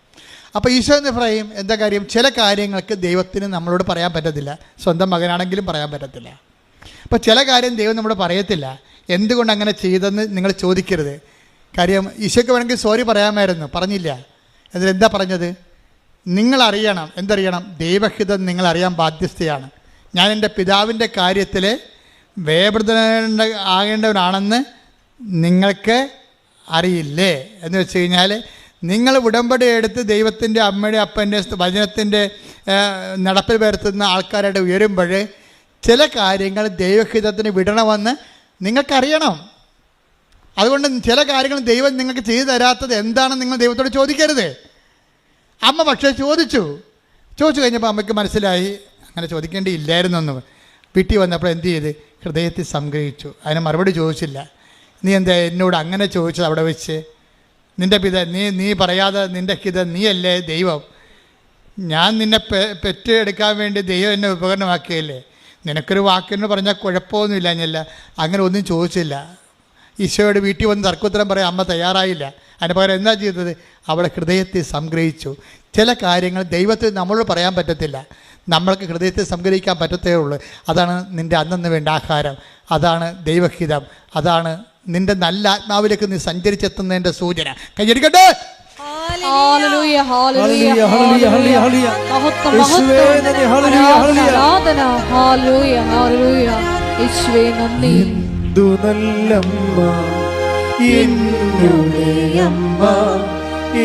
അപ്പോൾ ഈശോ എന്ന് പറയും, എന്താ കാര്യം? ചില കാര്യങ്ങൾക്ക് ദൈവത്തിന് നമ്മളോട് പറയാൻ പറ്റത്തില്ല. സ്വന്തം മകനാണെങ്കിലും പറയാൻ പറ്റത്തില്ല. അപ്പോൾ ചില കാര്യം ദൈവം നമ്മളോട് പറയത്തില്ല. എന്തുകൊണ്ട് അങ്ങനെ ചെയ്തെന്ന് നിങ്ങൾ ചോദിക്കരുത്. കാര്യം ഈശോയ്ക്ക് വേണമെങ്കിൽ സോറി പറയാമായിരുന്നു, പറഞ്ഞില്ല. എന്നിട്ട് എന്താ പറഞ്ഞത്? നിങ്ങളറിയണം. എന്തറിയണം? ദൈവഹിതം നിങ്ങളറിയാൻ ബാധ്യസ്ഥയാണ്. ഞാൻ എൻ്റെ പിതാവിൻ്റെ കാര്യത്തിൽ ആകേണ്ടവനാണെന്ന് നിങ്ങൾക്ക് അറിയില്ലേ എന്ന് വെച്ച് കഴിഞ്ഞാൽ, നിങ്ങൾ ഉടമ്പടി എടുത്ത് ദൈവത്തിൻ്റെ അമ്മയുടെ അപ്പൻ്റെ വചനത്തിൻ്റെ നടപ്പിൽ വരുത്തുന്ന ആൾക്കാരായിട്ട് ഉയരുമ്പോൾ ചില കാര്യങ്ങൾ ദൈവഹിതത്തിന് വിടണമെന്ന് നിങ്ങൾക്കറിയണം. അതുകൊണ്ട് ചില കാര്യങ്ങൾ ദൈവം നിങ്ങൾക്ക് ചെയ്തു തരാത്തത് എന്താണെന്ന് നിങ്ങൾ ദൈവത്തോട് ചോദിക്കരുത്. അമ്മ പക്ഷേ ചോദിച്ചു കഴിഞ്ഞപ്പോൾ അമ്മയ്ക്ക് മനസ്സിലായി അങ്ങനെ ചോദിക്കേണ്ടിയില്ലായിരുന്നെന്ന്. വീട്ടിൽ വന്നപ്പോൾ എന്ത് ചെയ്ത്? ഹൃദയത്തിൽ സംഗ്രഹിച്ചു. അതിന് മറുപടി ചോദിച്ചില്ല. നീ എന്താ എന്നോട് അങ്ങനെ ചോദിച്ചത് അവിടെ വെച്ച്? നിൻ്റെ നീ പറയാതെ നിൻ്റെ ഹിതം നീയല്ലേ ദൈവം? ഞാൻ നിന്നെ പെറ്റ് എടുക്കാൻ വേണ്ടി ദൈവം എന്നെ ഉപകരണമാക്കിയല്ലേ, നിനക്കൊരു വാക്കെന്ന് പറഞ്ഞാൽ കുഴപ്പമൊന്നുമില്ല എന്നല്ല, അങ്ങനെ ഒന്നും ചോദിച്ചില്ല. ഈശോയുടെ വീട്ടിൽ വന്ന് തർക്കുത്തരം പറയാൻ അമ്മ തയ്യാറായില്ല. അതിന് പകരം എന്താ ചെയ്തത്? അവളെ ഹൃദയത്തെ സംഗ്രഹിച്ചു. ചില കാര്യങ്ങൾ ദൈവത്തിന് നമ്മളോട് പറയാൻ പറ്റത്തില്ല, നമ്മൾക്ക് ഹൃദയത്തെ സംഗ്രഹിക്കാൻ പറ്റത്തേ ഉള്ളൂ. അതാണ് നിൻ്റെ അന്നന്ന് വേണ്ട ആഹാരം, അതാണ് ദൈവഹിതം, അതാണ് നിൻ്റെ നല്ല ആത്മാവിലേക്ക് നീ സഞ്ചരിച്ചെത്തുന്നതിൻ്റെ സൂചന. കൈയടിക്കട്ടെ. ഹല്ലേലൂയ ഹല്ലേലൂയ ഹല്ലേലൂയ ഹല്ലേലൂയ മഹത്വം യേശുവേ നന്ദി. ഹല്ലേലൂയ ഹല്ലേലൂയ ആരാധന ഹല്ലേലൂയ ഹല്ലേലൂയ യേശുവേ നന്ദി. എന്തു നല്ലമ്മ എന്നുടെ അമ്മ,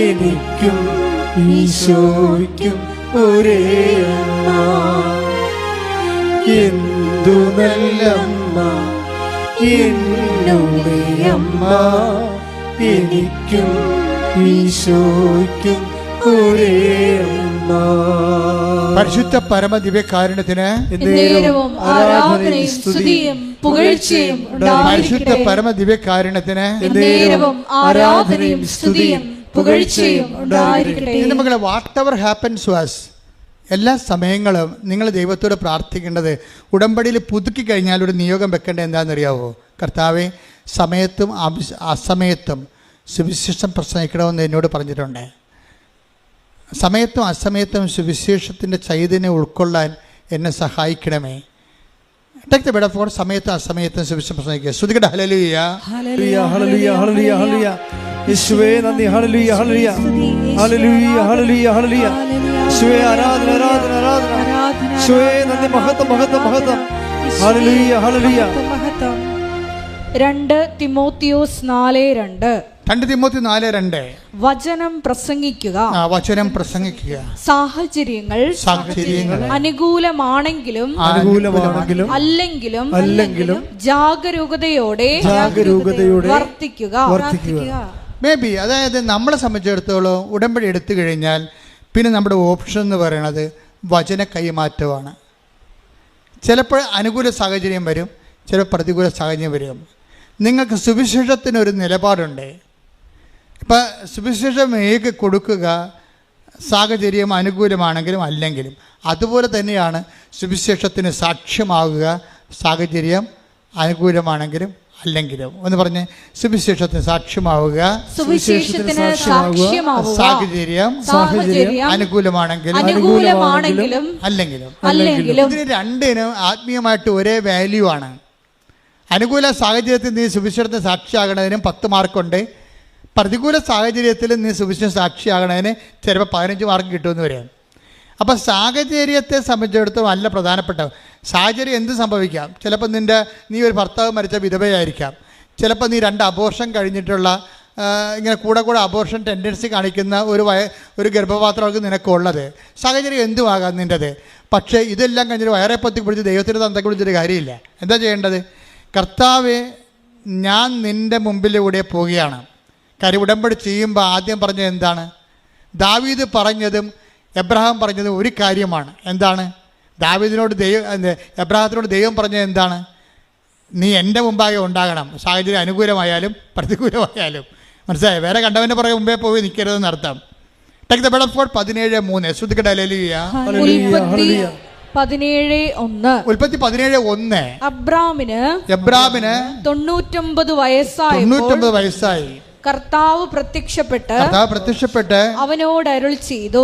എനിക്കും ഈശോയ്ക്കും ഒരേ അമ്മ. എന്തു നല്ലമ്മ എന്നുടെ അമ്മ, എനിക്കും ഈശോയ്ക്കും ഒരേ അമ്മ. പരിശുദ്ധ പരമ ദിവ്യകാരുണ്യത്തിന് നേരവും ആരാധനയും സ്തുതിയും പുകഴ്ചയും പരിശുദ്ധ പരമ ദിവ്യകാരുണ്യത്തിന് നേരവും ആരാധനയും സ്തുതിയും പുകഴ്ചയും ഉണ്ടായിരിക്കട്ടെ. മക്കളെ, whatever happens to us, എല്ലാ സമയങ്ങളും നിങ്ങൾ ദൈവത്തോട് പ്രാർത്ഥിക്കേണ്ടത്, ഉടമ്പടിയിൽ പുതുക്കി കഴിഞ്ഞാൽ ഒരു നിയോഗം വെക്കേണ്ടത് എന്താണെന്നറിയാവോ? കർത്താവെ, സമയത്തും അസമയത്തും സുവിശേഷം പ്രസംഗിക്കണമെന്ന് എന്നോട് പറഞ്ഞിട്ടുണ്ട്. സമയത്തും അസമയത്തും സുവിശേഷത്തിൻ്റെ ചൈതന്യം ഉൾക്കൊള്ളാൻ എന്നെ സഹായിക്കണമേ. Take the bed of God. സമയത്തും അസമയത്തും സുവിശേഷം പ്രസംഗിക്കുക. ശ്രുതികട ഹല്ലേലൂയ ഹല്ലേലൂയ ഹല്ലേലൂയ ഹല്ലേലൂയ ഹല്ലേലൂയ യേശുവേ നന്ദി. ഹല്ലേലൂയ ഹല്ലേലൂയ ഹല്ലേലൂയ ഹല്ലേലൂയ ഹല്ലേലൂയ യേശുവേ ആരാധന ആരാധന ആരാധന യേശുവേ നന്ദി. മഹത്വം മഹത്വം മഹത്വം. Hallelujah hallelujah. 2 തിമോത്തിയോസ് 4:2 2 തിമോത്തി 4:2 വചനം പ്രസംഗിക്കുക, വചനം പ്രസംഗിക്കുക. സാഹചര്യങ്ങൾ അനുകൂലമാണെങ്കിലും അല്ലെങ്കിലും ജാഗരൂകതയോടെ വർത്തിക്കുക. മേ ബി, അതായത് നമ്മളെ സംബന്ധിച്ചിടത്തോളം ഉടമ്പടി എടുത്തു കഴിഞ്ഞാൽ പിന്നെ നമ്മുടെ ഓപ്ഷൻ എന്ന് പറയുന്നത് വചന കൈമാറ്റമാണ്. ചിലപ്പോൾ അനുകൂല സാഹചര്യം വരും, ചിലപ്പോൾ പ്രതികൂല സാഹചര്യം വരും. നിങ്ങൾക്ക് സുവിശേഷത്തിനൊരു നിലപാടുണ്ട്. ഇപ്പം സുവിശേഷം കൊടുക്കുക, സാഹചര്യം അനുകൂലമാണെങ്കിലും അല്ലെങ്കിലും. അതുപോലെ തന്നെയാണ് സുവിശേഷത്തിന് സാക്ഷ്യമാകുക, സാഹചര്യം അനുകൂലമാണെങ്കിലും അല്ലെങ്കിലും. ഒന്ന് പറഞ്ഞ്, സുവിശേഷത്തിന് സാക്ഷ്യമാവുക, സാഹചര്യം അനുകൂലമാണെങ്കിലും അല്ലെങ്കിലും. ഇതിന് രണ്ടിനും ആത്മീയമായിട്ട് ഒരേ വാല്യൂ ആണ്. അനുകൂല സാഹചര്യത്തിൽ നീ സുവിശേഷത്തിന് സാക്ഷിയാകണതിനും 10 മാർക്കുണ്ട്. പ്രതികൂല സാഹചര്യത്തിൽ നീ സുവിശേഷം സാക്ഷിയാകണതിന് ചിലപ്പോൾ 15 മാർക്ക് കിട്ടുമെന്ന് വരും. അപ്പോൾ സാഹചര്യത്തെ സംബന്ധിച്ചിടത്തോളം അല്ല പ്രധാനപ്പെട്ട സാഹചര്യം. എന്ത് സംഭവിക്കാം? ചിലപ്പോൾ നീ ഒരു ഭർത്താവ് മരിച്ച വിധവയായിരിക്കാം. ചിലപ്പോൾ നീ 2 അബോർഷൻ കഴിഞ്ഞിട്ടുള്ള ഇങ്ങനെ കൂടെ അബോർഷൻ ടെൻഡൻസി കാണിക്കുന്ന ഒരു ഗർഭപാത്രമൊക്കെ നിനക്കുള്ളത്. സാഹചര്യം എന്തുമാകാം നിൻ്റെത്. പക്ഷേ ഇതെല്ലാം കഴിഞ്ഞിട്ട് വയറെ പത്തി പിടിച്ച് ദൈവത്തിൻ്റെ തന്തയ്ക്ക് പിടിച്ചൊരു കാര്യമില്ല. എന്താ ചെയ്യേണ്ടത്? കർത്താവെ, ഞാൻ നിൻ്റെ മുമ്പിലൂടെ പോവുകയാണ്. കാര്യം ഉടമ്പടി ചെയ്യുമ്പോൾ ആദ്യം പറഞ്ഞത് എന്താണ്? ദാവീദ് പറഞ്ഞതും എബ്രഹാം പറഞ്ഞതും ഒരു കാര്യമാണ്. എന്താണ്? എബ്രഹാത്തിനോട് ദൈവം പറഞ്ഞത് എന്താണ്? നീ എൻ്റെ മുമ്പാകെ ഉണ്ടാകണം, സാഹചര്യം അനുകൂലമായാലും പ്രതികൂലമായാലും. മനസ്സിലായോ? വേറെ കണ്ടവൻ്റെ പുറകെ മുമ്പേ പോയി നിൽക്കരുതെന്ന് അർത്ഥം. Take the bed of God 17:3. ശ്രുതികട ഹല്ലേലൂയ. ഉൽപ്പത്തി 17:1. അബ്രാമിന് 99 വയസ്സായി. കർത്താവ് പ്രത്യക്ഷപ്പെട്ട് അവനോട് അരുളി ചെയ്തു,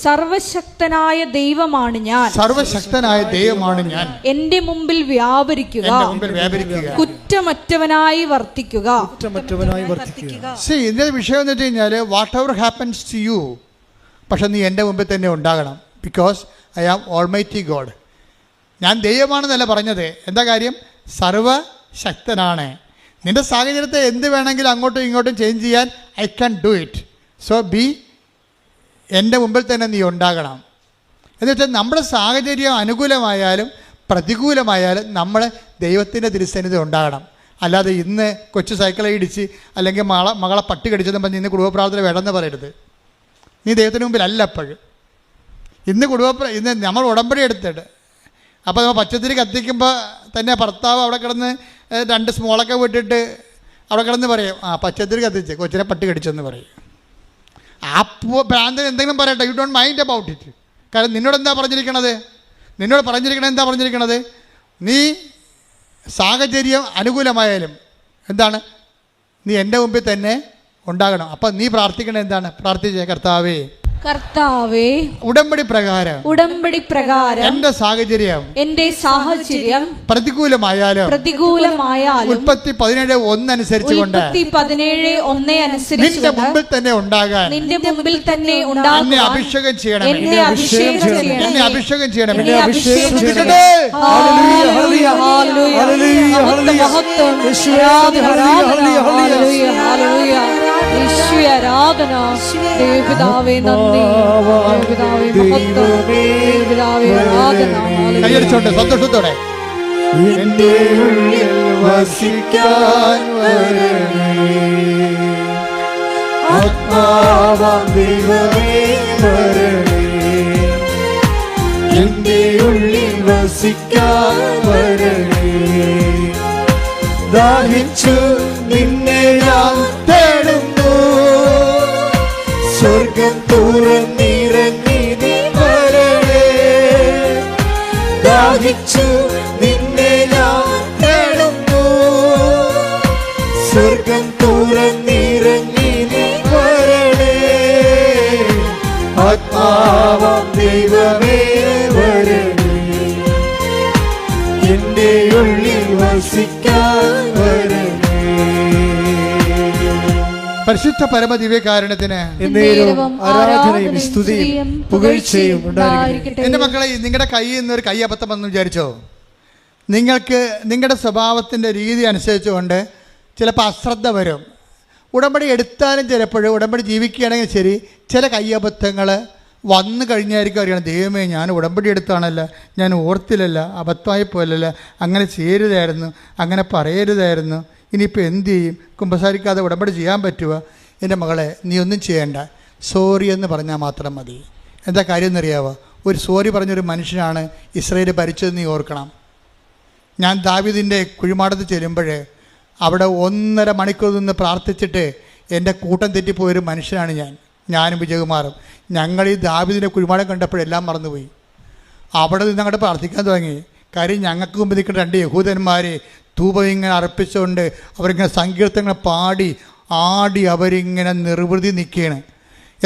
സർവശക്തനായ ദൈവമാണ് ഞാൻ, എന്റെ മുമ്പിൽ വ്യാപരിക്കുക, കുറ്റമറ്റവനായി വർത്തിക്കുക. ഇതിന്റെ വിഷയം എന്ന് വെച്ച് കഴിഞ്ഞാൽ whatever happens to you, പക്ഷെ നീ എൻ്റെ മുമ്പിൽ തന്നെ ഉണ്ടാകണം. Because I am almighty God. ഞാൻ ദൈവമാണെന്നല്ല പറഞ്ഞത്. എന്താ കാര്യം? സർവശക്തനാണ്. നിൻ്റെ സാഹചര്യത്തെ എന്ത് വേണമെങ്കിലും അങ്ങോട്ടും ഇങ്ങോട്ടും ചേഞ്ച് ചെയ്യാൻ I can do it. So എൻ്റെ മുമ്പിൽ തന്നെ നീ ഉണ്ടാകണം. എന്ന് വെച്ചാൽ നമ്മുടെ സാഹചര്യം അനുകൂലമായാലും പ്രതികൂലമായാലും നമ്മൾ ദൈവത്തിൻ്റെ തിരുസന്നിധി ഉണ്ടാകണം. അല്ലാതെ ഇന്ന് കൊച്ചു സൈക്കിളെ ഇടിച്ച് അല്ലെങ്കിൽ മകളെ പട്ടി കടിച്ചെന്ന് പറഞ്ഞ് ഇന്ന് കുടുംബപ്രാർത്ഥന വേണമെന്ന് പറയരുത്. നീ ദൈവത്തിന് മുമ്പിൽ അല്ല അപ്പോഴും. ഇന്ന് നമ്മൾ ഉടമ്പടി എടുത്തിട്ട് അപ്പോൾ നമ്മൾ പച്ചത്തിരി കത്തിക്കുമ്പോൾ തന്നെ ഭർത്താവ് അവിടെ കിടന്ന് 2 സ്മോളൊക്കെ വിട്ടിട്ട് അവിടെ കിടന്ന് പറയും, പച്ചത്തിരി കത്തിച്ച് കൊച്ചിനെ പട്ടി കടിച്ചെന്ന് പറയും. ആ ഭ്രാന്തൻ എന്തെങ്കിലും പറയട്ടെ, you don't mind about it. കാരണം നിന്നോട് എന്താ പറഞ്ഞിരിക്കണത്? എന്താ പറഞ്ഞിരിക്കണത്? നീ സാഹചര്യം അനുകൂലമായാലും എന്താണ്, നീ എൻ്റെ മുമ്പിൽ തന്നെ ഉണ്ടാകണം. അപ്പം നീ പ്രാർത്ഥിക്കണത് എന്താണ്? പ്രാർത്ഥിച്ചേ, കർത്താവേ ഉടമ്പടി പ്രകാരം എന്റെ സാഹചര്യം പ്രതികൂലമായാലും ഉൽപ്പത്തി 17:1 അനുസരിച്ചുകൊണ്ട് നിന്റെ മുമ്പിൽ തന്നെ ഉണ്ടാകാൻ എന്നെ അഭിഷേകം ചെയ്യണം. ആരാധന ദേവപിതാവേ, നന്ദി കൈയടിച്ചോണ്ട് സന്തോഷത്തോടെ എന്റെ ഉള്ളിൽ വസിക്കാൻ വരണേ, ആത്മാവാം ദൈവമേ വരണേ, എന്റെ ഉള്ളിൽ വസിക്കാൻ വരണേ, ദാഹിച്ചു നിന്നെ ഞാൻ തേടുന്നു, സ്വർഗം തുറന്നിറങ്ങി നീ വരണേ, ദാഹിച്ചു നിന്നെ ഞാൻ തേടുന്നു, സ്വർഗം തുറന്നിറങ്ങി നീ വരണേ, ആത്മാവാം ദൈവമേ വരണേ, എന്റെ ഉള്ളിൽ വസിക്കാൻ വരണേ. പരിശുദ്ധ പരമദിവ്യകാരുണ്യത്തിന് ആരാധനയും സ്തുതിയും പുകഴ്ചയും ഉണ്ടായിരിക്കട്ടെ. എൻ്റെ മക്കളെ, നിങ്ങളുടെ കയ്യിൽ നിന്നൊരു കയ്യബദ്ധം വന്നു വിചാരിച്ചോ? നിങ്ങൾക്ക് നിങ്ങളുടെ സ്വഭാവത്തിൻ്റെ രീതി അനുസരിച്ചുകൊണ്ട് ചിലപ്പോൾ അശ്രദ്ധ വരും. ഉടമ്പടി എടുത്താലും ചിലപ്പോൾ ഉടമ്പടി ജീവിക്കുകയാണെങ്കിൽ ശരി, ചില കയ്യബദ്ധങ്ങൾ വന്നു കഴിഞ്ഞായിരിക്കും അറിയണം, ദൈവമേ ഞാൻ ഉടമ്പടി എടുത്താണല്ലോ, ഞാൻ ഓർത്തില്ലല്ല, അബദ്ധമായി പോലല്ല, അങ്ങനെ ചെയ്യരുതായിരുന്നു, അങ്ങനെ പറയരുതായിരുന്നു, ഇനിയിപ്പോൾ എന്ത് ചെയ്യും? കുമ്പസാരിക്കാതെ ഉടമ്പടി ചെയ്യാൻ പറ്റുമോ? എൻ്റെ മകളെ, നീ ഒന്നും ചെയ്യേണ്ട, സോറി എന്ന് പറഞ്ഞാൽ മാത്രം മതി. എന്താ കാര്യം എന്നറിയാവോ? ഒരു സോറി പറഞ്ഞൊരു മനുഷ്യനാണ് ഇസ്രായേൽ ഭരിച്ചത്, നീ ഓർക്കണം. ഞാൻ ദാവീദിൻ്റെ കുഴിമാടത്ത് ചെല്ലുമ്പോൾ അവിടെ 1.5 മണിക്കൂർ നിന്ന് പ്രാർത്ഥിച്ചിട്ട് എൻ്റെ കൂട്ടം തെറ്റിപ്പോയൊരു മനുഷ്യനാണ് ഞാനും വിജയകുമാറും. ഞങ്ങൾ ഈ ദാവീദിൻ്റെ കുഴിമാടം കണ്ടപ്പോഴെല്ലാം മറന്നുപോയി. അവിടെ നിന്ന് അങ്ങോട്ട് പ്രാർത്ഥിക്കാൻ തുടങ്ങി. കാര്യം ഞങ്ങൾക്ക് മുമ്പ് നിൽക്കുന്ന 2 യഹൂദന്മാർ ധൂപം ഇങ്ങനെ അർപ്പിച്ചുകൊണ്ട് അവരിങ്ങനെ സങ്കീർത്തനങ്ങൾ പാടി ആടി അവരിങ്ങനെ നിർവൃതി നിൽക്കുകയാണ്.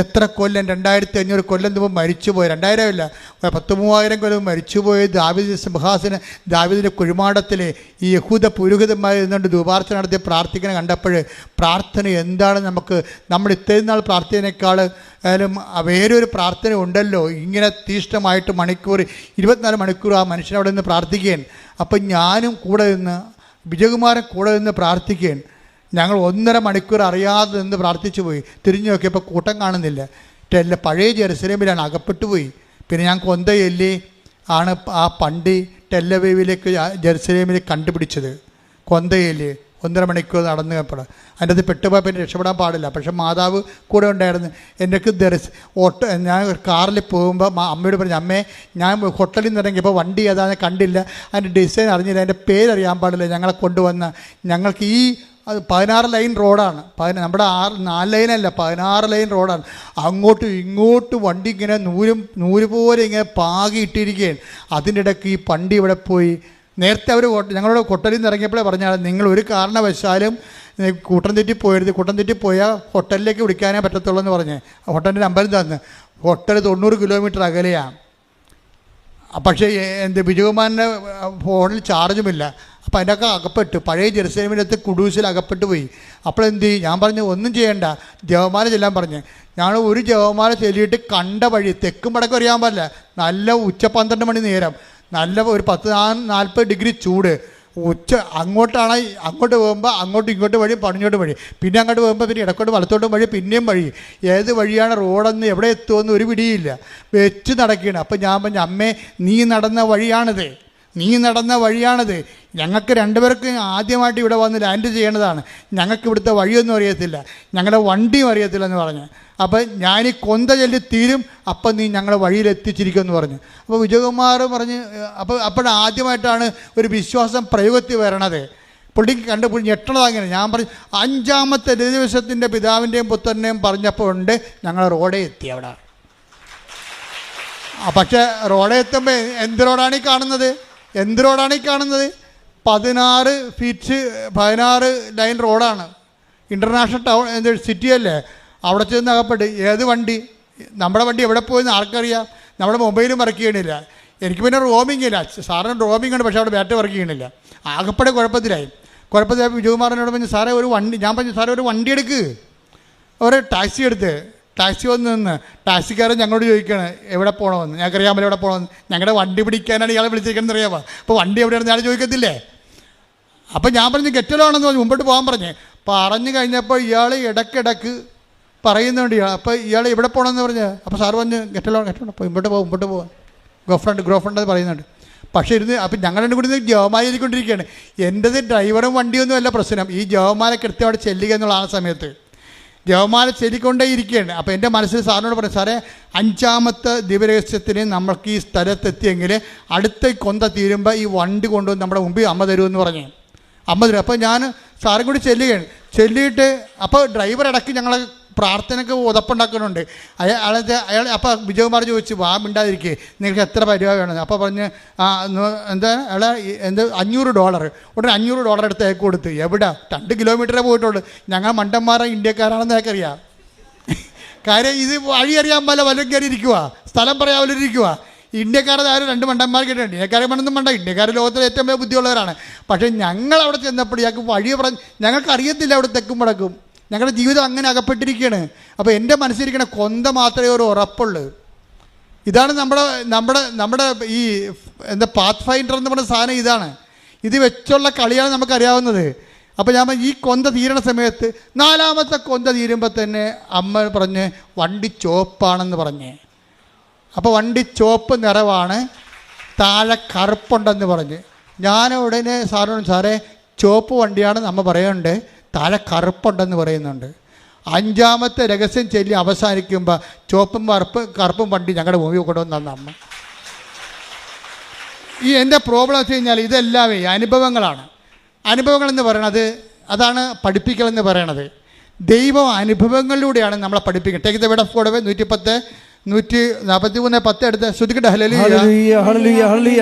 എത്ര കൊല്ലം, 2500 കൊല്ലം മുമ്പ് മരിച്ചുപോയി, 2000 അല്ല 10,000-3000 കൊല്ലം മരിച്ചുപോയ ദാവീദിന്റെ സിംഹാസനം, ദാവീദിൻ്റെ കുഴിമാടത്തിൽ ഈ യഹൂദ പുരോഹിതന്മാർ ഇരുന്നുകൊണ്ട് ധൂപാർച്ചന നടത്തി പ്രാർത്ഥിക്കുന്ന കണ്ടപ്പോൾ പ്രാർത്ഥന എന്താണ് നമ്മൾ ഇത്രയും നാൾ പ്രാർത്ഥനയേക്കാൾ വേറൊരു പ്രാർത്ഥന ഉണ്ടല്ലോ, ഇങ്ങനെ തീഷ്ണമായിട്ട് 24 മണിക്കൂർ ആ മനുഷ്യനവിടെ നിന്ന് പ്രാർത്ഥിക്കുകയാണ്. അപ്പം ഞാനും കൂടെ നിന്ന്, വിജയകുമാരൻ കൂടെ നിന്ന് പ്രാർത്ഥിക്കുകയാണ്. ഞങ്ങൾ 1.5 മണിക്കൂർ അറിയാതെ നിന്ന് പ്രാർത്ഥിച്ചു പോയി. തിരിഞ്ഞു നോക്കിയപ്പോൾ കൂട്ടം കാണുന്നില്ല. പഴയ ജെറുസലേമിലാണ്, അകപ്പെട്ടു പോയി. പിന്നെ ഞാൻ കൊന്തയല്ലി ആണ് ആ പണ്ടി ടെല്ലവീവിലേക്ക് ജെറുസലേമിലേക്ക് കണ്ടുപിടിച്ചത്. കൊന്തയല്ലി 1.5 മണിക്കൂർ നടന്നു കയറപ്പെടാം. അതിൻ്റെ അത് പെട്ടുപോയി, പിന്നെ രക്ഷപ്പെടാൻ പാടില്ല. പക്ഷെ മാതാവ് കൂടെ ഉണ്ടായിരുന്നു. എനിക്ക് ഞാൻ കാറിൽ പോകുമ്പോൾ അമ്മയോട് പറഞ്ഞു, അമ്മേ ഞാൻ ഹോട്ടലിൽ നിന്ന് ഇറങ്ങിയപ്പോൾ വണ്ടി ഏതാണെന്ന് കണ്ടില്ല, അതിൻ്റെ ഡിസൈൻ അറിഞ്ഞില്ല, അതിൻ്റെ പേരറിയാൻ പാടില്ല. ഞങ്ങളെ കൊണ്ടുവന്ന ഞങ്ങൾക്ക് അത് 16 ലൈൻ റോഡാണ്. നമ്മുടെ 4 ലൈനല്ല, 16 ലൈൻ റോഡാണ്. അങ്ങോട്ടും ഇങ്ങോട്ടും വണ്ടി ഇങ്ങനെ നൂല് പോലെ ഇങ്ങനെ പാകിയിട്ടിരിക്കുകയാണ്. അതിൻ്റെ ഇടയ്ക്ക് ഈ പണ്ടി ഇവിടെ പോയി. നേരത്തെ അവർ ഞങ്ങളോട് ഹോട്ടലിൽ നിന്ന് ഇറങ്ങിയപ്പോഴേ പറഞ്ഞാൽ, നിങ്ങൾ ഒരു കാരണവശാലും കൂട്ടം തെറ്റി പോയരുത്, കൂട്ടം തെറ്റി പോയാൽ ഹോട്ടലിലേക്ക് വിളിക്കാനേ പറ്റത്തുള്ളൂ എന്ന് പറഞ്ഞ് ഹോട്ടലിൻ്റെ നമ്പർ തന്ന്. ഹോട്ടൽ 90 കിലോമീറ്റർ അകലെയാണ്. പക്ഷേ വിജയകുമാറിൻ്റെ ഫോണിൽ ചാർജുമില്ല. അപ്പോൾ അതിൻ്റെയൊക്കെ അകപ്പെട്ടു. പഴയ ജെറുസലേമിനകത്ത് കുഡൂസിൽ അകപ്പെട്ടു പോയി. അപ്പോഴെന്ത് ചെയ്യും? ഞാൻ പറഞ്ഞു, ഒന്നും ചെയ്യണ്ട, ജപമാല ചെല്ലാൻ പറഞ്ഞ്. ഞങ്ങൾ ഒരു ജപമാല ചെല്ലിയിട്ട് കണ്ട വഴി, തെക്കും വടക്കും അറിയാൻ പാടില്ല, നല്ല ഉച്ച 12 മണി നേരം, നല്ല ഒരു 40 ഡിഗ്രി ചൂട്, അങ്ങോട്ട് പോകുമ്പോൾ അങ്ങോട്ടും ഇങ്ങോട്ട് വഴി, പടിഞ്ഞോട്ട് വഴി, പിന്നെ അങ്ങോട്ട് പോകുമ്പോൾ പിന്നെ ഇടക്കോട്ട് വലത്തോട്ടും വഴി, പിന്നെയും വഴി. ഏത് വഴിയാണ് റോഡെന്ന് എവിടെ എത്തുമെന്ന് ഒരു പിടിയില്ല, വെച്ച് നടക്കുകയാണ്. അപ്പം ഞാൻ പറഞ്ഞു, അമ്മേ നീ നടന്ന വഴിയാണത്. ഞങ്ങൾക്ക് 2 പേർക്ക് ആദ്യമായിട്ട് ഇവിടെ വന്ന് ലാൻഡ് ചെയ്യേണ്ടതാണ്. ഞങ്ങൾക്ക് ഇവിടുത്തെ വഴിയൊന്നും അറിയത്തില്ല, ഞങ്ങളുടെ വണ്ടിയും അറിയത്തില്ലെന്ന് പറഞ്ഞു. അപ്പം ഞാനീ കൊന്ത ചൊല്ലി തീരും, അപ്പം നീ ഞങ്ങളുടെ വഴിയിലെത്തിച്ചിരിക്കുമെന്ന് പറഞ്ഞു. അപ്പോൾ വിജയകുമാർ പറഞ്ഞ്, അപ്പോഴാദ്യമായിട്ടാണ് ഒരു വിശ്വാസം പ്രയോഗത്തിൽ വരണത്. പുള്ളിക്ക് കണ്ട് ഞെട്ടണത് അങ്ങനെ. ഞാൻ പറഞ്ഞു 5-ാമത്തെ ദിവസത്തിൻ്റെ പിതാവിൻ്റെയും പുത്രൻ്റെയും പറഞ്ഞപ്പോൾ ഉണ്ട് ഞങ്ങൾ റോഡേ എത്തി അവിടെ. പക്ഷേ റോഡേ എത്തുമ്പോൾ എന്ത് റോഡാണ് ഈ കാണുന്നത്? 16 ലൈൻ റോഡാണ്. ഇൻ്റർനാഷണൽ ടൗൺ സിറ്റിയല്ലേ. അവിടെ ചെന്ന് അകപ്പെട്ട് ഏത് വണ്ടി, നമ്മുടെ വണ്ടി എവിടെ പോയെന്ന് ആർക്കറിയാം? നമ്മുടെ മൊബൈലും വർക്ക് ചെയ്യണില്ല. എനിക്ക് പിന്നെ റോമിംഗ് ഇല്ല. സാറിന് റോമിംഗ് ഉണ്ട്, പക്ഷേ അവിടെ ബാറ്ററി വർക്ക് ചെയ്യണില്ല. ആകെപ്പാടെ കുഴപ്പത്തിലായി. വിജയകുമാറിനോട് പറഞ്ഞു സാറേ ഒരു വണ്ടി, ഞാൻ പറഞ്ഞു സാറേ ഒരു വണ്ടി എടുക്ക്. ഒരു ടാക്സി എടുത്ത് ടാക്സി വന്ന് നിന്ന് ടാക്സിക്കാരൻ ഞങ്ങളോട് ചോദിക്കുകയാണ് എവിടെ പോകണമെന്ന്. ഞങ്ങൾക്കറിയാമല്ലോ എവിടെ പോകണമെന്ന്. ഞങ്ങളുടെ വണ്ടി പിടിക്കാനാണ് ഇയാളെ വിളിച്ചിരിക്കുന്നത് അറിയാമോ? അപ്പോൾ വണ്ടി എവിടെയാണെന്ന് ഞാൻ ചോദിക്കത്തില്ലേ? അപ്പോൾ ഞാൻ പറഞ്ഞു ഗെറ്റലാണെന്ന് പറഞ്ഞു, മുമ്പോട്ട് പോകാൻ പറഞ്ഞു കഴിഞ്ഞപ്പോൾ ഇയാൾ ഇടയ്ക്കിടയ്ക്ക് പറയുന്നുണ്ട്. അപ്പോൾ ഇയാൾ എവിടെ പോകണമെന്ന് പറഞ്ഞ്, അപ്പോൾ സാറ് പറഞ്ഞ് ഗെറ്റലാണ് അപ്പോൾ മുമ്പോട്ട് പോകാൻ ഗ്രോഫ്രണ്ട് അത് പറയുന്നുണ്ട്. പക്ഷേ അപ്പം ഞങ്ങൾ രണ്ടും കൂടി ജവമാല ചൊല്ലിക്കൊണ്ടിരിക്കുകയാണ്. എൻ്റെത് ഡ്രൈവറും വണ്ടിയൊന്നും അല്ല പ്രശ്നം, ഈ ജവമാല കൃത്യമായിട്ട് ചെല്ലുക എന്നുള്ള ആ സമയത്ത് ജവമാല ചൊല്ലിക്കൊണ്ടേ ഇരിക്കുകയാണ്. അപ്പോൾ എൻ്റെ മനസ്സിൽ സാറിനോട് പറഞ്ഞു സാറേ 5-ാമത്തെ ദിവരഹസ്യത്തിന് നമ്മൾക്ക് ഈ സ്ഥലത്തെത്തിയെങ്കിൽ അടുത്ത കൊന്ത തീരുമ്പോൾ ഈ വണ്ടി കൊണ്ടുവന്ന് നമ്മുടെ മുമ്പിൽ അമ്മ തരുമെന്ന് പറഞ്ഞു. അമ്മ തരും. അപ്പോൾ ഞാൻ സാറും കൂടി ചെല്ലിയിട്ട് അപ്പോൾ ഡ്രൈവർ ഇടയ്ക്ക് ഞങ്ങളെ പ്രാർത്ഥനയ്ക്ക് ഉതപ്പുണ്ടാക്കുന്നുണ്ട്. അയാൾ അപ്പോൾ വിജയകുമാർ ചോദിച്ചു വാ മിണ്ടാതിരിക്കേ നിങ്ങൾക്ക് എത്ര രൂപ വേണം? അപ്പോൾ പറഞ്ഞ് എന്താ അയാളെ $500. ഉടനെ $500 എടുത്ത് അയക്ക് കൊടുത്ത്. എവിടെ? 2 കിലോമീറ്ററേ പോയിട്ടുള്ളൂ. ഞങ്ങൾ മണ്ടന്മാരെ ഇന്ത്യക്കാരാണെന്ന് അയാൾക്കറിയാം. കാര്യം ഇത് വഴി അറിയാൻ വല്ലതും കയറി ഇരിക്കുക, സ്ഥലം പറയാവല്ലിരിക്കുക. ഇന്ത്യക്കാരുടെ ആരും 2 മണ്ടന്മാർ കേട്ടിട്ടുണ്ട്. ഇന്ത്യക്കാരെ മണ്ണൊന്നും വേണ്ട, ഇന്ത്യക്കാർ ലോകത്തിലെ ഏറ്റവും വലിയ ബുദ്ധിയുള്ളവരാണ്. പക്ഷേ ഞങ്ങൾ അവിടെ ചെന്നപ്പോൾ ഇയാൾക്ക് വഴി പറഞ്ഞ് ഞങ്ങൾക്കറിയത്തില്ല അവിടെ തെക്കും വടക്കും. ഞങ്ങളുടെ ജീവിതം അങ്ങനെ അകപ്പെട്ടിരിക്കുകയാണ്. അപ്പോൾ എൻ്റെ മനസ്സിലിരിക്കണ കൊന്ത മാത്രമേ ഒരു ഉറപ്പുള്ളൂ. ഇതാണ് നമ്മുടെ ഈ പാത്ത് ഫൈൻഡർ എന്ന് പറഞ്ഞ സാധനം ഇതാണ്. ഇത് വെച്ചുള്ള കളിയാണ് നമുക്കറിയാവുന്നത്. അപ്പോൾ ഞാൻ ഈ കൊന്ത തീരണ സമയത്ത് 4-ാമത്തെ കൊന്ത തീരുമ്പോൾ തന്നെ അമ്മ പറഞ്ഞ് വണ്ടി ചുവപ്പാണെന്ന് പറഞ്ഞ്. അപ്പോൾ വണ്ടി ചുവപ്പ് നിറവാണ്, താഴെ കറുപ്പുണ്ടെന്ന് പറഞ്ഞ്. ഞാൻ ഉടനെ സാറിനോട് സാറേ ചുവപ്പ് വണ്ടിയാണെന്ന് അമ്മ പറയുന്നുണ്ട്, താഴെ കറുപ്പുണ്ടെന്ന് പറയുന്നുണ്ട്. 5-ാമത്തെ രഹസ്യം ചൊല്ലി അവസാനിക്കുമ്പോൾ ചുവപ്പും കറുപ്പും വണ്ടി ഞങ്ങളുടെ മുമ്പിൽ കൊണ്ടുവന്ന അമ്മ. ഈ എൻ്റെ പ്രോബ്ലം വെച്ച് കഴിഞ്ഞാൽ ഇതെല്ലാമേ അനുഭവങ്ങളാണ്. അനുഭവങ്ങളെന്ന് പറയണത് അതാണ് പഠിപ്പിക്കലെന്ന് പറയണത്. ദൈവം അനുഭവങ്ങളിലൂടെയാണ് നമ്മളെ പഠിപ്പിക്കുന്നത്. Take the word of God 143:10 എടുത്ത് ശ്രുതിക്കട്ടെ. ഹല്ലേലൂയ ഹല്ലേലൂയ ഹല്ലേലൂയ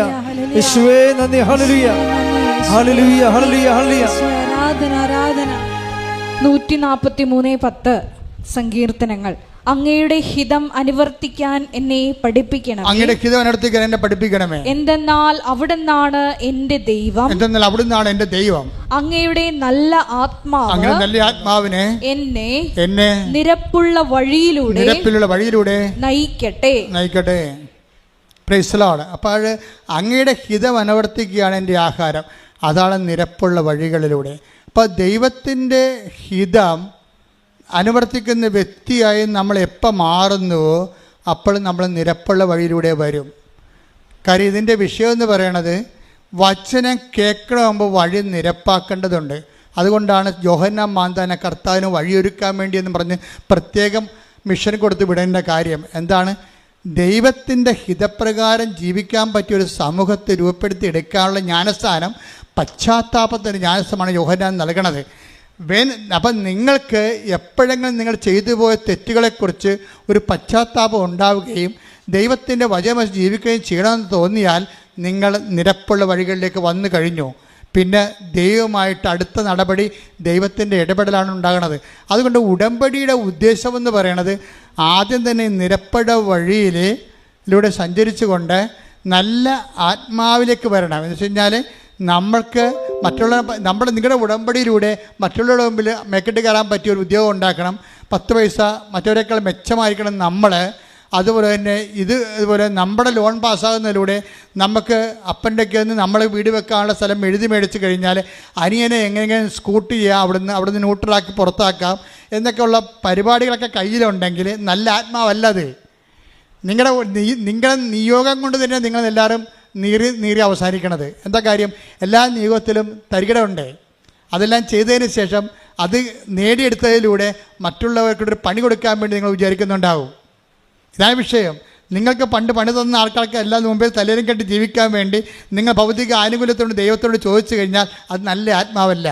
യേശുവേ നന്ദി. ഹല്ലേലൂയ ഹല്ലേലൂയ ഹല്ലേലൂയ ഹല്ലേലൂയ. ആരാധന. 143:10 സങ്കീർത്തനങ്ങൾ. അങ്ങയുടെ ഹിതം അനുവർത്തിക്കാൻ എന്നെ പഠിപ്പിക്കണം. അങ്ങയുടെ ഹിതം അനുവർത്തിക്കാൻ എന്നെ പഠിപ്പിക്കണമേ. എന്തെന്നാൽ അവിടുന്നാണ് എൻ്റെ ദൈവം. എന്തെന്നാൽ അവിടുന്നാണ് എൻ്റെ ദൈവം. അങ്ങയുടെ നല്ല ആത്മാവിനെ എന്നെ നിരപ്പുള്ള വഴിയിലൂടെ നയിക്കട്ടെ. Praise the Lord. അപ്പോൾ അങ്ങയുടെ ഹിതം അനുവർത്തിക്കുകയാണ് എൻ്റെ ആഹാരം. അതാണ് നിരപ്പുള്ള വഴികളിലൂടെ. അപ്പോൾ ദൈവത്തിൻ്റെ ഹിതം അനുവർത്തിക്കുന്ന വ്യക്തിയായി നമ്മൾ എപ്പോൾ മാറുന്നുവോ അപ്പോൾ നമ്മൾ നിരപ്പുള്ള വഴിയിലൂടെ വരും. കാര്യം ഇതിൻ്റെ വിഷയം എന്ന് പറയണത് വചനം കേൾക്കണമെങ്കിൽ വഴി നിരപ്പാക്കേണ്ടതുണ്ട്. അതുകൊണ്ടാണ് യോഹന്നാൻ മാന്താനെ കർത്താവിന് വഴിയൊരുക്കാൻ വേണ്ടി എന്ന് പറഞ്ഞ് പ്രത്യേകം മിഷൻ കൊടുത്ത് വിടേണ്ട കാര്യം എന്താണ്? ദൈവത്തിൻ്റെ ഹിതപ്രകാരം ജീവിക്കാൻ പറ്റിയൊരു സമൂഹത്തെ രൂപപ്പെടുത്തി എടുക്കാനുള്ള ജ്ഞാനസ്ഥാനം, പശ്ചാത്താപത്തിൻ്റെ ജ്ഞാനസ്ഥാനമാണ് യോഹന്നാൻ നൽകണത്. അപ്പം നിങ്ങൾക്ക് എപ്പോഴെങ്കിലും നിങ്ങൾ ചെയ്തു പോയ തെറ്റുകളെക്കുറിച്ച് ഒരു പശ്ചാത്താപം ഉണ്ടാവുകയും ദൈവത്തിൻ്റെ വചനം ജീവിക്കുകയും ചെയ്യണമെന്ന് തോന്നിയാൽ നിങ്ങൾ നിരപ്പുള്ള വഴികളിലേക്ക് വന്നു കഴിഞ്ഞു. പിന്നെ ദൈവമായിട്ട് അടുത്ത നടപടി ദൈവത്തിൻ്റെ ഇടപെടലാണ് ഉണ്ടാകുന്നത്. അതുകൊണ്ട് ഉടമ്പടിയുടെ ഉദ്ദേശമെന്ന് പറയണത് ആദ്യം തന്നെ നിരപ്പുള്ള വഴിയിലൂടെ സഞ്ചരിച്ചു കൊണ്ട് നല്ല ആത്മാവിലേക്ക് വരണം. എന്ന് വെച്ച് കഴിഞ്ഞാൽ നമ്മൾക്ക് നിങ്ങളുടെ ഉടമ്പടിയിലൂടെ മറ്റുള്ളവരുടെ മുമ്പിൽ മെക്കിട്ട് കയറാൻ പറ്റിയ ഒരു ഉദ്യോഗം ഉണ്ടാക്കണം. 10 പൈസ മറ്റവരെക്കാൾ മെച്ചമായിരിക്കണം നമ്മൾ. അതുപോലെ തന്നെ ഇതുപോലെ നമ്മുടെ ലോൺ പാസ്സാകുന്നതിലൂടെ നമുക്ക് അപ്പൻ്റെയൊക്കെ ഒന്ന് നമ്മൾ വീട് വെക്കാനുള്ള സ്ഥലം എഴുതി മേടിച്ച് കഴിഞ്ഞാൽ അനിയനെ എങ്ങനെയെങ്കിലും സ്കൂട്ട് ചെയ്യാം, അവിടുന്ന് ന്യൂട്രലാക്കി പുറത്താക്കാം എന്നൊക്കെയുള്ള പരിപാടികളൊക്കെ കയ്യിലുണ്ടെങ്കിൽ നല്ല ആത്മാവല്ലത്. നിങ്ങളുടെ നിയോഗം കൊണ്ട് തന്നെ നിങ്ങളെല്ലാവരും നീറി അവസാനിക്കണത്. എന്താ കാര്യം? എല്ലാ നിയോഗത്തിലും തരികിടയുണ്ട്. അതെല്ലാം ചെയ്തതിന് ശേഷം അത് നേടിയെടുത്തതിലൂടെ മറ്റുള്ളവർക്കൊരു പണി കൊടുക്കാൻ വേണ്ടി നിങ്ങൾ വിചാരിക്കുന്നുണ്ടാവും. ഇതാണ് വിഷയം. നിങ്ങൾക്ക് പണ്ട് പണി തന്ന ആൾക്കാർക്ക് എല്ലാം മുമ്പേ തലേലും കെട്ടി ജീവിക്കാൻ വേണ്ടി നിങ്ങൾ ഭൗതിക ആനുകൂല്യത്തോട് ദൈവത്തോട് ചോദിച്ചു കഴിഞ്ഞാൽ അത് നല്ല ആത്മാവല്ല.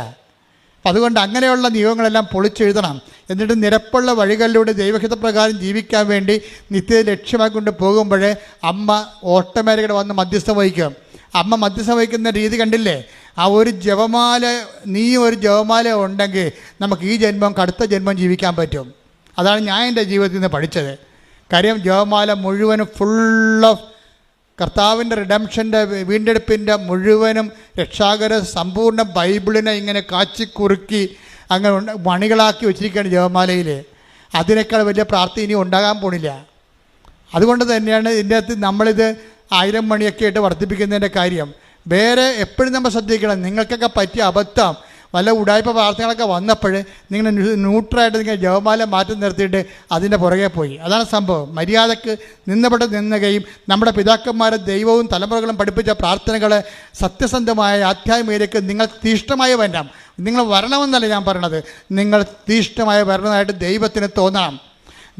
അപ്പം അതുകൊണ്ട് അങ്ങനെയുള്ള നിയമങ്ങളെല്ലാം പൊളിച്ചെഴുതണം. എന്നിട്ട് നിരപ്പുള്ള വഴികളിലൂടെ ദൈവഹിതപ്രകാരം ജീവിക്കാൻ വേണ്ടി നിത്യത ലക്ഷ്യമാക്കിക്കൊണ്ട് പോകുമ്പോൾ അമ്മ ഓട്ടോമാറ്റിക്കായിട്ട് വന്ന് മധ്യസ്ഥം വഹിക്കും. അമ്മ മധ്യസ്ഥം വഹിക്കുന്ന രീതി കണ്ടില്ലേ? ആ ഒരു ജപമാല, നീ ഒരു ജപമാല ഉണ്ടെങ്കിൽ നമുക്ക് ഈ ജന്മം കടുത്ത ജന്മം ജീവിക്കാൻ പറ്റും. അതാണ് ഞാൻ എൻ്റെ ജീവിതത്തിൽ നിന്ന് പഠിച്ചത്. കാര്യം ജപമാല മുഴുവനും ഫുൾ ഓഫ് കർത്താവിൻ്റെ റിഡംഷൻ്റെ വീണ്ടെടുപ്പിൻ്റെ മുഴുവനും രക്ഷാകര സമ്പൂർണ്ണ ബൈബിളിനെ ഇങ്ങനെ കാച്ചിക്കുറുക്കി അങ്ങനെ മണികളാക്കി വെച്ചിരിക്കുകയാണ് ജപമാലയിൽ. അതിനേക്കാൾ വലിയ പ്രാർത്ഥന ഇനി ഉണ്ടാകാൻ പോണില്ല. അതുകൊണ്ട് തന്നെയാണ് ഇതിൻ്റെ അകത്ത് നമ്മളിത് 1000 മണിയൊക്കെ ആയിട്ട് വർദ്ധിപ്പിക്കുന്നതിൻ്റെ കാര്യം. വേറെ എപ്പോഴും നമ്മൾ ശ്രദ്ധിക്കണം. നിങ്ങൾക്കൊക്കെ പറ്റിയ അബദ്ധം വല്ല ഉടായ്പ പ്രാർത്ഥനകളൊക്കെ വന്നപ്പോൾ നിങ്ങൾ ന്യൂട്രലായിട്ട് നിങ്ങൾ ജപമാല മാറ്റി നിർത്തിയിട്ട് അതിൻ്റെ പുറകെ പോയി. അതാണ് സംഭവം. മര്യാദക്ക് നിന്നുകയും നമ്മുടെ പിതാക്കന്മാരെ ദൈവവും തലമുറകളും പഠിപ്പിച്ച പ്രാർത്ഥനകൾ സത്യസന്ധമായ ആധ്യാത്മികതയ്ക്ക് നിങ്ങൾ തീഷ്ണമായി വരണം. നിങ്ങൾ വരണമെന്നല്ല ഞാൻ പറയണത്, നിങ്ങൾ തീഷ്ണമായി വരണമായിട്ട് ദൈവത്തിന് തോന്നണം.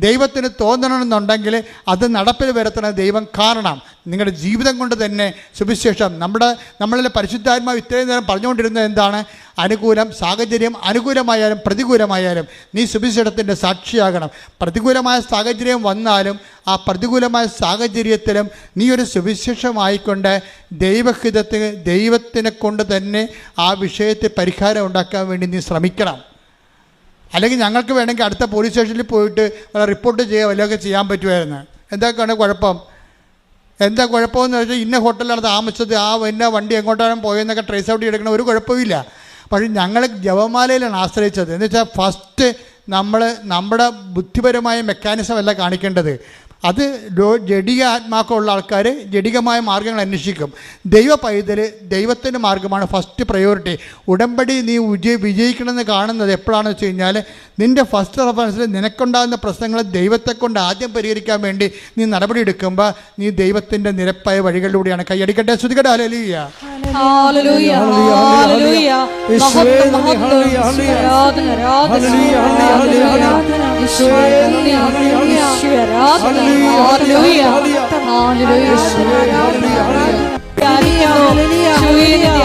ദൈവത്തിന് തോന്നണമെന്നുണ്ടെങ്കിൽ അത് നടപ്പിൽ വരുത്തണം ദൈവം. കാരണം നിങ്ങളുടെ ജീവിതം കൊണ്ട് തന്നെ സുവിശേഷം നമ്മളിലെ പരിശുദ്ധാത്മാവ് ഇത്രയും നേരം പറഞ്ഞുകൊണ്ടിരുന്നത് എന്താണ്? അനുകൂലം സാഹചര്യം അനുകൂലമായാലും പ്രതികൂലമായാലും നീ സുവിശേഷത്തിൻ്റെ സാക്ഷിയാകണം. പ്രതികൂലമായ സാഹചര്യം വന്നാലും ആ പ്രതികൂലമായ സാഹചര്യത്തിലും നീ ഒരു സുവിശേഷമായിക്കൊണ്ട് ദൈവത്തിനെ കൊണ്ട് തന്നെ ആ വിഷയത്തിൽ പരിഹാരം ഉണ്ടാക്കാൻ വേണ്ടി നീ ശ്രമിക്കണം. അല്ലെങ്കിൽ ഞങ്ങൾക്ക് വേണമെങ്കിൽ അടുത്ത പോലീസ് സ്റ്റേഷനിൽ പോയിട്ട് റിപ്പോർട്ട് ചെയ്യുക വല്ലതൊക്കെ ചെയ്യാൻ പറ്റുമായിരുന്നു. എന്തൊക്കെയാണ് കുഴപ്പം? എന്താ കുഴപ്പമെന്ന് വെച്ചാൽ ഇന്ന ഹോട്ടലിലാണ് താമസിച്ചത്, ഇന്ന വണ്ടി എങ്ങോട്ടാണ് പോയെന്നൊക്കെ ട്രേസ് ഔട്ട് ചെയ്തെടുക്കണം, ഒരു കുഴപ്പമില്ല. പക്ഷേ ഞങ്ങൾ ജപമാലയിലാണ് ആശ്രയിച്ചത്. എന്ന് വെച്ചാൽ ഫസ്റ്റ് നമ്മുടെ ബുദ്ധിപരമായ മെക്കാനിസം അല്ല കാണിക്കേണ്ടത്. അത് ജഡിക ആത്മാക്കമുള്ള ആൾക്കാർ ജഡികമായ മാർഗ്ഗങ്ങൾ അന്വേഷിക്കും. ദൈവ പൈതൽ ദൈവത്തിൻ്റെ മാർഗ്ഗമാണ് ഫസ്റ്റ് പ്രയോറിറ്റി. ഉടമ്പടി നീ വിജയിക്കണമെന്ന് കാണുന്നത് എപ്പോഴാണെന്ന് വെച്ച് കഴിഞ്ഞാൽ നിൻ്റെ ഫസ്റ്റ് റെഫറൻസിൽ നിനക്കുണ്ടാകുന്ന പ്രശ്നങ്ങൾ ദൈവത്തെ കൊണ്ട് ആദ്യം പരിഹരിക്കാൻ വേണ്ടി നീ നടപടി എടുക്കുമ്പോൾ നീ ദൈവത്തിൻ്റെ നിരപ്പായ വഴികളിലൂടെയാണ്. കൈയടിക്കട്ടെ, ശ്രുതികട്ടെ. ഹല്ലേലൂയ, ഹല്ലേലൂയ, ഹല്ലേലൂയ.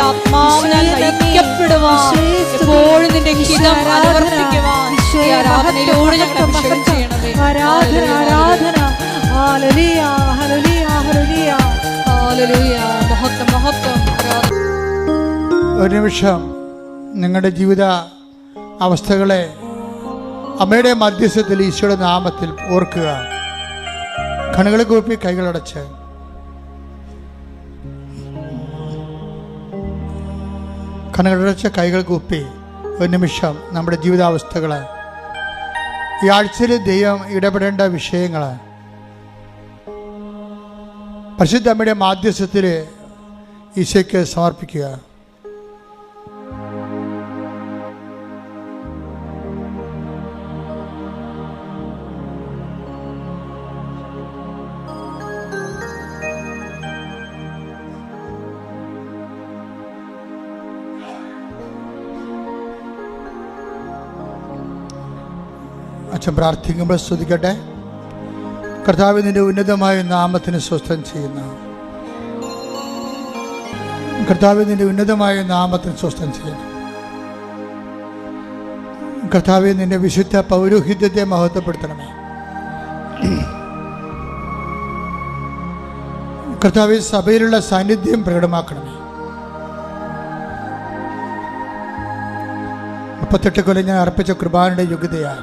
ആത്മാവിനാൽ നയിക്കപ്പെടുവാൻ എപ്പോഴും നിന്റെ ഹിതം അനുവർത്തിക്കുവാൻ ഈ ആരാധനയിലൂടെ ഞങ്ങൾ അഭിഷേകം ചെയ്യണമേ. ആരാധന, ആരാധന. ഹല്ലേലൂയ, ഹല്ലേലൂയ, ഹല്ലേലൂയ, ഹല്ലേലൂയ. മഹത്വം, മഹത്വം. ഒരു നിമിഷം നിങ്ങളുടെ ജീവിത അവസ്ഥകളെ അമ്മയുടെ മധ്യസ്ഥത്തിൽ ഈശോയുടെ നാമത്തിൽ ഓർക്കുക. കണ്ണുകൾ കൂപ്പി കൈകളടച്ച് കണ്ണുകളടച്ച് കൈകൾ കൂപ്പി ഒരു നിമിഷം നമ്മുടെ ജീവിതാവസ്ഥകൾ, ഈ ആഴ്ചയിൽ ദൈവം ഇടപെടേണ്ട വിഷയങ്ങൾ പരിശുദ്ധ അമ്മയുടെ മാധ്യസ്ഥത്തിൽ ഈശോയ്ക്ക് സമർപ്പിക്കുക. അച്ഛൻ പ്രാർത്ഥിക്കുമ്പോൾ സ്തുതിക്കട്ടെ. കർത്താവ് നിന്റെ ഉന്നതമായ നാമത്തിന് സ്വസ്ഥം ചെയ്യുന്ന കർത്താവ് നിന്റെ ഉന്നതമായ നാമത്തിന് സ്വസ്ഥം ചെയ്യുന്നു. കർത്താവ് നിന്റെ വിശുദ്ധ പൗരോഹിത്യത്തെ മഹത്വപ്പെടുത്തണമേ. കർത്താവ് സഭയിലുള്ള സാന്നിധ്യം പ്രകടമാക്കണമേ. 38 കൊല്ലം ഞാൻ അർപ്പിച്ച കൃപാനയുടെ യോഗ്യതയാൽ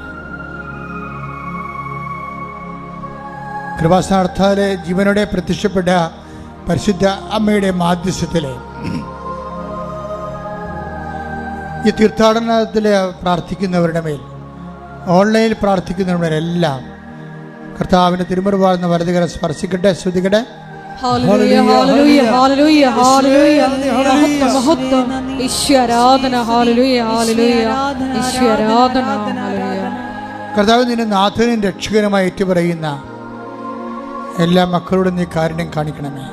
കൃപാസ്ഥാനത്താലെ ജീവനോടെ പ്രത്യക്ഷപ്പെട്ട പരിശുദ്ധ അമ്മയുടെ മാധ്യസ്ഥത്തിലെ ഈ തീർത്ഥാടനത്തിൽ പ്രാർത്ഥിക്കുന്നവരുടെ മേൽ, ഓൺലൈനിൽ പ്രാർത്ഥിക്കുന്നവരുടെ മേലെല്ലാം കർത്താവിൻ്റെ തിരുമുറുവാർന്ന വലതുകരം സ്പർശിക്കട്ടെ. ശ്രുതിക്കട്ടെ. ഹല്ലേലൂയ, ഹല്ലേലൂയ, ഹല്ലേലൂയ, ഹല്ലേലൂയ. മഹത്വം, ഈശോ ആരാധന. ഹല്ലേലൂയ, ഹല്ലേലൂയ, ഈശോ ആരാധന. ഹല്ലേലൂയ. കർത്താവ് നിന്റെ നാഥനും രക്ഷകനുമായി ഏറ്റുപറയുന്ന എല്ലാ മക്കളോടും നീ കാരുണ്യം കാണിക്കണമേ.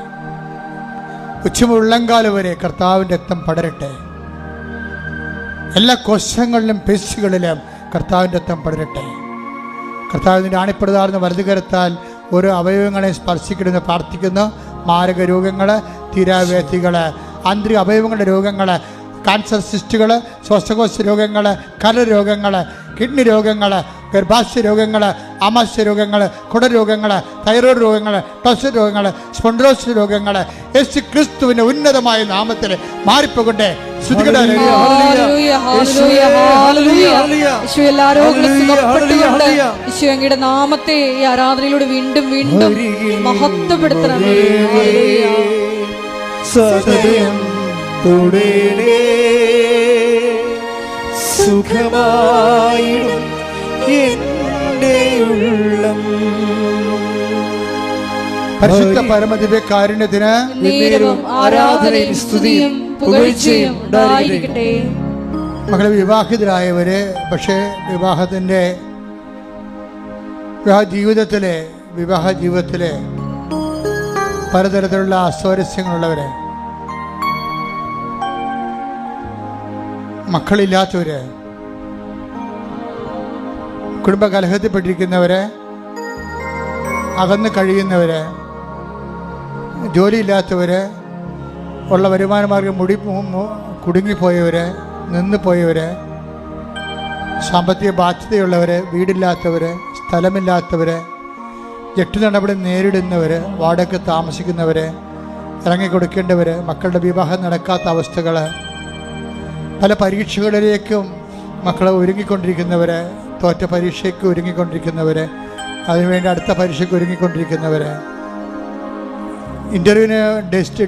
ഉച്ചമുള്ളങ്കാലം വരെ കർത്താവിൻ്റെ രക്തം പടരട്ടെ. എല്ലാ കോശങ്ങളിലും പേശികളിലും കർത്താവിൻ്റെ രക്തം പടരട്ടെ. കർത്താവിൻ്റെ ആണിപ്പെടുതാർന്ന വലതുകരത്താൽ ഓരോ അവയവങ്ങളെ സ്പർശിക്കണമെന്ന് പ്രാർത്ഥിക്കുന്നു. മാരക രോഗങ്ങൾ, തീരാവേദികൾ, ആന്തരിക അവയവങ്ങളുടെ രോഗങ്ങൾ, ക്യാൻസർ സിസ്റ്റുകൾ, ശ്വാസകോശ രോഗങ്ങൾ, കരരോഗങ്ങൾ, കിഡ്നി രോഗങ്ങൾ, ഗർഭാശയ രോഗങ്ങൾ, ആമാശയ രോഗങ്ങൾ, കുടരോഗങ്ങൾ, തൈറോയ്ഡ് രോഗങ്ങൾ, ടോൺസിൽ രോഗങ്ങൾ, സ്പോണ്ടിലോസിസ് രോഗങ്ങൾ യേശു ക്രിസ്തുവിൻ്റെ ഉന്നതമായ നാമത്തിൽ മാറിപ്പോകട്ടെ. അങ്ങയുടെ നാമത്തെ ഈ ആരാധനയിലൂടെ വീണ്ടും വീണ്ടും മഹത്വപ്പെടുത്തണമേ. സദയം തുടരണേ സുഖമായിടും എൻ്റെ ഉള്ളം. പരിശുദ്ധ പരമദിവ്യ കാരുണ്യത്തിന് നേരവും ആരാധനയും സ്തുതിയും പുകഴ്ചയും ഉണ്ടായിരിക്കട്ടെ. മകളെ, വിവാഹിതരായവര് പക്ഷേ വിവാഹ ജീവിതത്തിലെ പലതരത്തിലുള്ള അസ്വാരസ്യങ്ങളുള്ളവര്, മക്കളില്ലാത്തവര്, കുടുംബകലഹത്തിൽപ്പെട്ടിരിക്കുന്നവര്, അകന്ന് കഴിയുന്നവര്, ജോലിയില്ലാത്തവര്, ഉള്ള വരുമാന മാർഗം കുടുങ്ങിപ്പോയവര്, നിന്ന് പോയവര്, സാമ്പത്തിക ബാധ്യതയുള്ളവർ, വീടില്ലാത്തവർ, സ്ഥലമില്ലാത്തവർ, ജപ്തി നടപടി നേരിടുന്നവർ, വാടക താമസിക്കുന്നവർ, ഇറങ്ങിക്കൊടുക്കേണ്ടവർ, മക്കളുടെ വിവാഹം നടക്കാത്ത അവസ്ഥകൾ, പല പരീക്ഷകളിലേക്കും മക്കളെ ഒരുങ്ങിക്കൊണ്ടിരിക്കുന്നവർ, തോറ്റ പരീക്ഷയ്ക്ക് ഒരുങ്ങിക്കൊണ്ടിരിക്കുന്നവർ, അതിനുവേണ്ടി അടുത്ത പരീക്ഷയ്ക്ക് ഒരുങ്ങിക്കൊണ്ടിരിക്കുന്നവർ, ഇൻ്റർവ്യൂവിന്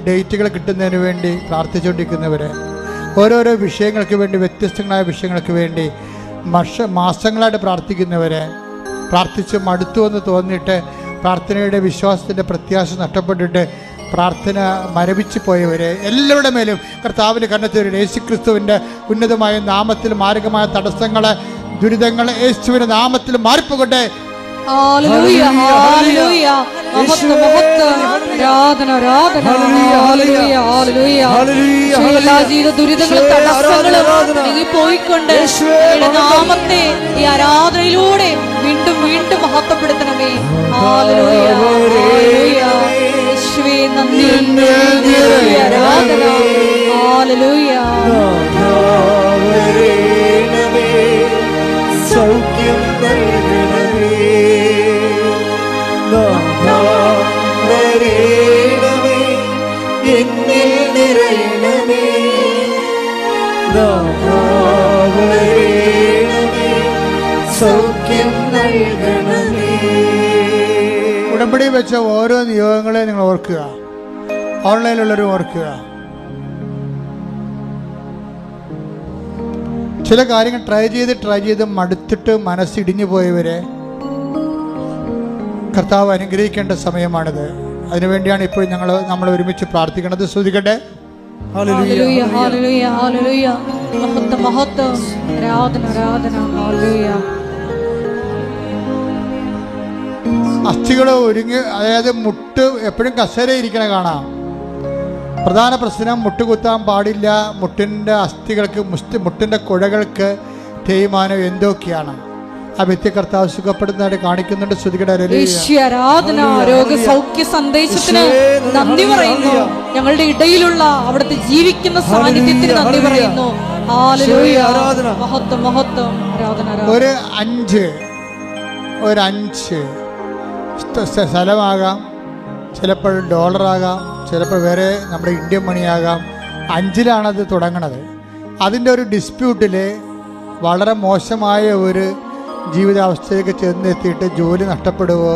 ഡേറ്റുകൾ കിട്ടുന്നതിന് വേണ്ടി പ്രാർത്ഥിച്ചുകൊണ്ടിരിക്കുന്നവർ, ഓരോരോ വിഷയങ്ങൾക്ക് വേണ്ടി, വ്യത്യസ്തങ്ങളായ വിഷയങ്ങൾക്ക് വേണ്ടി മാസങ്ങളായിട്ട് പ്രാർത്ഥിക്കുന്നവർ, പ്രാർത്ഥിച്ച് മടുത്തു എന്ന് തോന്നിയിട്ട് പ്രാർത്ഥനയുടെ വിശ്വാസത്തിൻ്റെ പ്രത്യാശ നഷ്ടപ്പെട്ടിട്ട് പ്രാർത്ഥന മരവിച്ചു പോയവർ, എല്ലാവരുടെ മേലും കർത്താവിൻ്റെ കരുണ യേശുക്രിസ്തുവിൻ്റെ ഉന്നതമായ നാമത്തിൽ മാരകമായ തടസ്സങ്ങൾ, ദുരിതങ്ങൾ യേശുവിൻ്റെ നാമത്തിൽ മാറിപ്പോകട്ടെ. ഹല്ലേലൂയ, ഹല്ലേലൂയ, മഹത്വം, മഹത്വം, ആരാധന, ആരാധന, ഹല്ലേലൂയ, ഹല്ലേലൂയ. എല്ലാ ജീവിത ദുരിതങ്ങളും തടസ്സങ്ങളും നീങ്ങിപ്പോയിക്കൊണ്ട് അങ്ങയുടെ നാമത്തെ ഈ ആരാധനയിലൂടെ വീണ്ടും വീണ്ടും മഹത്വപ്പെടുത്തണമേ. ഹല്ലേലൂയ, ഹല്ലേലൂയ. യേശുവേ നന്ദി, ആരാധന, ഹല്ലേലൂയ. സൗഖ്യം നൽകണമേ, വരേണമേ, എന്നിൽ നിറയണമേ, വരേണമേ, സൗഖ്യം നൽകണമേ. ഉടമ്പടി വെച്ച ഓരോ നിയോഗങ്ങളെ നിങ്ങൾ ഓർക്കുക, ഓൺലൈനിലുള്ളവരും ഓർക്കുക. ചില കാര്യങ്ങൾ ട്രൈ ചെയ്ത് മടുത്തിട്ട് മനസ്സിടിഞ്ഞു പോയവരെ കർത്താവ് അനുഗ്രഹിക്കേണ്ട സമയമാണിത്. അതിനുവേണ്ടിയാണ് ഇപ്പോൾ നമ്മൾ ഒരുമിച്ച് പ്രാർത്ഥിക്കുന്നത്. ശ്രദ്ധിക്കട്ടെ. ഹല്ലേലൂയ, ഹല്ലേലൂയ, ഹല്ലേലൂയ. മഹത്വം, മഹത്വം, ആരാധന, ആരാധന, ഹല്ലേലൂയ. അസ്ഥികൾ ഒരുങ്ങി, അതായത് മുട്ട് എപ്പോഴും കസേര ഇരിക്കണ കാണാം. പ്രധാന പ്രശ്നം മുട്ടുകുത്താൻ പാടില്ല. മുട്ടിൻ്റെ അസ്ഥികൾക്ക്, മുട്ടിൻ്റെ കുഴകൾക്ക് തേയ്മാനം എന്തൊക്കെയാണ്. ആ വ്യക്തി കർത്താവ് സുഖപ്പെടുന്നതായിട്ട് കാണിക്കുന്നുണ്ട്. ആരാധന, രോഗസൗഖ്യ സന്ദേശത്തിന് നന്ദി പറയുന്നു. ഞങ്ങളുടെ ഇടയിലുള്ള അവിടുത്തെ ജീവിക്കുന്ന സാന്നിധ്യത്തിന് നന്ദി പറയുന്നു. ഹല്ലേലൂയ, മഹത്വം, മഹത്വം, ആരാധന. ഒരു അഞ്ച് സ്ഥലമാകാം, ചിലപ്പോൾ ഡോളറാകാം, ചിലപ്പോൾ വേറെ നമ്മുടെ ഇന്ത്യൻ മണിയാകാം. 5-ലാണത് തുടങ്ങണത്. അതിൻ്റെ ഒരു ഡിസ്പ്യൂട്ടിൽ വളരെ മോശമായ ഒരു ജീവിതാവസ്ഥയിലേക്ക് ചെന്നെത്തിയിട്ട് ജോലി നഷ്ടപ്പെടുവോ,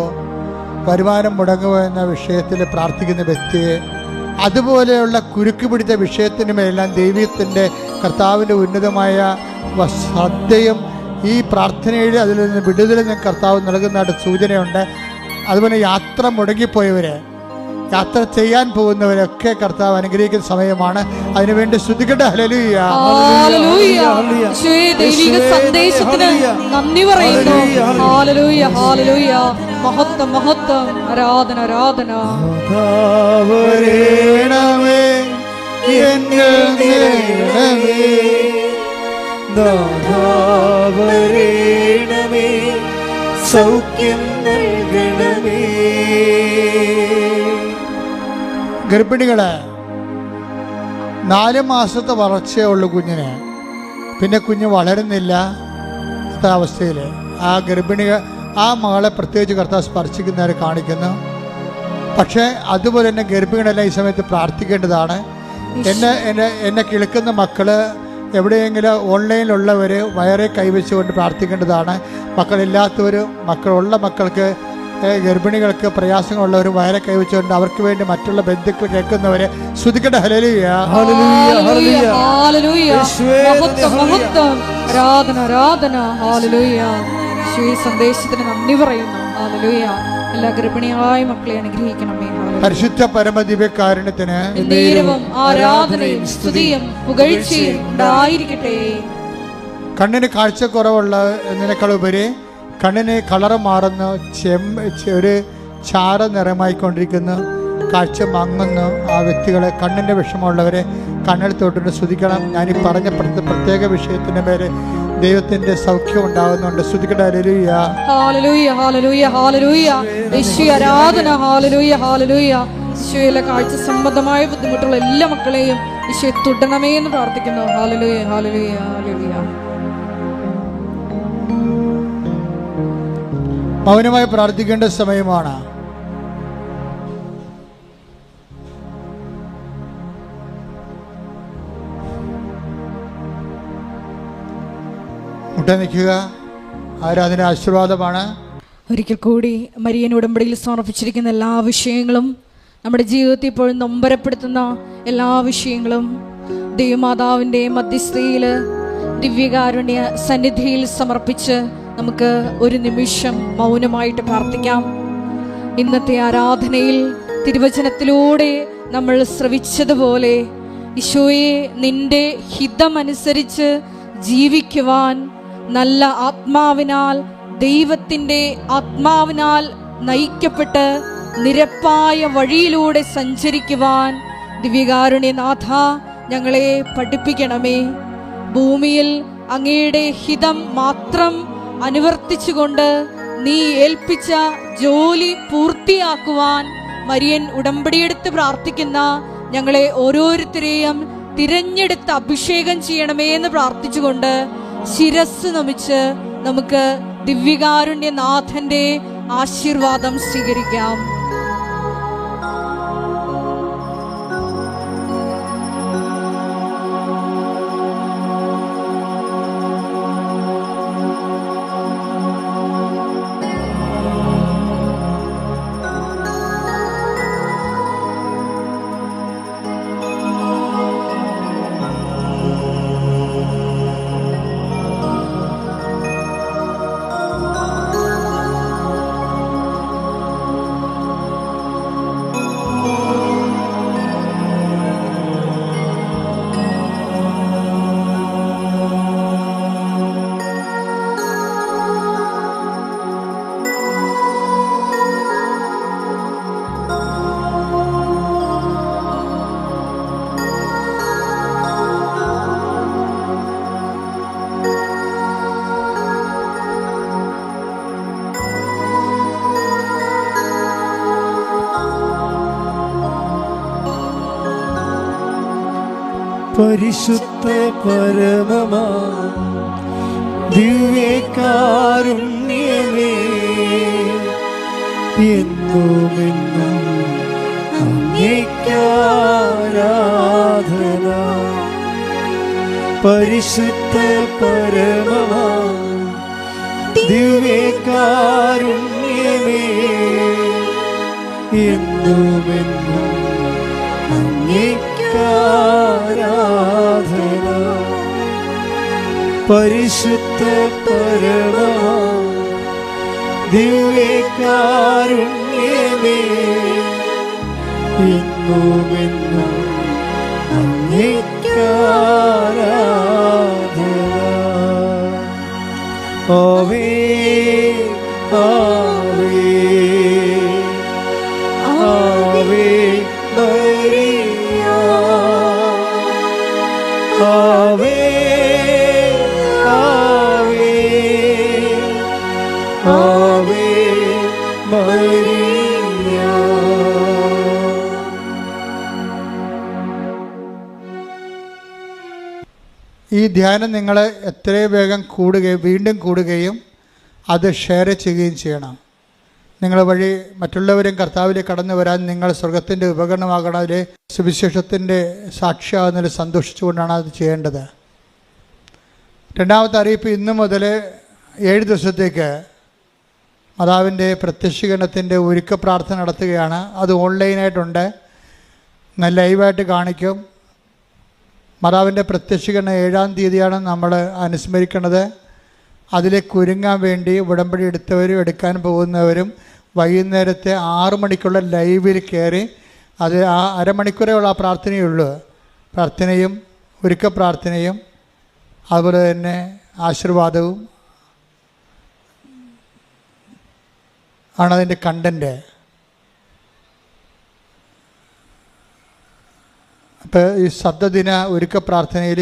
വരുമാനം മുടങ്ങുമോ എന്ന വിഷയത്തിൽ പ്രാർത്ഥിക്കുന്ന വ്യക്തിയെ, അതുപോലെയുള്ള കുരുക്ക് പിടിച്ച വിഷയത്തിനുമെല്ലാം ദൈവത്തിൻ്റെ കർത്താവിൻ്റെ ഉന്നതമായ ശ്രദ്ധയും ഈ പ്രാർത്ഥനയിൽ അതിൽ നിന്ന് വിടുതലും കർത്താവ് നൽകുന്നതായിട്ട് സൂചനയുണ്ട്. അതുപോലെ യാത്ര മുടങ്ങിപ്പോയവരെ, യാത്ര ചെയ്യാൻ പോകുന്നവരൊക്കെ കർത്താവ് അനുഗ്രഹിക്കുന്ന സമയമാണ്. അതിനുവേണ്ടി ശ്രദ്ധിക്കട്ടെ. ഹല്ലേലൂയ, ഹല്ലേലൂയ. ദൈവിക സന്ദേശത്തിന് നന്ദി പറയുന്നു. ഹല്ലേലൂയ, ഹല്ലേലൂയ, മഹത്വം, മഹത്വം, ആരാധന, ആരാധന. വരേണമേ, എന്നിൽ നിറയണമേ, വരേണമേ, സൗഖ്യം നൽകണമേ. ഗർഭിണികളെ 4 മാസത്തെ വളർച്ചയേ ഉള്ളൂ കുഞ്ഞിന്, പിന്നെ കുഞ്ഞ് വളരുന്നില്ല. അവസ്ഥയിൽ ആ ഗർഭിണികൾ ആ മകളെ പ്രത്യേകിച്ച് കർത്താവ് സ്പർശിക്കുന്നവരെ കാണിക്കുന്നു. പക്ഷേ അതുപോലെ തന്നെ ഗർഭിണികളെല്ലാം ഈ സമയത്ത് പ്രാർത്ഥിക്കേണ്ടതാണ്. എന്നെ കേൾക്കുന്ന മക്കൾ എവിടെയെങ്കിലും ഓൺലൈനിലുള്ളവർ വയറെ കൈവച്ചുകൊണ്ട് പ്രാർത്ഥിക്കേണ്ടതാണ്. മക്കളില്ലാത്തവർ, മക്കളുള്ള മക്കൾക്ക്, ഗർഭിണികൾക്ക് പ്രയാസങ്ങളുള്ളവർ വയറെ കൈവച്ചുകൊണ്ട് അവർക്ക് വേണ്ടി മറ്റുള്ള ബന്ധുക്കൾ കേൾക്കുന്നവരെ സ്തുതിക്കട്ടെ. ഹല്ലേലൂയ, ഹല്ലേലൂയ, ഹല്ലേലൂയ, ഹല്ലേലൂയ. ആരാധന, ആരാധന. ഹല്ലേലൂയ. ഈ സന്ദേശത്തിന് നന്ദി പറയുന്നു. ഹല്ലേലൂയ. എല്ലാ ഗർഭിണിയായ മക്കളെ അനുഗ്രഹിക്കണമേ. പരിശുദ്ധ പരമദിവ്യകാരുണ്യത്തിന് നേരവും ആരാധനയും സ്തുതിയും പുകഴ്ചയും ഉണ്ടായിരിക്കട്ടെ. കണ്ണിന് കാഴ്ചക്കുറവുള്ള എന്നതിനേക്കാളുപരി കണ്ണിന് കളറ് മാറുന്നു, ഒരു ചാര നിറമായിക്കൊണ്ടിരിക്കുന്നു, കാഴ്ച മങ്ങുന്നു. ആ വ്യക്തികളെ, കണ്ണിൻ്റെ വിഷമമുള്ളവരെ കണ്ണെടുത്തോട്ട് സ്തുതിക്കണം. ഞാനീ പറഞ്ഞ പ്രത്യേക വിഷയത്തിൻ്റെ പേര് ദൈവത്തിന്റെ സൗഖ്യം ഉണ്ടാകുന്നുണ്ട്. സ്തുതിക്കട്ടെ. ഹല്ലേലൂയ, ഹല്ലേലൂയ, ഹല്ലേലൂയ, ഹല്ലേലൂയ. യേശുവേ ആരാധന. ഹല്ലേലൂയ, ഹല്ലേലൂയ. യേശുവേ കാഴ്ച സംബന്ധമായ ബുദ്ധിമുട്ടുള്ള എല്ലാ മക്കളെയും യേശുവേ തുടരണമേ എന്ന് പ്രാർത്ഥിക്കുന്നു. ഹല്ലേലൂയ, ഹല്ലേലൂയ, ഹല്ലേലൂയ. മൗനമായി പ്രാർത്ഥിക്കേണ്ട സമയമാണ്. മുട്ട നിൽക്കുക. ആരാധന ആശീർവാദമാണ്. ഒരിക്കൽ കൂടി മരിയൻ ഉടമ്പടിയിൽ സമർപ്പിച്ചിരിക്കുന്ന എല്ലാ വിഷയങ്ങളും, നമ്മുടെ ജീവിതത്തിൽ ഇപ്പോഴും നൊമ്പരപ്പെടുത്തുന്ന എല്ലാ വിഷയങ്ങളും ദൈവമാതാവിൻ്റെ മധ്യസ്ഥയിൽ ദിവ്യകാരുണ്യ സന്നിധിയിൽ സമർപ്പിച്ച് നമുക്ക് ഒരു നിമിഷം മൗനമായിട്ട് പ്രാർത്ഥിക്കാം. ഇന്നത്തെ ആരാധനയിൽ തിരുവചനത്തിലൂടെ നമ്മൾ ശ്രവിച്ചതുപോലെ ഈശോയെ നിന്റെ ഹിതമനുസരിച്ച് ജീവിക്കുവാൻ, നല്ല ആത്മാവിനാൽ, ദൈവത്തിൻ്റെ ആത്മാവിനാൽ നയിക്കപ്പെട്ട് നിരപ്പായ വഴിയിലൂടെ സഞ്ചരിക്കുവാൻ ദിവ്യകാരുണ്യനാഥ ഞങ്ങളെ പഠിപ്പിക്കണമേ. ഭൂമിയിൽ അങ്ങയുടെ ഹിതം മാത്രം അനുവർത്തിച്ചുകൊണ്ട് നീ ഏൽപ്പിച്ച ജോലി പൂർത്തിയാക്കുവാൻ മരിയൻ ഉടമ്പടിയെടുത്ത് പ്രാർത്ഥിക്കുന്ന ഞങ്ങളെ ഓരോരുത്തരെയും തിരഞ്ഞെടുത്ത് അഭിഷേകം ചെയ്യണമേ എന്ന് പ്രാർത്ഥിച്ചുകൊണ്ട് ശിരസ് നമിച്ച് നമുക്ക് ദിവ്യകാരുണ്യനാഥന്റെ ആശീർവാദം സ്വീകരിക്കാം. പരിശുദ്ധ പരമമാ ദിവ്യകാരുണ്യമേ, എന്നുമെന്നും അങ്ങേയ്ക്കാരാധന. പരിശുദ്ധ പരമമാ ദിവ്യകാരുണ്യമേ, എന്നുമെന്നും അങ്ങേയ്ക്കാരാധന. പരിശുദ്ധ പരമമാ ദിവ്യകാരുണ്യമേ, എന്നുമെന്നും അങ്ങേയ്ക്കാരാധന. ആവേ ആവേ ആവേ മരിയ, ആവേ ആവേ ആവേ മരിയ. ഈ ധ്യാനം നിങ്ങൾ എത്രയും വേഗം വീണ്ടും കൂടുകയും അത് ഷെയർ ചെയ്യുകയും ചെയ്യണം. നിങ്ങൾ വഴി മറ്റുള്ളവരും കർത്താവിലേക്ക് കടന്നു വരാൻ നിങ്ങൾ സ്വർഗത്തിൻ്റെ ഉപകരണമാകണം. അതിൽ സുവിശേഷത്തിൻ്റെ സാക്ഷിയാകുന്നതിൽ സന്തോഷിച്ചുകൊണ്ടാണ് അത് ചെയ്യേണ്ടത്. രണ്ടാമത്തെ അറിയിപ്പ്, ഇന്നു മുതൽ 7 ദിവസത്തേക്ക് മാതാവിൻ്റെ പ്രത്യക്ഷീകരണത്തിൻ്റെ ഒരുക്ക പ്രാർത്ഥന നടത്തുകയാണ്. അത് ഓൺലൈനായിട്ടുണ്ട്, ലൈവായിട്ട് കാണിക്കും. മാതാവിൻ്റെ പ്രത്യക്ഷീകരണം 7-ാം തീയതിയാണ് നമ്മൾ അനുസ്മരിക്കുന്നത്. അതിലേക്ക് ഒരുങ്ങാൻ വേണ്ടി ഉടമ്പടി എടുത്തവരും എടുക്കാൻ പോകുന്നവരും വൈകുന്നേരത്തെ 6 മണിക്കുള്ള ലൈവിൽ കയറി, അത് ആ അരമണിക്കൂറേയുള്ള ആ പ്രാർത്ഥനയുള്ളൂ. പ്രാർത്ഥനയും ഒരുക്ക പ്രാർത്ഥനയും അതുപോലെ തന്നെ ആശീർവാദവും ആണതിൻ്റെ കണ്ടൻറ്റ്. അപ്പോൾ ഈ സപ്തദിന ഒരുക്ക പ്രാർത്ഥനയിൽ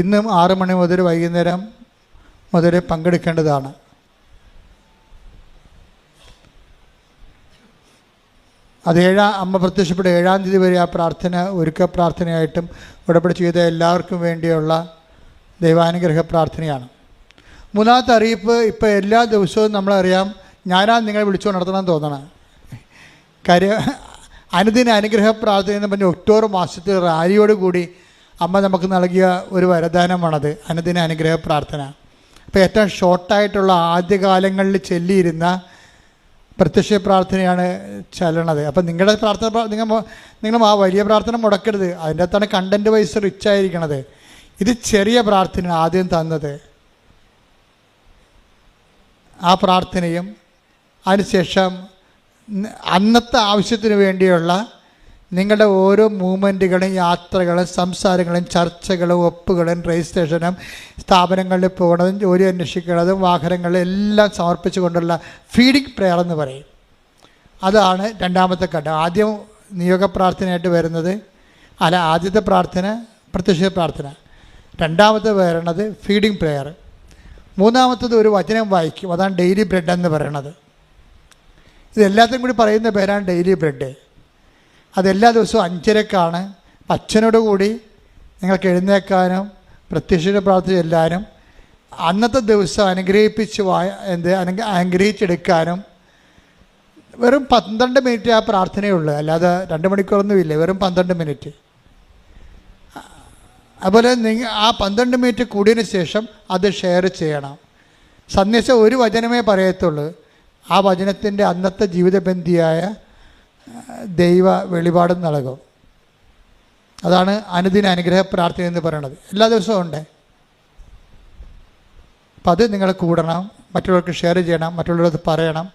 ഇന്നും 6 മണി മുതൽ വൈകുന്നേരം മുതൽ പങ്കെടുക്കേണ്ടതാണ്. അത് അമ്മ പ്രത്യക്ഷപ്പെട്ട 7-ാം തീയതി വരെ ആ പ്രാർത്ഥന ഒരുക്ക പ്രാർത്ഥനയായിട്ടും ഉടമ്പടി ചെയ്ത എല്ലാവർക്കും വേണ്ടിയുള്ള ദൈവാനുഗ്രഹ പ്രാർത്ഥനയാണ്. മൂന്നാമത്തെ അറിയിപ്പ്, ഇപ്പോൾ എല്ലാ ദിവസവും നമ്മളറിയാം, ഞാനാ നിങ്ങളെ വിളിച്ചുകൊണ്ട് നടത്തണമെന്ന് തോന്നണം. കാര്യം അനുദിന അനുഗ്രഹ പ്രാർത്ഥന എന്ന് പറഞ്ഞ് ഒക്ടോബർ മാസത്തിൽ റാലിയോടുകൂടി അമ്മ നമുക്ക് നൽകിയ ഒരു വരദാനമാണത്, അനുദിന അനുഗ്രഹ പ്രാർത്ഥന. അപ്പോൾ ഏറ്റവും ഷോർട്ടായിട്ടുള്ള ആദ്യകാലങ്ങളിൽ ചൊല്ലിയിരുന്ന പ്രത്യക്ഷ പ്രാർത്ഥനയാണ് ചെല്ലണത്. അപ്പം നിങ്ങളുടെ പ്രാർത്ഥന നിങ്ങൾ ആ വലിയ പ്രാർത്ഥന മുടക്കരുത്, അതിൻ്റെ അകത്താണ് കണ്ടൻറ്റ് വൈസ് റിച്ച് ആയിരിക്കണത്. ഇത് ചെറിയ പ്രാർത്ഥന ആദ്യം തന്നത്, ആ പ്രാർത്ഥനയും അതിനുശേഷം അന്നത്തെ ആവശ്യത്തിന് വേണ്ടിയുള്ള നിങ്ങളുടെ ഓരോ മൂവ്മെൻറ്റുകളും യാത്രകളും സംസാരങ്ങളും ചർച്ചകളും ഒപ്പുകളും രജിസ്ട്രേഷനും സ്ഥാപനങ്ങളിൽ പോകുന്നതും ജോലി അന്വേഷിക്കുന്നതും വാഹനങ്ങളും എല്ലാം സമർപ്പിച്ചുകൊണ്ടുള്ള ഫീഡിംഗ് പ്രെയർ എന്ന് പറയും. അതാണ് രണ്ടാമത്തെ ഘട്ടം. ആദ്യം നിയോഗ പ്രാർത്ഥനയായിട്ട് വരുന്നത് ആദ്യത്തെ പ്രാർത്ഥന പ്രത്യക്ഷ പ്രാർത്ഥന, രണ്ടാമത്തെ വരുന്നത് ഫീഡിംഗ് പ്രെയർ, മൂന്നാമത്തത് ഒരു വചനം വായിക്കും, അതാണ് ഡെയിലി ബ്രെഡ് എന്ന് പറയണത്. ഇതെല്ലാത്തിനും കൂടി പറയുന്ന പേരാണ് ഡെയിലി ബ്രെഡ്. അതെല്ലാ ദിവസവും 5:30-ക്കാണ്. അച്ഛനോട് കൂടി നിങ്ങൾക്ക് എഴുന്നേൽക്കാനും പ്രത്യക്ഷ പ്രാർത്ഥന ചെല്ലാനും അന്നത്തെ ദിവസം അനുഗ്രഹിച്ചെടുക്കാനും വെറും 12 മിനിറ്റ് ആ പ്രാർത്ഥനയുള്ളൂ, അല്ലാതെ 2 മണിക്കൂറൊന്നുമില്ല, വെറും 12 മിനിറ്റ്. അതുപോലെ ആ 12 മിനിറ്റ് കൂടിയതിന് ശേഷം അത് ഷെയർ ചെയ്യണം. സന്ദേശം ഒരു വചനമേ പറയത്തുള്ളൂ, ആ വചനത്തിൻ്റെ അന്നത്തെ ജീവിതബന്ധിയായ ദൈവ വെളിപാടും നൽകും. അതാണ് അനുദിന അനുഗ്രഹ പ്രാർത്ഥന എന്ന് പറയുന്നത്. എല്ലാ ദിവസവും ഉണ്ട്. അപ്പം അത് നിങ്ങൾ കൂടണം, മറ്റുള്ളവർക്ക് ഷെയർ ചെയ്യണം, മറ്റുള്ളവർക്ക് പറയണം.